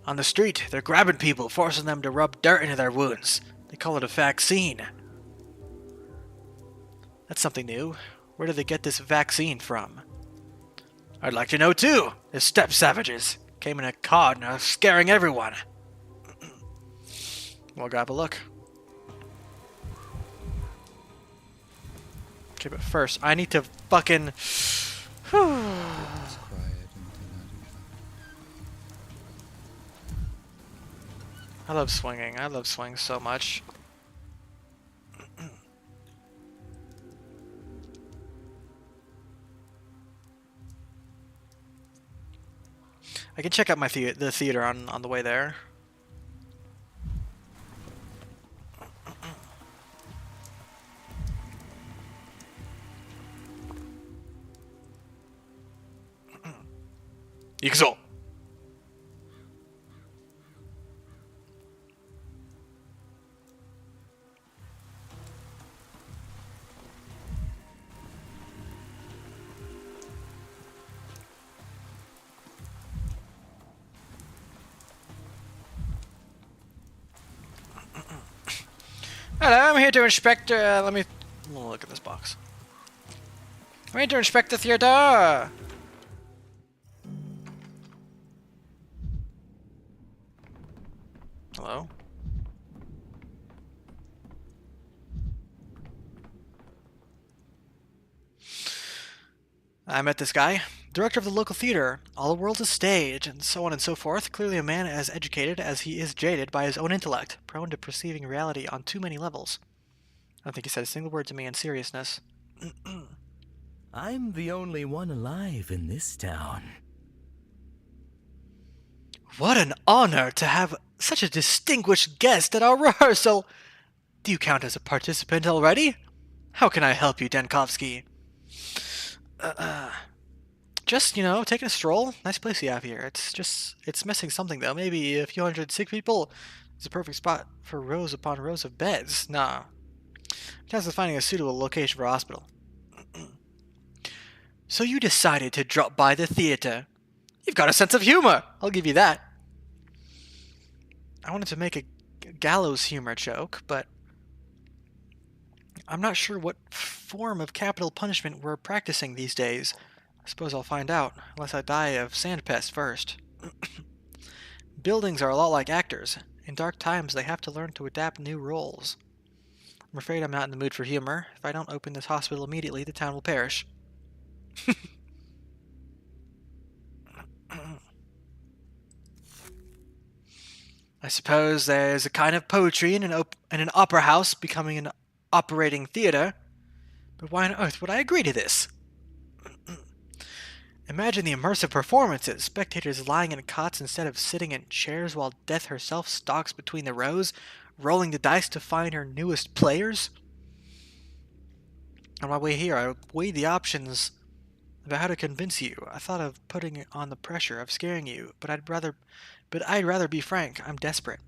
Speaker 1: on the street. They're grabbing people, forcing them to rub dirt into their wounds. They call it a vaccine. That's something new. Where did they get this vaccine from? I'd like to know too! The steppe savages came in a car and are scaring everyone. We'll grab a look. Okay, but first, I need to fucking... I love swinging. I love swings so much. I can check out my the theater on the way there. Exalt. Hello, I'm here to inspect. Let me look at this box. I'm here to inspect the theater. Hello? I met this guy, director of the local theater. All the world's a stage, and so on and so forth. Clearly a man as educated as he is jaded by his own intellect, prone to perceiving reality on too many levels. I don't think he said a single word to me in seriousness.
Speaker 8: I'm the only one alive in this town.
Speaker 1: What an honor to have such a distinguished guest at our rehearsal! Do you count as a participant already? How can I help you, Dankovsky? Just, you know, taking a stroll. Nice place you have here. It's missing something, though. Maybe a few hundred sick people. It's a perfect spot for rows upon rows of beds. Nah. Task is finding a suitable location for a hospital. So you decided to drop by the theater. You've got a sense of humor. I'll give you that. I wanted to make a gallows humor joke, but I'm not sure what form of capital punishment we're practicing these days. I suppose I'll find out, unless I die of sandpest first. Buildings are a lot like actors. In dark times, they have to learn to adapt new roles. I'm afraid I'm not in the mood for humor. If I don't open this hospital immediately, the town will perish. I suppose there's a kind of poetry in an opera house becoming an operating theater. But why on earth would I agree to this? Imagine the immersive performances, spectators lying in cots instead of sitting in chairs while Death herself stalks between the rows, rolling the dice to find her newest players. On my way here, I weighed the options about how to convince you. I thought of putting on the pressure of scaring you, but I'd rather be frank. I'm desperate.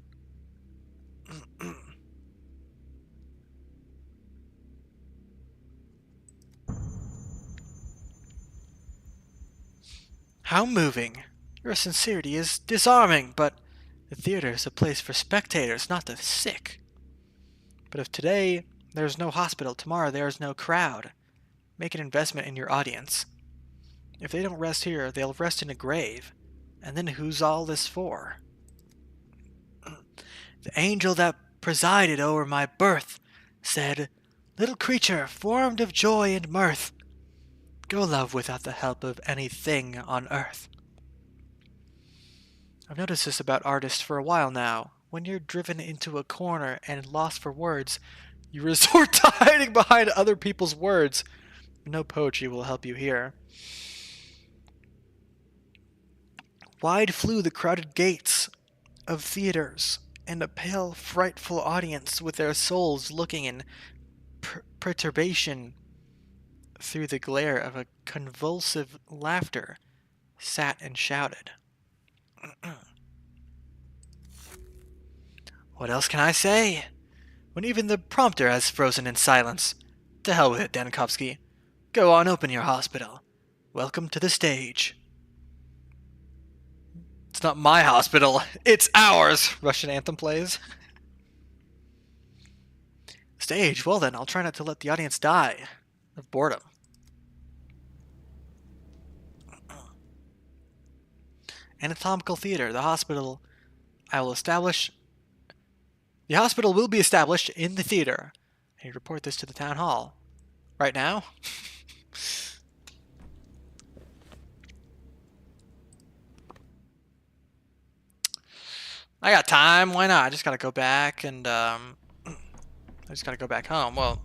Speaker 1: How moving. Your sincerity is disarming, but the theater is a place for spectators, not the sick. But if today there's no hospital, tomorrow there's no crowd. Make an investment in your audience. If they don't rest here, they'll rest in a grave. And then who's all this for? The angel that presided over my birth said, "Little creature formed of joy and mirth, go love without the help of anything on earth." I've noticed this about artists for a while now. When you're driven into a corner and lost for words, you resort to hiding behind other people's words. No poetry will help you here. Wide flew the crowded gates of theaters, and a pale, frightful audience with their souls looking in perturbation through the glare of a convulsive laughter sat and shouted. What else can I say? When even the prompter has frozen in silence. To hell with it, Dankovsky. Go on, open your hospital. Welcome to the stage. It's not my hospital, it's ours, Russian anthem plays. Stage, well then, I'll try not to let the audience die of boredom. Anatomical theater, the hospital will be established in the theater. And you report this to the town hall. Right now? I got time, why not? I just gotta go back and, I just gotta go back home. Well,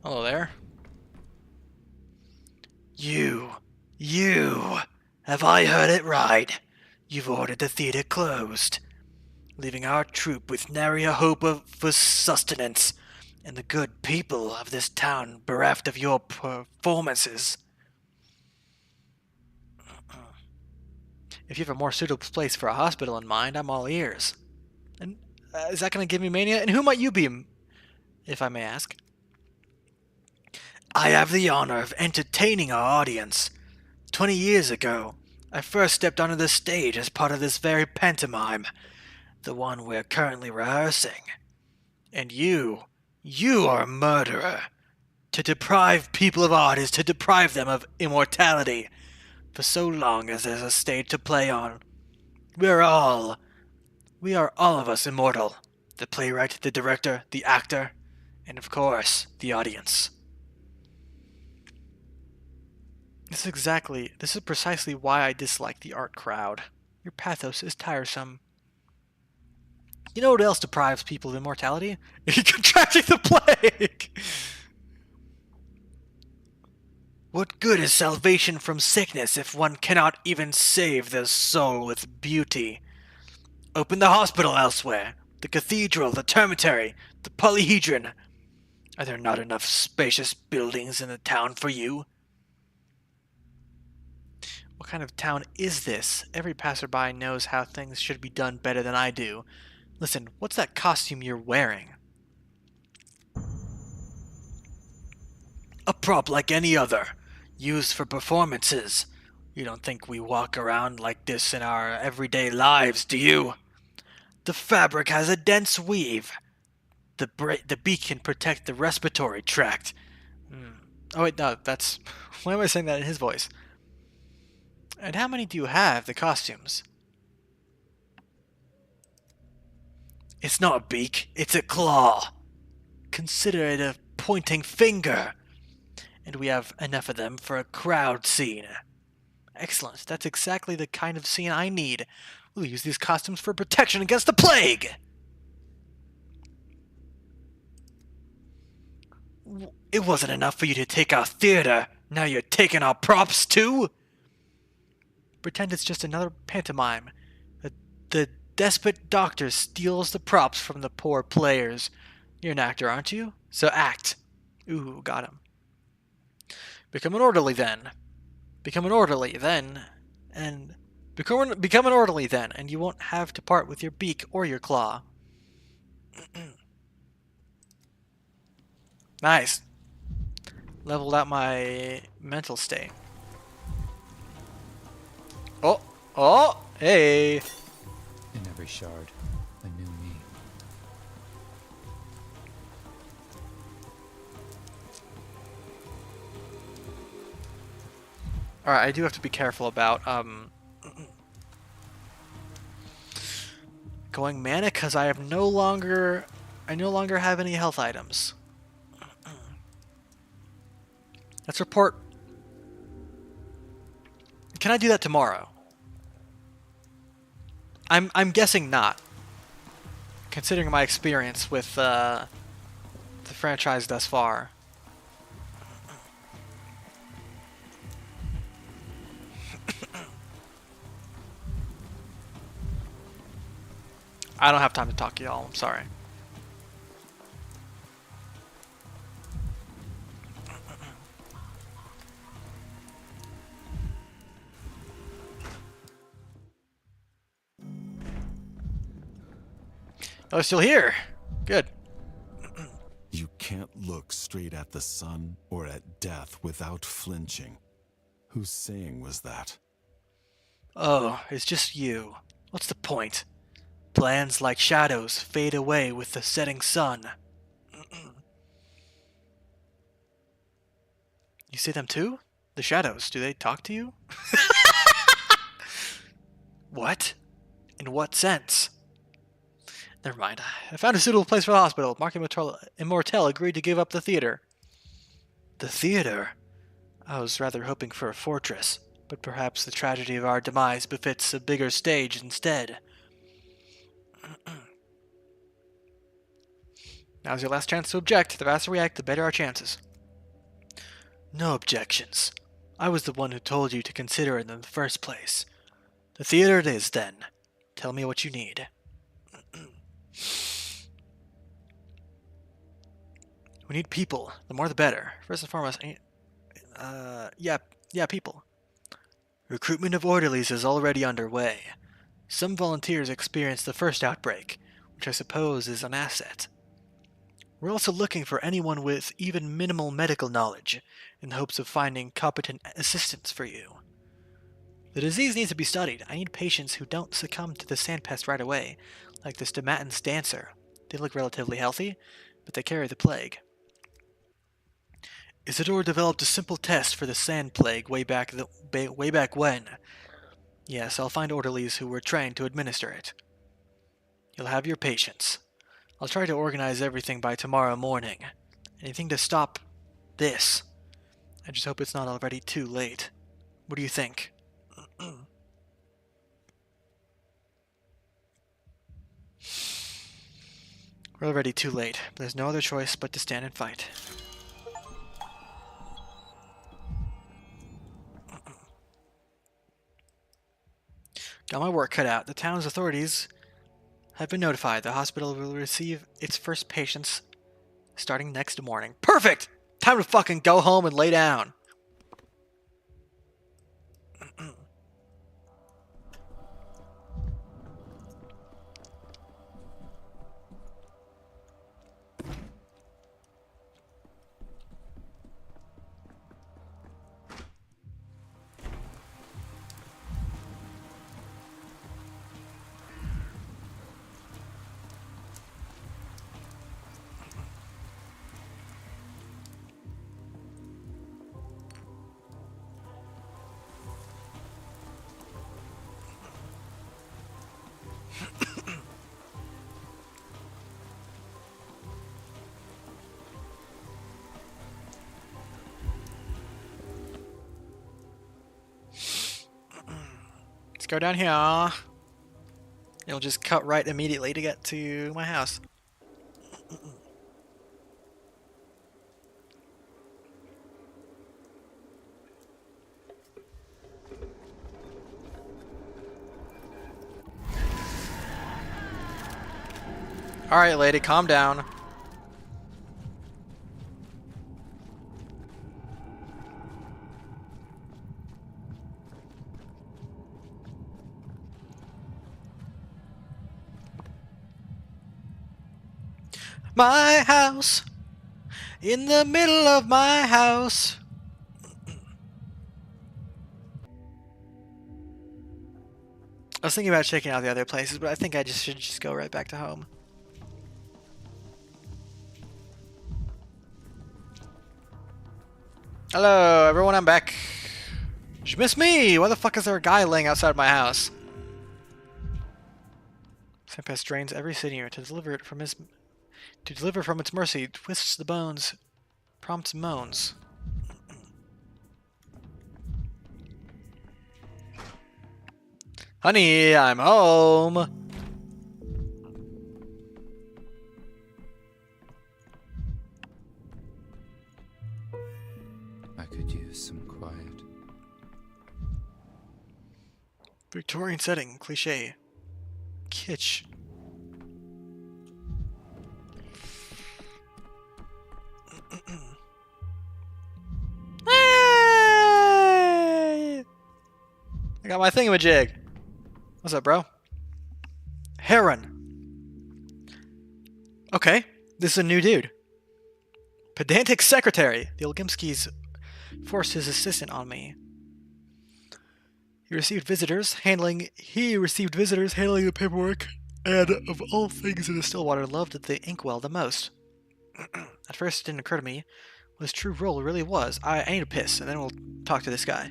Speaker 1: hello there. You, have I heard it right? You've ordered the theater closed, leaving our troop with nary a hope for sustenance, and the good people of this town bereft of your performances. If you have a more suitable place for a hospital in mind, I'm all ears. And is that going to give me mania? And who might you be, if I may ask? I have the honor of entertaining our audience. 20 years ago, I first stepped onto the stage as part of this very pantomime, the one we're currently rehearsing. And you are a murderer. To deprive people of art is to deprive them of immortality. For so long as there's a stage to play on, we are all of us immortal. The playwright, the director, the actor, and of course, the audience. This is precisely why I dislike the art crowd. Your pathos is tiresome. You know what else deprives people of immortality? Contracting the plague! What good is salvation from sickness if one cannot even save their soul with beauty? Open the hospital elsewhere, the cathedral, the termitary, the polyhedron. Are there not enough spacious buildings in the town for you? What kind of town is this? Every passerby knows how things should be done better than I do. Listen, what's that costume you're wearing? A prop like any other, used for performances. You don't think we walk around like this in our everyday lives, do you? The fabric has a dense weave. The beak can protect the respiratory tract. Oh wait, no, that's... Why am I saying that in his voice? And how many do you have, the costumes? It's not a beak, it's a claw. Consider it a pointing finger. And we have enough of them for a crowd scene. Excellent, that's exactly the kind of scene I need. We'll use these costumes for protection against the plague! It wasn't enough for you to take our theater. Now you're taking our props too? Pretend it's just another pantomime. The despot doctor steals the props from the poor players. You're an actor, aren't you? So act. Ooh, got him. Become an orderly then. Become an orderly then, and become an orderly then, and you won't have to part with your beak or your claw. Nice. Leveled out my mental state. Oh, oh, hey.
Speaker 9: In every shard, a new me.
Speaker 1: All right, I do have to be careful about going manic because I no longer have any health items. Let's report. Can I do that tomorrow? I'm guessing not, considering my experience with the franchise thus far. I don't have time to talk to y'all, I'm sorry. Oh, still here. Good.
Speaker 10: You can't look straight at the sun or at death without flinching. Whose saying was that?
Speaker 1: Oh, it's just you. What's the point? Plans like shadows fade away with the setting sun. You see them too? The shadows, do they talk to you? What? In what sense? Never mind. I found a suitable place for the hospital. Mark Immortel agreed to give up the theater. The theater? I was rather hoping for a fortress, but perhaps the tragedy of our demise befits a bigger stage instead. Now's your last chance to object. The faster we act, the better our chances. No objections. I was the one who told you to consider it in the first place. The theater it is, then. Tell me what you need. We need people. The more the better. First and foremost, yeah, people. Recruitment of orderlies is already underway. Some volunteers experienced the first outbreak, which I suppose is an asset. We're also looking for anyone with even minimal medical knowledge, in the hopes of finding competent assistance for you. The disease needs to be studied. I need patients who don't succumb to the sandpest right away, like this Dematan's dancer. They look relatively healthy, but they carry the plague. Isidore developed a simple test for the sand plague way back when. Yes, I'll find orderlies who were trained to administer it. You'll have your patients. I'll try to organize everything by tomorrow morning. Anything to stop this. I just hope it's not already too late. What do you think? We're already too late. There's no other choice but to stand and fight. Got my work cut out. The town's authorities have been notified. The hospital will receive its first patients starting next morning. Perfect! Time to fucking go home and lay down. Let's go down here. It'll just cut right immediately to get to my house. Alright, lady, calm down. My house. In the middle of my house. I was thinking about checking out the other places, but I think I should just go right back to home. Hello, everyone. I'm back. Did you miss me? Why the fuck is there a guy laying outside my house? Tempest drains every senior to deliver from its mercy, twists the bones, prompts moans. Honey, I'm home.
Speaker 9: I could use some quiet.
Speaker 1: Victorian setting, cliche. Kitsch. Hey! I got my thingamajig. What's up, bro? Heron. Okay, this is a new dude. Pedantic secretary. The Olgimskis forced his assistant on me. He received visitors handling the paperwork, and of all things in the Stillwater, loved the inkwell the most. At first, it didn't occur to me what his true role really was. I need a piss, and then we'll talk to this guy.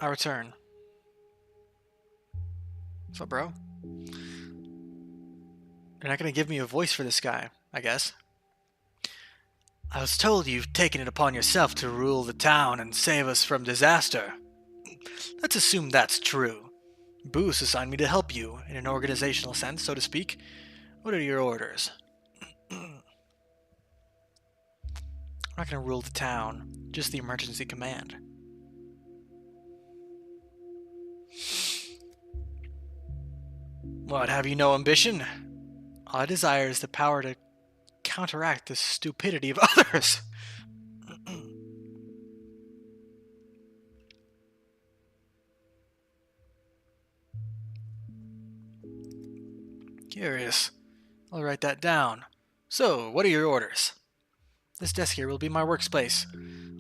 Speaker 1: I return. What's up, bro? You're not gonna give me a voice for this guy, I guess. I was told you've taken it upon yourself to rule the town and save us from disaster. Let's assume that's true. Booth assigned me to help you, in an organizational sense, so to speak. What are your orders? I'm not gonna rule the town, just the emergency command. What, have you no ambition? All I desire is the power to counteract the stupidity of others. Curious. I'll write that down. So, what are your orders? This desk here will be my workspace.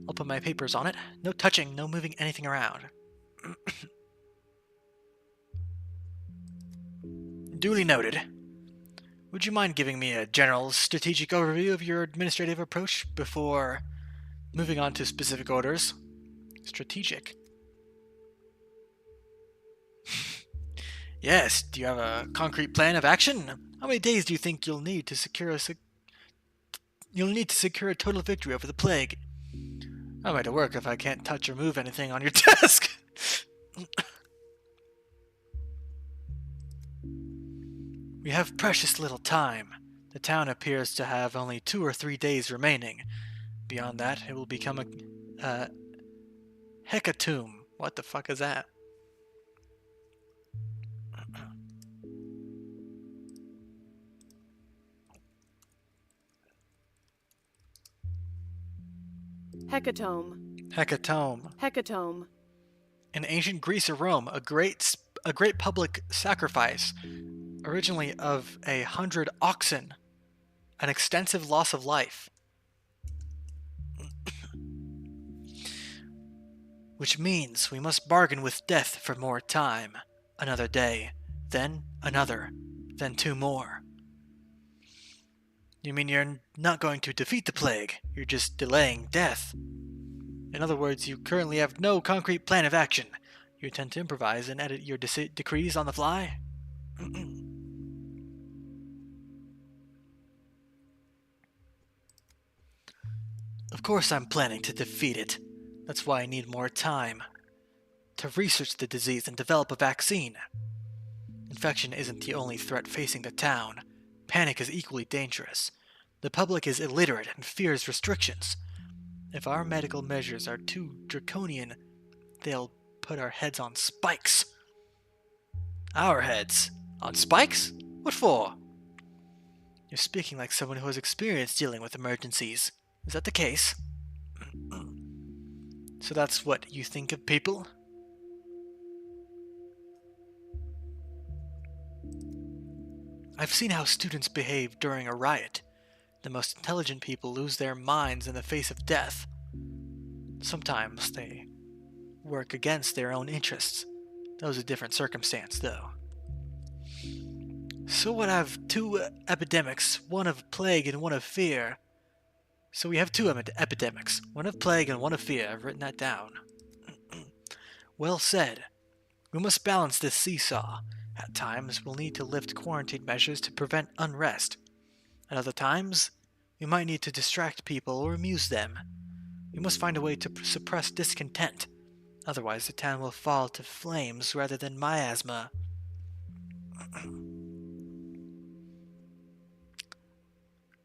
Speaker 1: I'll put my papers on it. No touching, no moving anything around. Duly noted. Would you mind giving me a general strategic overview of your administrative approach before moving on to specific orders? Strategic. Yes, do you have a concrete plan of action? How many days do you think you'll need to secure a total victory over the plague? How am I to work if I can't touch or move anything on your desk? We have precious little time. The town appears to have only 2 or 3 days remaining. Beyond that, it will become a hecatomb. What the fuck is that?
Speaker 11: Hecatomb.
Speaker 1: Hecatomb.
Speaker 11: Hecatomb.
Speaker 1: In ancient Greece or Rome, a great public sacrifice, originally of 100 oxen, an extensive loss of life. Which means we must bargain with death for more time. Another day, then another, then 2 more. You mean you're not going to defeat the plague, you're just delaying death. In other words, you currently have no concrete plan of action. You intend to improvise and edit your decrees on the fly? Of course I'm planning to defeat it. That's why I need more time. To research the disease and develop a vaccine. Infection isn't the only threat facing the town. Panic is equally dangerous. The public is illiterate and fears restrictions. If our medical measures are too draconian, they'll put our heads on spikes. Our heads? On spikes? What for? You're speaking like someone who has experience dealing with emergencies. Is that the case? So that's what you think of people? I've seen how students behave during a riot. The most intelligent people lose their minds in the face of death. Sometimes they work against their own interests. That was a different circumstance, though. So what have 2 epidemics, one of plague and one of fear. So we have 2 epidemics, one of plague and one of fear. I've written that down. Well said. We must balance this seesaw. At times, we'll need to lift quarantine measures to prevent unrest. At other times, we might need to distract people or amuse them. We must find a way to suppress discontent. Otherwise, the town will fall to flames rather than miasma.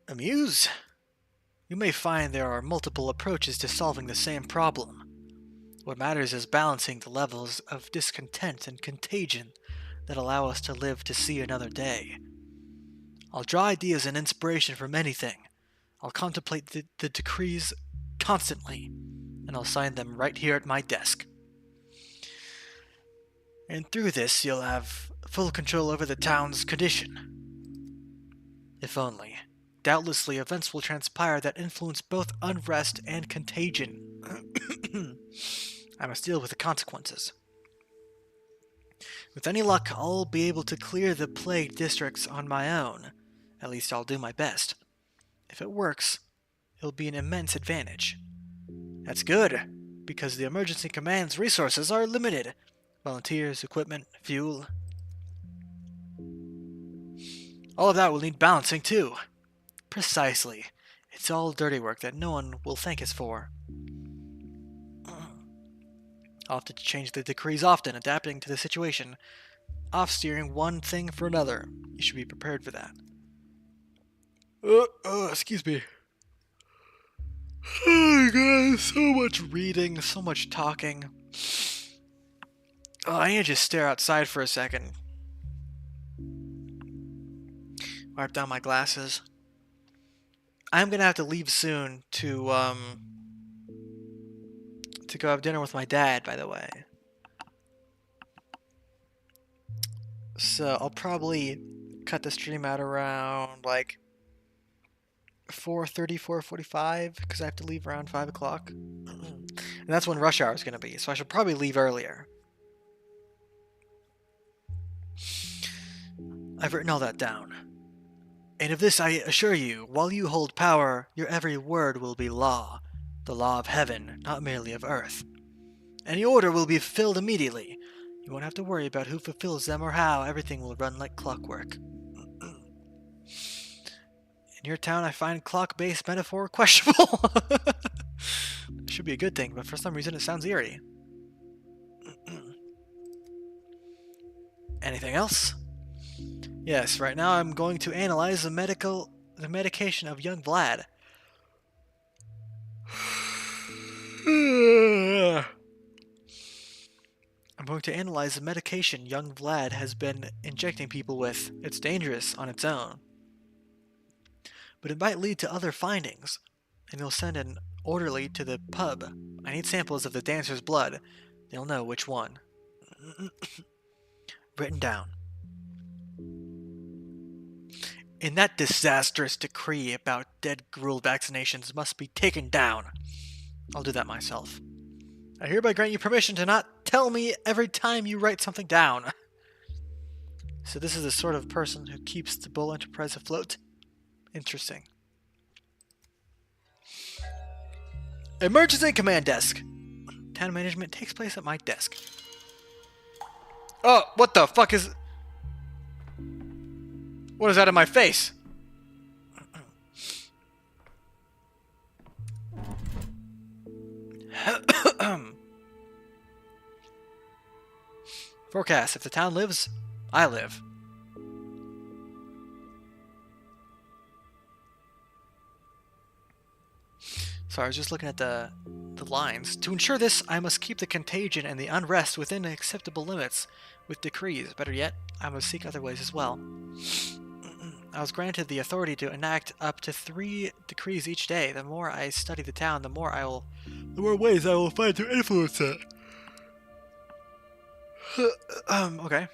Speaker 1: Amuse? You may find there are multiple approaches to solving the same problem. What matters is balancing the levels of discontent and contagion that allow us to live to see another day. I'll draw ideas and inspiration from anything. I'll contemplate the decrees constantly, and I'll sign them right here at my desk. And through this, you'll have full control over the town's condition. If only. Doubtlessly, events will transpire that influence both unrest and contagion. I must deal with the consequences. With any luck, I'll be able to clear the plague districts on my own. At least I'll do my best. If it works, it'll be an immense advantage. That's good, because the emergency command's resources are limited. Volunteers, equipment, fuel. All of that will need balancing too. Precisely. It's all dirty work that no one will thank us for. I'll have to change the decrees often, adapting to the situation. Off-steering one thing for another. You should be prepared for that. Excuse me. Oh god, so much reading, so much talking. Oh, I need to just stare outside for a second. Wipe down my glasses. I'm gonna have to leave soon to go have dinner with my dad, by the way. So I'll probably cut the stream out around like 4:30, 4:45, because I have to leave around 5 o'clock. And that's when rush hour is going to be, so I should probably leave earlier. I've written all that down. And of this I assure you, while you hold power, your every word will be law. The law of heaven, not merely of earth. Any order will be fulfilled immediately. You won't have to worry about who fulfills them or how. Everything will run like clockwork. In your town, I find clock-based metaphor questionable. It should be a good thing, but for some reason it sounds eerie. Anything else? Yes, right now I'm going to analyze the medication of young Vlad. I'm going to analyze the medication young Vlad has been injecting people with. It's dangerous on its own, but it might lead to other findings, and you'll send an orderly to the pub. I need samples of the dancer's blood. They'll know which one. Written down. And that disastrous decree about dead gruel vaccinations must be taken down. I'll do that myself. I hereby grant you permission to not tell me every time you write something down. So this is the sort of person who keeps the Bull Enterprise afloat. Interesting. Emergency command desk. Town management takes place at my desk. Oh, what the fuck is... What is that in my face? Forecast. If the town lives, I live. So I was just looking at the lines. To ensure this, I must keep the contagion and the unrest within acceptable limits with decrees. Better yet, I must seek other ways as well. I was granted the authority to enact up to 3 decrees each day. The more I study the town, the more ways I will find to influence it. Okay.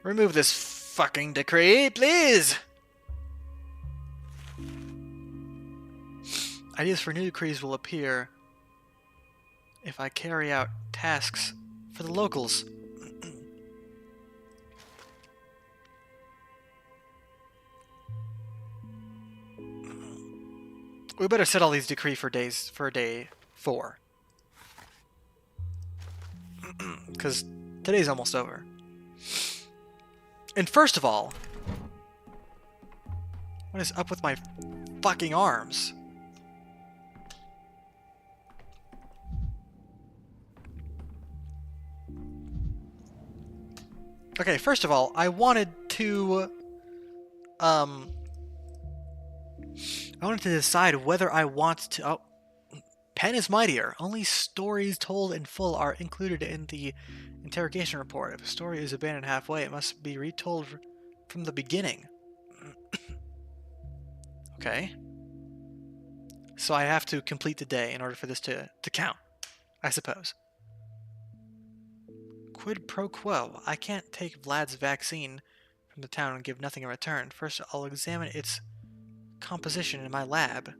Speaker 1: Remove this fucking decree, please! Ideas for new decrees will appear if I carry out tasks for the locals. We better set all these decrees for day 4. Because today's almost over. And first of all, what is up with my fucking arms? Okay, first of all, I wanted to decide whether I want to... Oh, pen is mightier. Only stories told in full are included in the interrogation report. If a story is abandoned halfway, it must be retold from the beginning. Okay. So I have to complete the day in order for this to count, I suppose. Quid pro quo. I can't take Vlad's vaccine from the town and give nothing in return. First, I'll examine its composition in my lab.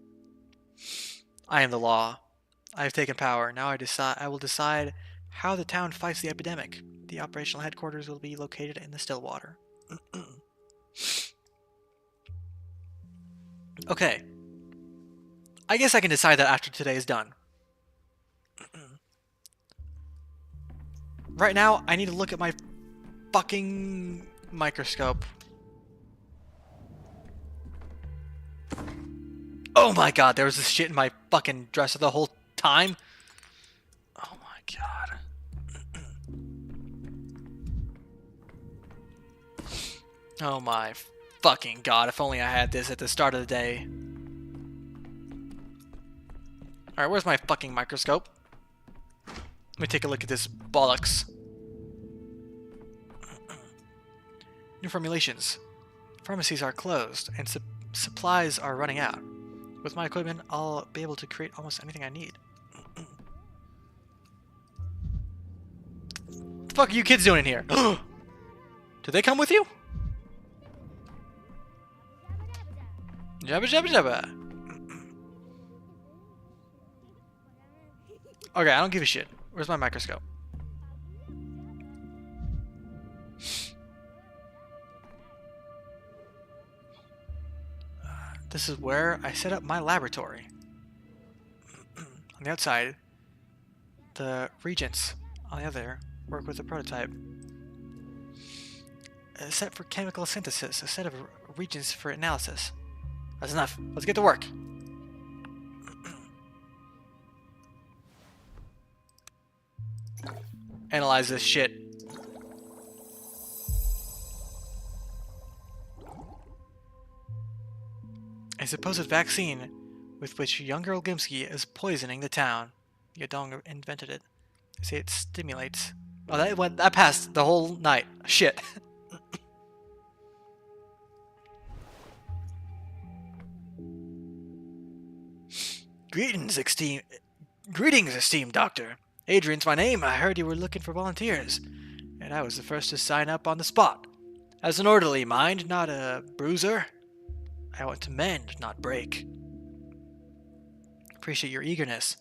Speaker 1: I am the law. I have taken power. Now I will decide how the town fights the epidemic. The operational headquarters will be located in the Stillwater. Okay. I guess I can decide that after today is done. Right now, I need to look at my fucking microscope. Oh my god, there was this shit in my fucking dresser the whole time? Oh my god. Oh my fucking god, if only I had this at the start of the day. Alright, where's my fucking microscope? Let me take a look at this bollocks. New formulations. Pharmacies are closed, and supplies are running out. With my equipment, I'll be able to create almost anything I need. What the fuck are you kids doing in here? Did they come with you? Jabba jabba jabba. Okay, I don't give a shit. Where's my microscope? This is where I set up my laboratory. On the outside, the regents on the other work with the prototype. A set for chemical synthesis, a set of regents for analysis. That's enough. Let's get to work. Analyze this shit. A supposed vaccine with which younger Olgimsky is poisoning the town. Yadong invented it. They say it stimulates. Oh, that passed the whole night. Shit. Greetings, esteemed doctor. Adrian's my name. I heard you were looking for volunteers, and I was the first to sign up on the spot. As an orderly, mind, not a bruiser. I want to mend, not break. Appreciate your eagerness.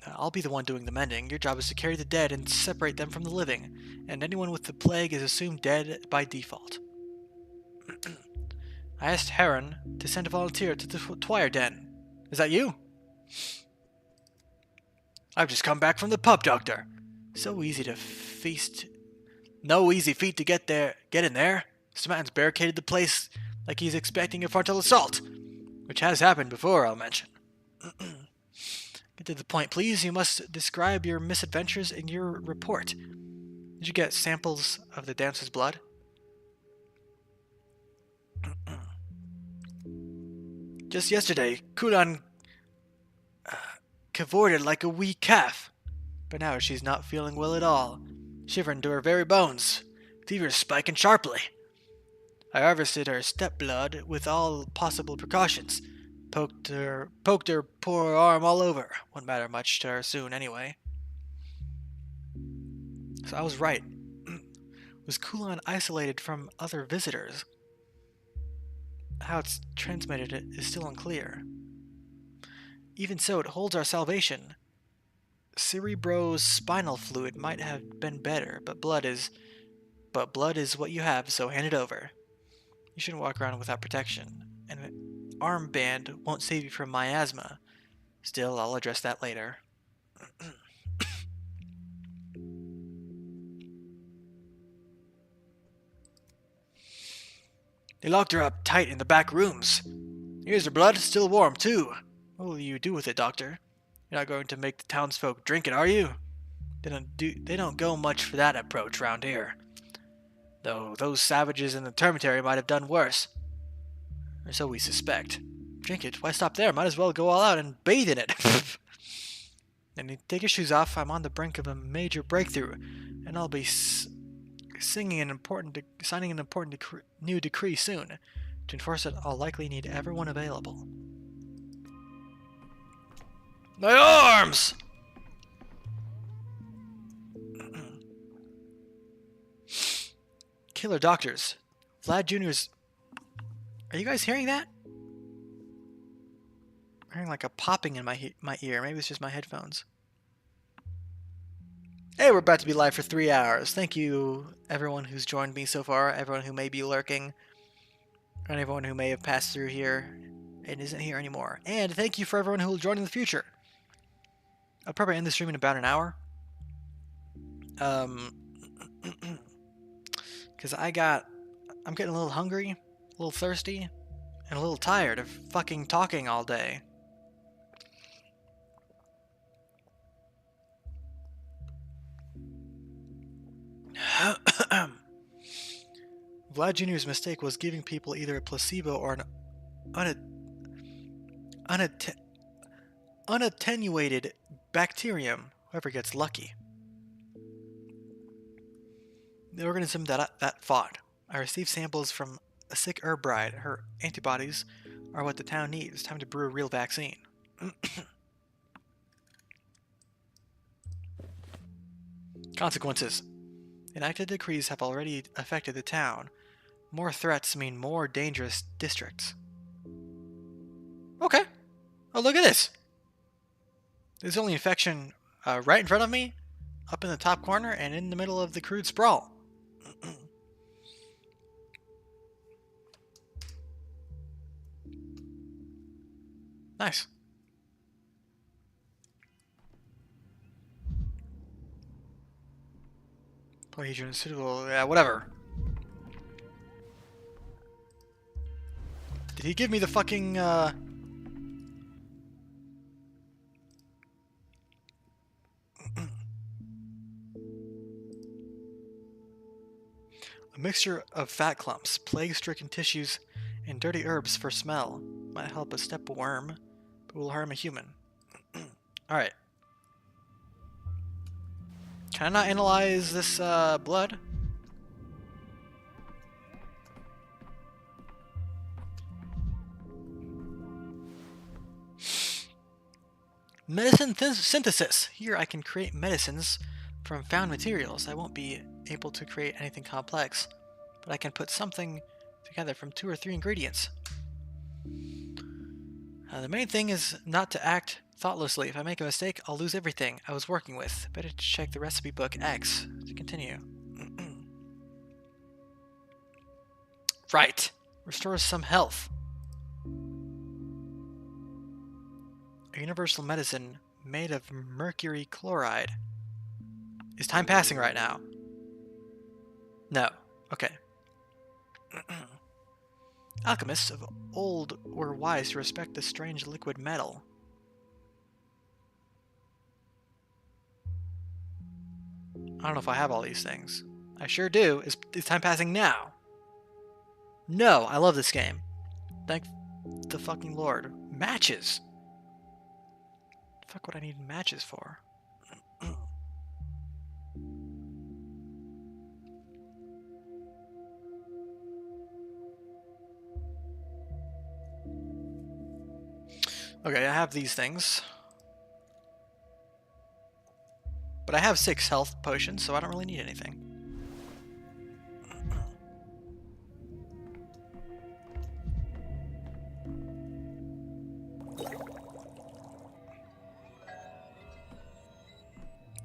Speaker 1: I'll be the one doing the mending. Your job is to carry the dead and separate them from the living, and anyone with the plague is assumed dead by default. I asked Heron to send a volunteer to the Twire Den. Is that you? I've just come back from the pub, Doctor. So easy to feast. No easy feat to get in there. This man's barricaded the place like he's expecting a frontal assault, which has happened before, I'll mention. Get to the point, please. You must describe your misadventures in your report. Did you get samples of the dancer's blood? Just yesterday, Kulan cavorted like a wee calf, but now she's not feeling well at all, shivering to her very bones, fever spiking sharply. I harvested her step blood with all possible precautions, poked her poor arm all over. Wouldn't matter much to her soon anyway. So I was right. Was Kulan isolated from other visitors? How it's transmitted it is still unclear. Even so, it holds our salvation. Cerebrospinal fluid might have been better, but blood is what you have, so hand it over. You shouldn't walk around without protection, and an armband won't save you from miasma. Still, I'll address that later. They locked her up tight in the back rooms. Here's her blood, still warm, too. What will you do with it, Doctor? You're not going to make the townsfolk drink it, are you? They don't go much for that approach round here. Though those savages in the termitary might have done worse. Or so we suspect. Drink it? Why stop there? Might as well go all out and bathe in it. And take your shoes off. I'm on the brink of a major breakthrough, and I'll be signing an important new decree soon. To enforce it, I'll likely need everyone available. My arms! Killer doctors. Vlad Jr.'s... Are you guys hearing that? I'm hearing like a popping in my ear. Maybe it's just my headphones. Hey, we're about to be live for 3 hours. Thank you, everyone who's joined me so far, everyone who may be lurking, and everyone who may have passed through here and isn't here anymore. And thank you for everyone who will join in the future. I'll probably end the stream in about an hour. Because I'm getting a little hungry, a little thirsty, and a little tired of fucking talking all day. Vlad Jr.'s mistake was giving people either a placebo or an unattenuated bacterium, whoever gets lucky. The organism that fought. I received samples from a sick herb bride. Her antibodies are what the town needs. Time to brew a real vaccine. Consequences. Enacted decrees have already affected the town. More threats mean more dangerous districts. Okay. Oh, look at this. There's only infection right in front of me, up in the top corner, and in the middle of the crude sprawl. Nice. Polyhedronuclear, yeah, whatever. Did he give me the fucking, A mixture of fat clumps, plague-stricken tissues, and dirty herbs for smell. Might help a steppe worm, but will harm a human. Alright. Can I not analyze this, blood? Medicine synthesis. Here I can create medicines from found materials. I won't be able to create anything complex, but I can put something together from 2 or 3 ingredients. The main thing is not to act thoughtlessly. If I make a mistake, I'll lose everything I was working with. Better to check the recipe book X to continue. Right. Restores some health. A universal medicine made of mercury chloride. Is time passing right now? No. Okay. Alchemists of old were wise to respect the strange liquid metal. I don't know if I have all these things. I sure do. Is time passing now? No, I love this game. Thank the fucking Lord. Matches! Fuck, what I need matches for? Okay, I have these things. But I have 6 health potions, so I don't really need anything.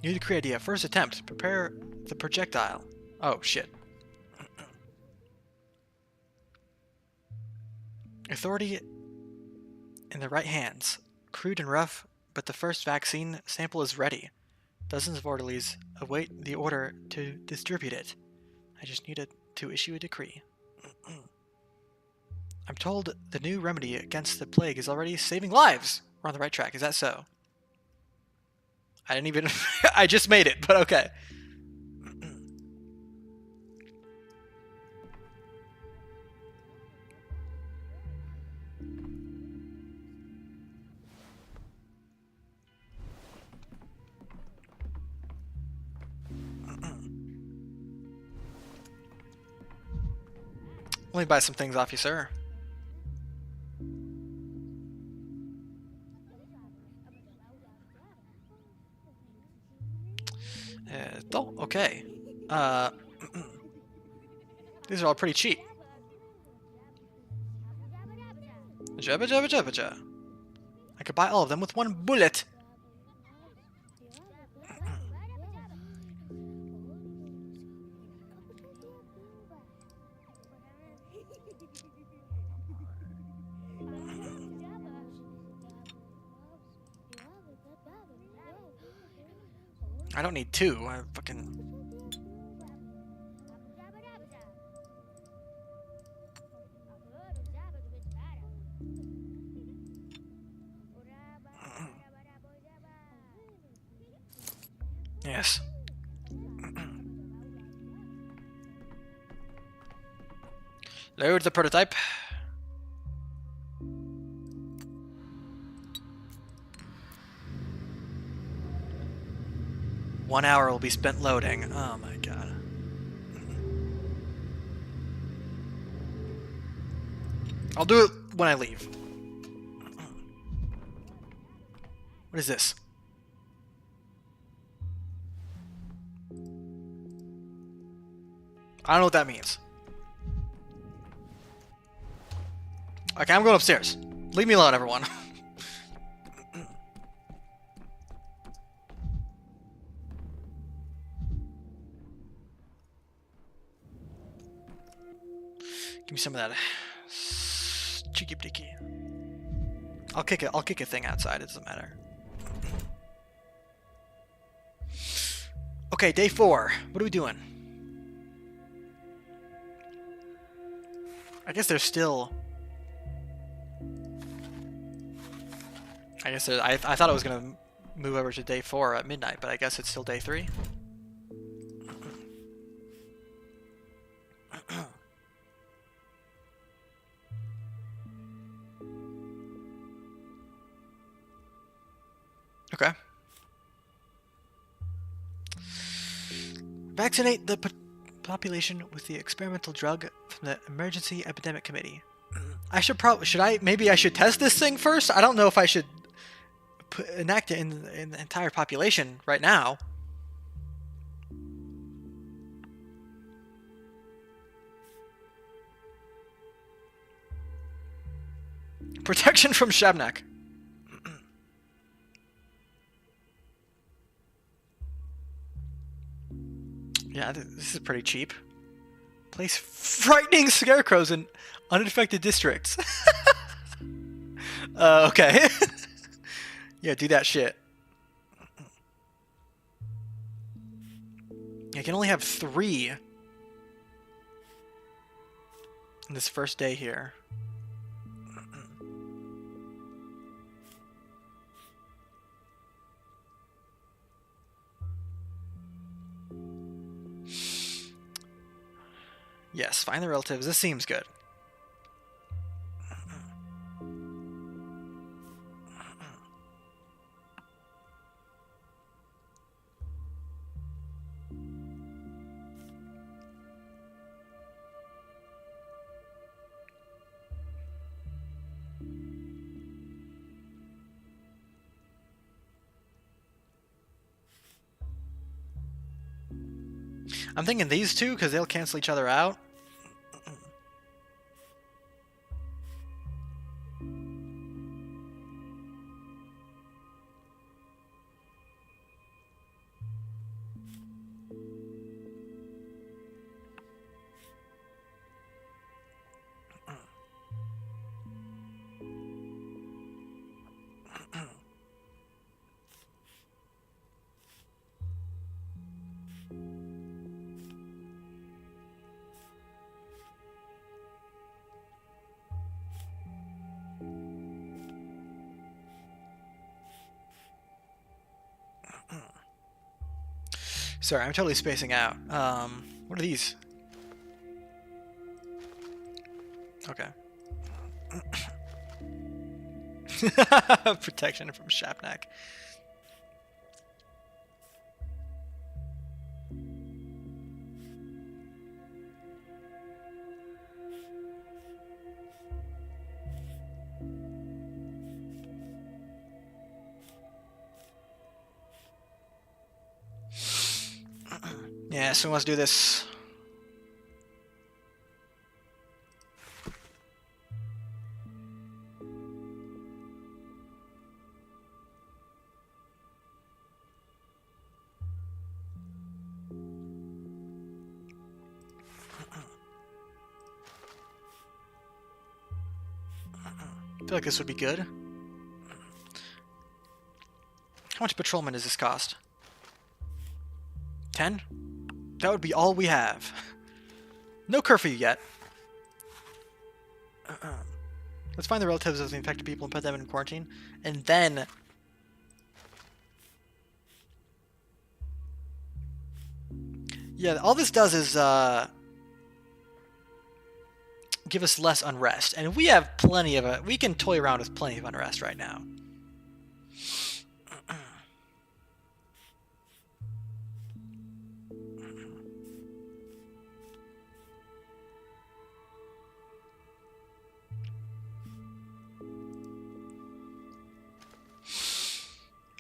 Speaker 1: New decree idea. First attempt. Prepare the projectile. Oh, shit. Authority in the right hands. Crude and rough, but the first vaccine sample is ready. Dozens of orderlies await the order to distribute it. I just needed to issue a decree. I'm told the new remedy against the plague is already saving lives. We're on the right track. Is that so? I didn't even... I just made it, but okay. Let me buy some things off you, sir. Oh, okay. These are all pretty cheap. Jabba jabba jabba jabba. I could buy all of them with one bullet. I don't need two. I fucking... Yes. Load the prototype. One hour will be spent loading. Oh my god. I'll do it when I leave. What is this? I don't know what that means. Okay, I'm going upstairs. Leave me alone, everyone. Give me some of that cheeky dicky. I'll kick a thing outside, it doesn't matter. Okay, day 4. What are we doing? I guess there's still... I thought I was gonna move over to day 4 at midnight, but I guess it's still day 3. Okay. Vaccinate the population with the experimental drug from the Emergency Epidemic Committee. Maybe I should test this thing first? I don't know if I should enact it in the entire population right now. Protection from Shabnak. Yeah, this is pretty cheap. Place frightening scarecrows in uninfected districts. Okay. Yeah, do that shit. I can only have 3 in this first day here. Yes, find the relatives. This seems good. I'm thinking these two because they'll cancel each other out. Sorry, I'm totally spacing out. What are these? Okay. Protection from Shapnak. Yeah, so let's do this. I feel like this would be good. How much patrolman does this cost? 10? That would be all we have. No curfew yet. Let's find the relatives of the infected people and put them in quarantine. And then... Yeah, all this does is give us less unrest. And we have plenty of it. We can toy around with plenty of unrest right now.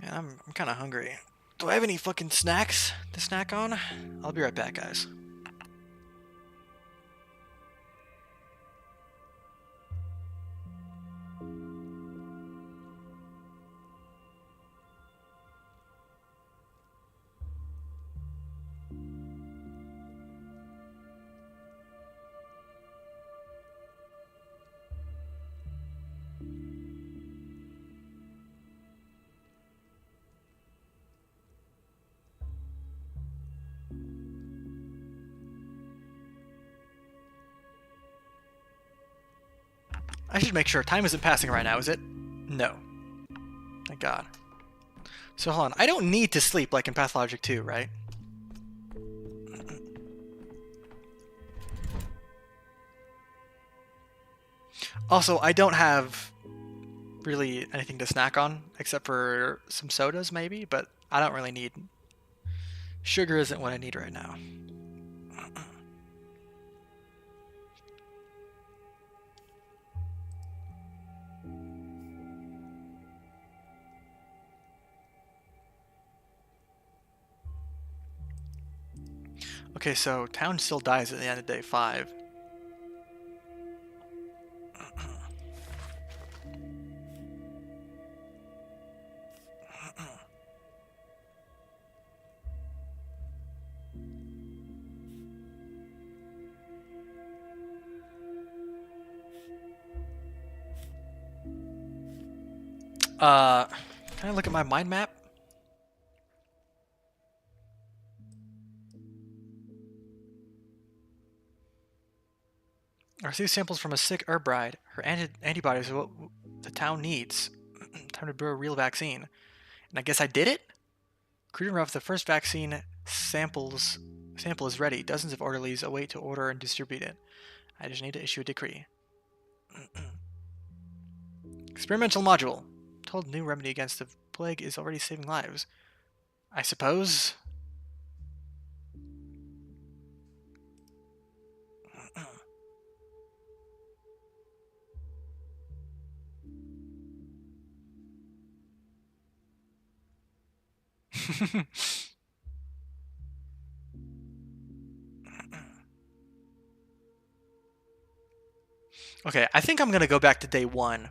Speaker 1: Man, I'm kind of hungry. Do I have any fucking snacks to snack on? I'll be right back, guys. I should make sure. Time isn't passing right now, is it? No. Thank God. So hold on. I don't need to sleep like in Pathologic 2, right? Also, I don't have really anything to snack on except for some sodas maybe, but I don't really need... Sugar isn't what I need right now. Okay, so town still dies at the end of day 5. Can I look at my mind map? I received samples from a sick herb bride. Her antibodies are what the town needs. Time to brew a real vaccine. And I guess I did it? Cruden Ruff, the first vaccine sample is ready. Dozens of orderlies await to order and distribute it. I just need to issue a decree. Experimental module. Told new remedy against the plague is already saving lives. I suppose. Okay, I think I'm gonna go back to day 1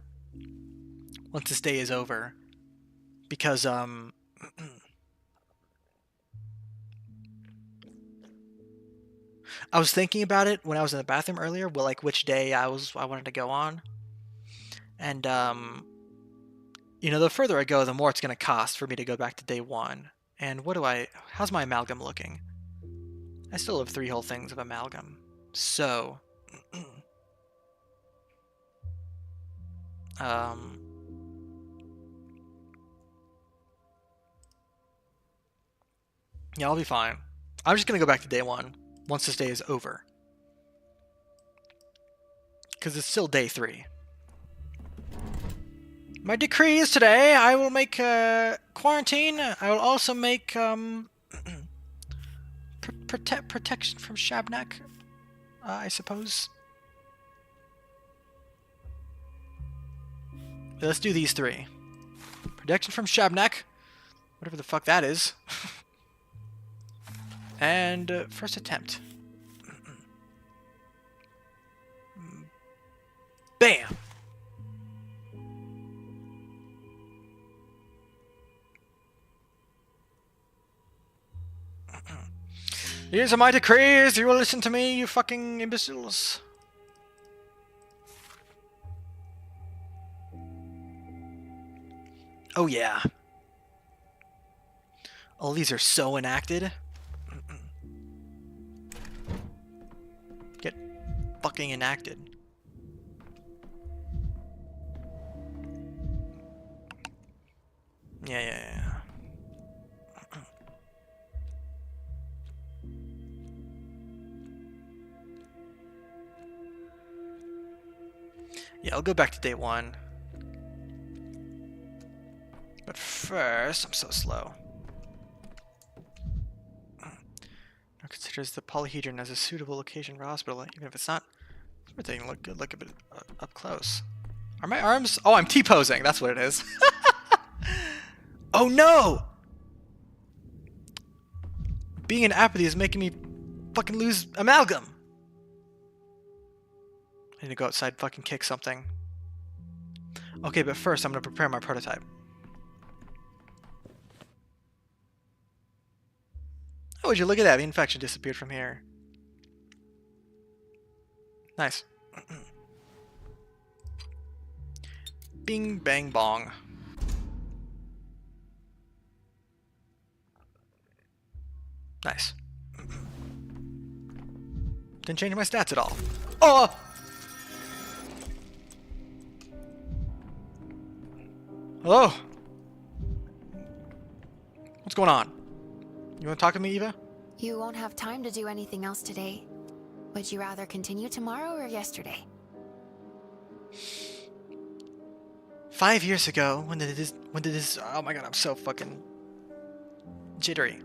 Speaker 1: once this day is over, because I was thinking about it when I was in the bathroom earlier, well, like which day I wanted to go on, and you know, the further I go, the more it's gonna cost for me to go back to day 1. And how's my amalgam looking? I still have 3 whole things of amalgam, so yeah, I'll be fine. I'm just gonna go back to day 1 once this day is over, because it's still day 3. My decree is today I will make quarantine. I will also make protection from Shabnak, I suppose. Let's do these 3. Protection from Shabnak, whatever the fuck that is. And first attempt. Bam! These are my decrees. You will listen to me, you fucking imbeciles. Oh yeah. All these are so enacted. Get fucking enacted. Yeah. Yeah, I'll go back to day 1. But first, I'm so slow. Now considers the polyhedron as a suitable location for a hospital, even if it's not. It's taking a look good. Look a bit up close. Are my arms? Oh, I'm T-posing. That's what it is. Oh no! Being in apathy is making me fucking lose amalgam. I need to go outside and fucking kick something. Okay, but first I'm gonna prepare my prototype. Oh, would you look at that? The infection disappeared from here. Nice. Bing, bang, bong. Nice. Didn't change my stats at all. Oh! Hello? What's going on? You want to talk to me, Eva?
Speaker 2: You won't have time to do anything else today. Would you rather continue tomorrow or yesterday?
Speaker 1: 5 years ago, when did this? Oh my god, I'm so fucking jittery.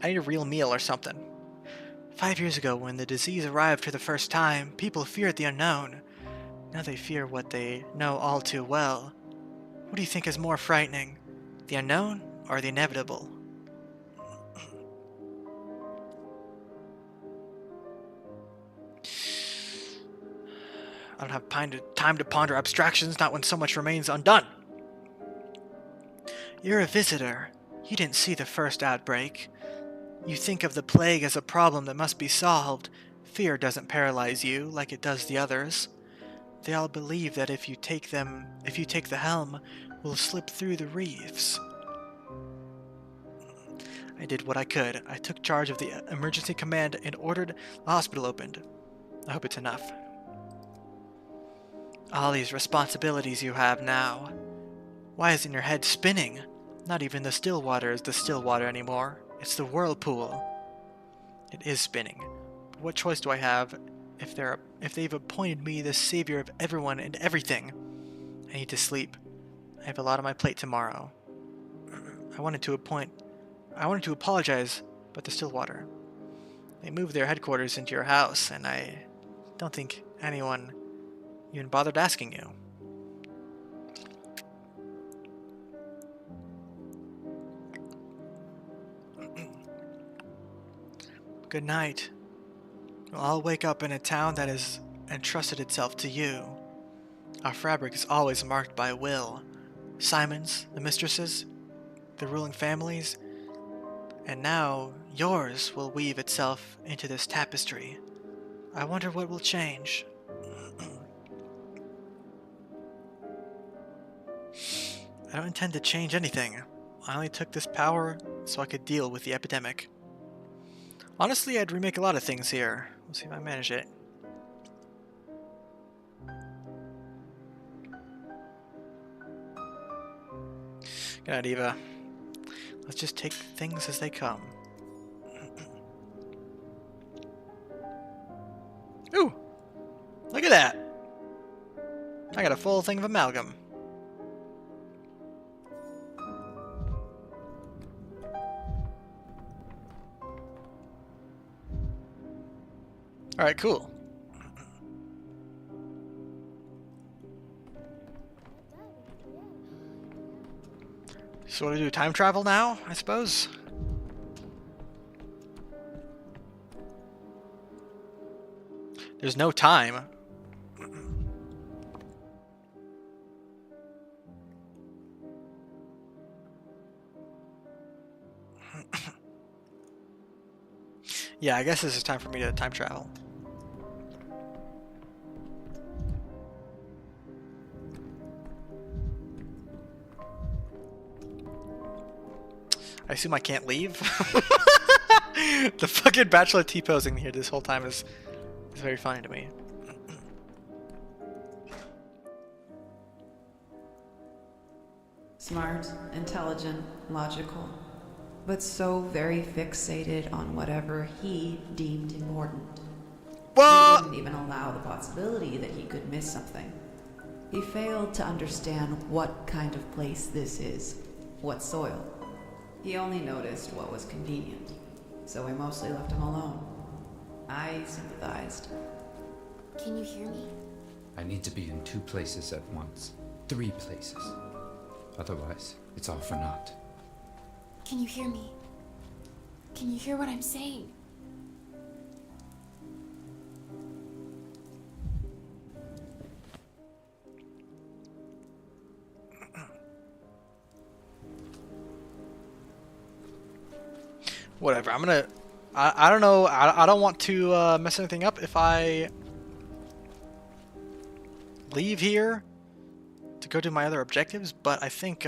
Speaker 1: I need a real meal or something. 5 years ago, when the disease arrived for the first time, people feared the unknown. Now they fear what they know all too well. What do you think is more frightening? The unknown or the inevitable? I don't have time to ponder abstractions, not when so much remains undone. You're a visitor. You didn't see the first outbreak. You think of the plague as a problem that must be solved. Fear doesn't paralyze you like it does the others. They all believe that if you take the helm, we'll slip through the reefs. I did what I could. I took charge of the emergency command and ordered the hospital opened. I hope it's enough. All these responsibilities you have now. Why isn't your head spinning? Not even the still water is the still water anymore. It's the whirlpool. It is spinning. But what choice do I have if they've appointed me the savior of everyone and everything? I need to sleep. I have a lot on my plate tomorrow. I wanted to apologize, but the Stillwater. They moved their headquarters into your house, and I don't think anyone even bothered asking you. Good night. We'll all wake up in a town that has entrusted itself to you. Our fabric is always marked by will. Simon's, the mistresses, the ruling families, and now yours will weave itself into this tapestry. I wonder what will change. I don't intend to change anything. I only took this power so I could deal with the epidemic. Honestly, I'd remake a lot of things here. We'll see if I manage it. Good night, Eva. Let's just take things as they come. Ooh! Look at that! I got a full thing of amalgam. Alright, cool. So what do I do? Time travel now, I suppose? There's no time. Yeah, I guess this is time for me to time travel. I assume I can't leave. The fucking bachelor T-posing here this whole time is very funny to me.
Speaker 12: Smart, intelligent, logical, but so very fixated on whatever he deemed important.
Speaker 1: What?
Speaker 12: He wouldn't even allow the possibility that he could miss something. He failed to understand what kind of place this is, what soil. He only noticed what was convenient, so we mostly left him alone. I sympathized.
Speaker 2: Can you hear me?
Speaker 9: I need to be in 2 places at once. 3 places. Otherwise, it's all for naught.
Speaker 2: Can you hear me? Can you hear what I'm saying?
Speaker 1: Whatever. I'm gonna. I don't know. I don't want to mess anything up if I leave here to go do my other objectives, but I think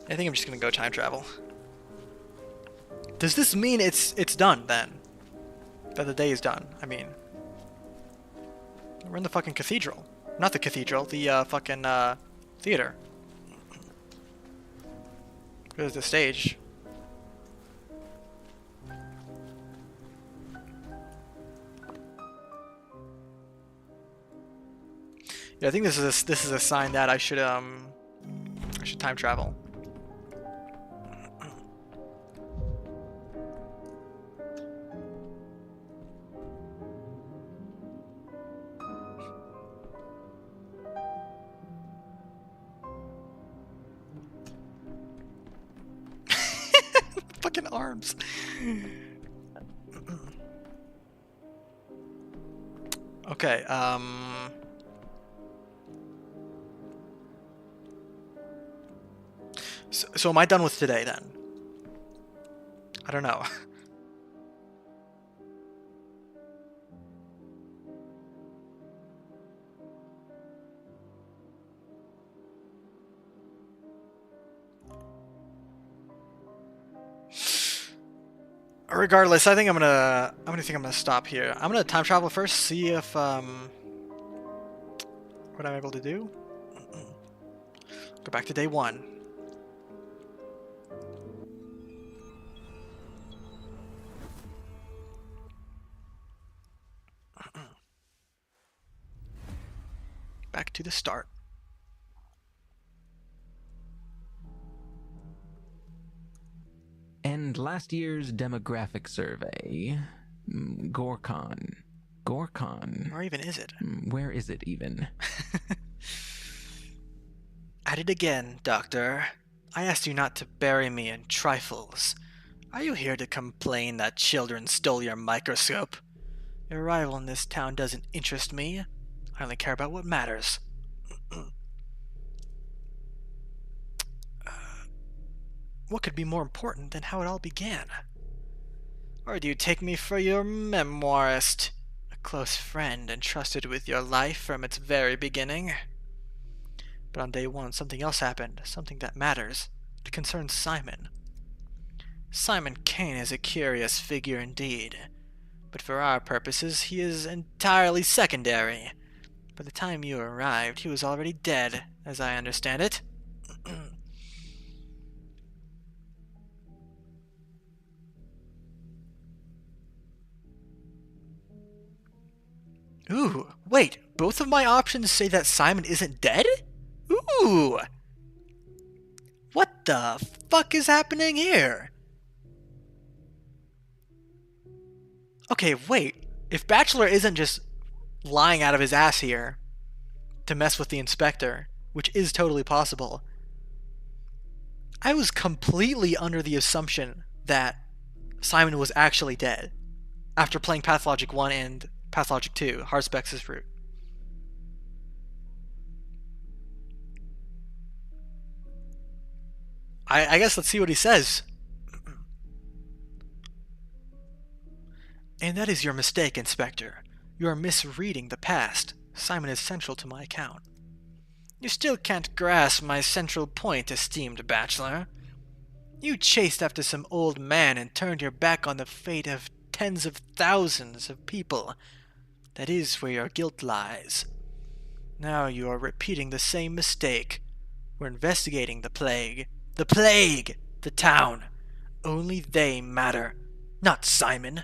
Speaker 1: I think I'm just gonna go time travel. Does this mean it's done then? That the day is done? I mean, we're in the fucking cathedral. Not the cathedral, the fucking theater. There's the stage. Yeah, I think this is a sign that I should time travel. Fucking arms. Okay, so am I done with today then? I don't know. Regardless, I think I'm gonna stop here. I'm gonna time travel first, see if what I'm able to do. Go back to day 1. Back to the start.
Speaker 13: And last year's demographic survey. Gorkon. Gorkon.
Speaker 1: Where even is it?
Speaker 13: Where is it even?
Speaker 1: At it again, Doctor. I asked you not to bury me in trifles. Are you here to complain that children stole your microscope? Your arrival in this town doesn't interest me. I only care about what matters. What could be more important than how it all began? Or do you take me for your memoirist? A close friend entrusted with your life from its very beginning? But on day 1, something else happened. Something that matters. It concerns Simon. Simon Kane is a curious figure indeed. But for our purposes, he is entirely secondary. By the time you arrived, he was already dead, as I understand it. Ooh, wait, both of my options say that Simon isn't dead? Ooh! What the fuck is happening here? Okay, wait. If Bachelor isn't just lying out of his ass here to mess with the inspector, which is totally possible, I was completely under the assumption that Simon was actually dead after playing Pathologic 1 and Pathologic 2, Harspex's Fruit. I guess let's see what he says. And that is your mistake, Inspector. You are misreading the past. Simon is central to my account. You still can't grasp my central point, esteemed Bachelor. You chased after some old man and turned your back on the fate of tens of thousands of people. That is where your guilt lies. Now you are repeating the same mistake. We're investigating the plague. The plague! The town. Only they matter, not Simon.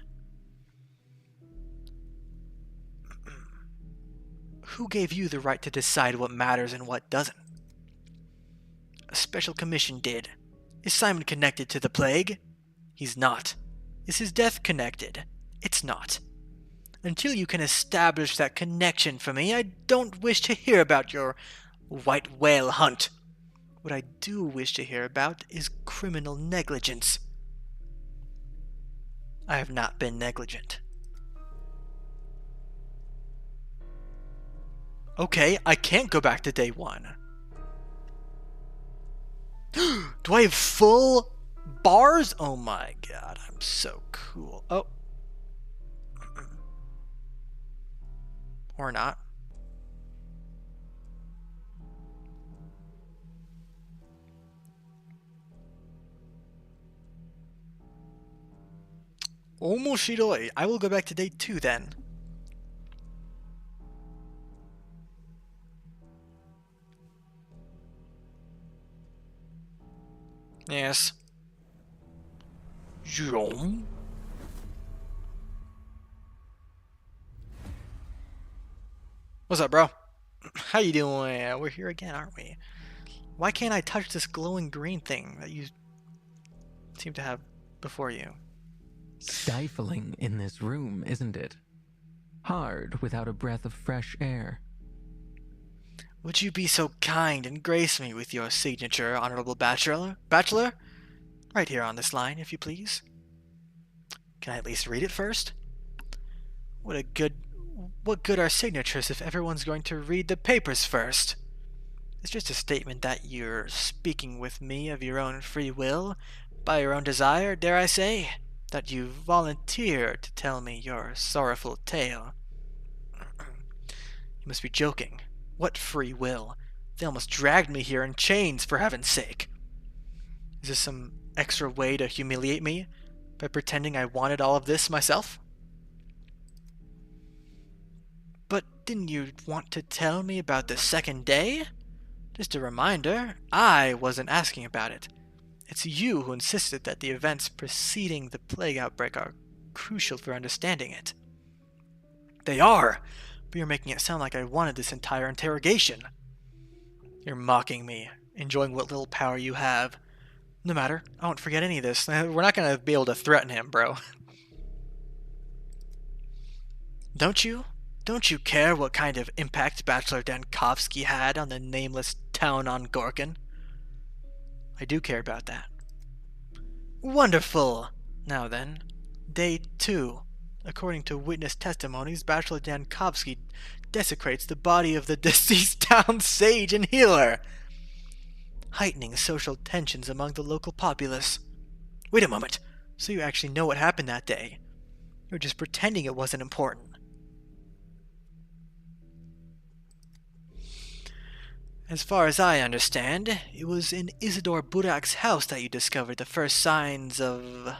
Speaker 1: Who gave you the right to decide what matters and what doesn't? A special commission did. Is Simon connected to the plague? He's not. Is his death connected? It's not. Until you can establish that connection for me, I don't wish to hear about your white whale hunt. What I do wish to hear about is criminal negligence. I have not been negligent. Okay, I can't go back to day 1. Do I have full bars? Oh my god, I'm so cool. Oh. Or not. Omoshiroi. I will go back to day 2 then. Yes. Jom. What's up, bro? How you doing? We're here again, aren't we? Why can't I touch this glowing green thing that you seem to have before you?
Speaker 13: Stifling in this room, isn't it? Hard without a breath of fresh air.
Speaker 1: Would you be so kind and grace me with your signature, Honorable Bachelor? Bachelor? Right here on this line, if you please. Can I at least read it first? What good are signatures if everyone's going to read the papers first? It's just a statement that you're speaking with me of your own free will, by your own desire, dare I say, that you volunteer to tell me your sorrowful tale. You must be joking. What free will? They almost dragged me here in chains, for heaven's sake. Is this some extra way to humiliate me by pretending I wanted all of this myself? But didn't you want to tell me about the second day? Just a reminder, I wasn't asking about it. It's you who insisted that the events preceding the plague outbreak are crucial for understanding it. They are, but you're making it sound like I wanted this entire interrogation. You're mocking me, enjoying what little power you have. No matter, I won't forget any of this. We're not going to be able to threaten him, bro. Don't you? Don't you care what kind of impact Bachelor Dankovsky had on the nameless town on Gorkin? I do care about that. Wonderful! Now then, day 2. According to witness testimonies, Bachelor Dankovsky desecrates the body of the deceased town sage and healer, heightening social tensions among the local populace. Wait a moment. So you actually know what happened that day? You're just pretending it wasn't important. As far as I understand, it was in Isidore Budak's house that you discovered the first signs of,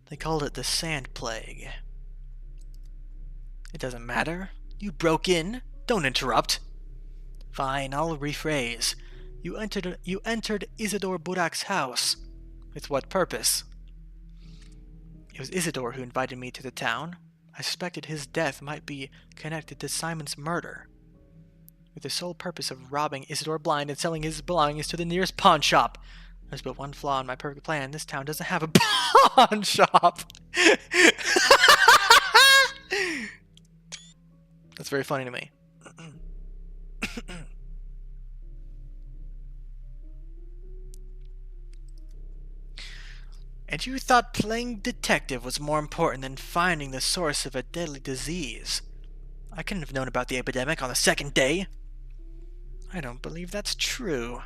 Speaker 1: they called it the sand plague. It doesn't matter. You broke in. Don't interrupt. Fine, I'll rephrase. You entered Isidore Budak's house. With what purpose? It was Isidore who invited me to the town. I suspected his death might be connected to Simon's murder, with the sole purpose of robbing Isidore blind and selling his belongings to the nearest pawn shop. There's but one flaw in my perfect plan. This town doesn't have a pawn shop. That's very funny to me. And you thought playing detective was more important than finding the source of a deadly disease. I couldn't have known about the epidemic on the second day. I don't believe that's true.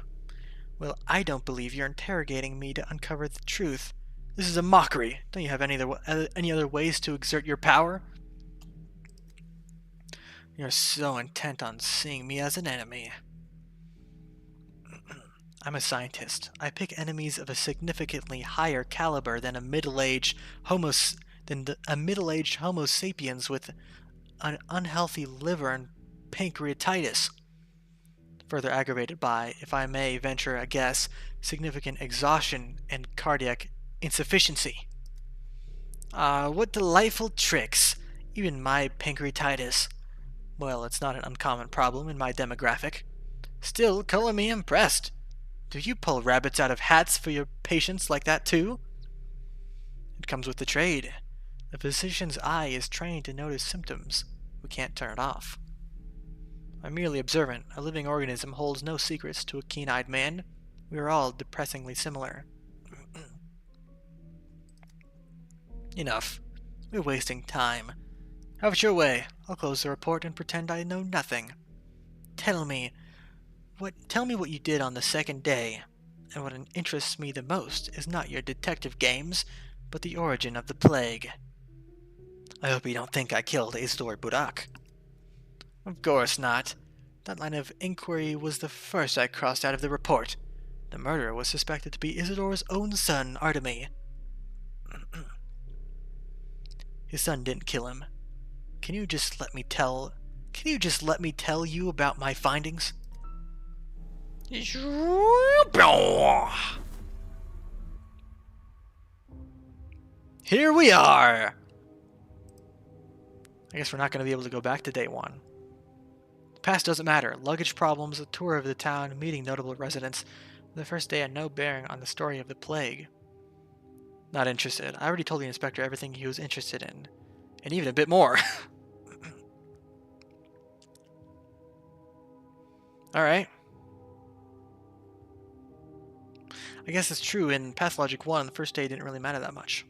Speaker 1: Well, I don't believe you're interrogating me to uncover the truth. This is a mockery. Don't you have any other ways to exert your power? You're so intent on seeing me as an enemy. I'm a scientist. I pick enemies of a significantly higher caliber than a middle-aged Homo sapiens with an unhealthy liver and pancreatitis, further aggravated by, if I may venture a guess, significant exhaustion and cardiac insufficiency. What delightful tricks! Even my pancreatitis. Well, it's not an uncommon problem in my demographic. Still, color me impressed. Do you pull rabbits out of hats for your patients like that too? It comes with the trade. The physician's eye is trained to notice symptoms. We can't turn it off. I'm merely observant. A living organism holds no secrets to a keen-eyed man. We are all depressingly similar. Enough. We're wasting time. Have it your way. I'll close the report and pretend I know nothing. Tell me what you did on the second day, and what interests me the most is not your detective games, but the origin of the plague. I hope you don't think I killed Isidore Burak. Of course not. That line of inquiry was the first I crossed out of the report. The murderer was suspected to be Isidore's own son, Artemy. His son didn't kill him. Can you just let me tell you about my findings? Here we are! I guess we're not going to be able to go back to day one. The past doesn't matter. Luggage problems, a tour of the town, meeting notable residents. The first day had no bearing on the story of the plague. Not interested. I already told the inspector everything he was interested in. And even a bit more. Alright. I guess it's true, in Pathologic 1, the first day didn't really matter that much.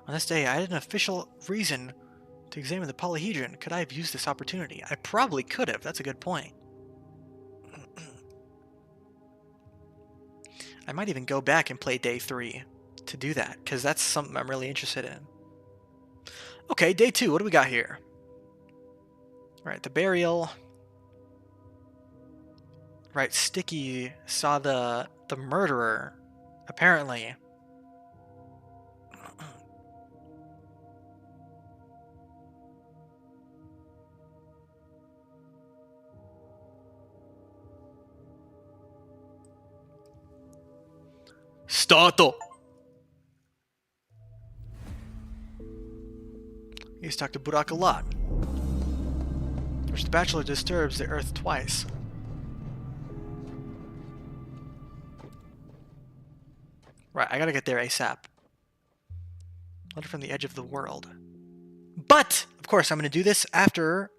Speaker 1: On this day, I had an official reason to examine the polyhedron. Could I have used this opportunity? I probably could have. That's a good point. I might even go back and play day 3 to do that, because that's something I'm really interested in. Okay, day 2. What do we got here? Right, the burial. Right, Sticky saw the murderer, apparently. Starto! He's talked to Burak a lot. Which the Bachelor disturbs the Earth twice. Right, I gotta get there ASAP. Letter from the edge of the world. But, of course, I'm gonna do this after,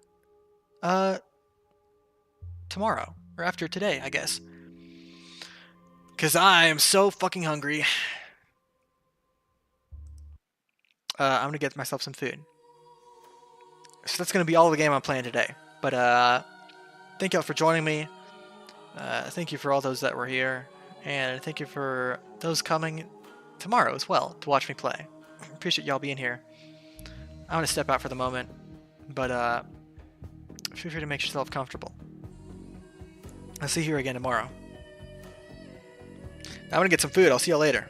Speaker 1: tomorrow. Or after today, I guess. Because I am so fucking hungry. I'm going to get myself some food. So that's going to be all the game I'm playing today. But thank y'all for joining me. Thank you for all those that were here. And thank you for those coming tomorrow as well to watch me play. Appreciate y'all being here. I'm going to step out for the moment. But feel free to make yourself comfortable. I'll see you here again tomorrow. I'm gonna get some food. I'll see y'all later.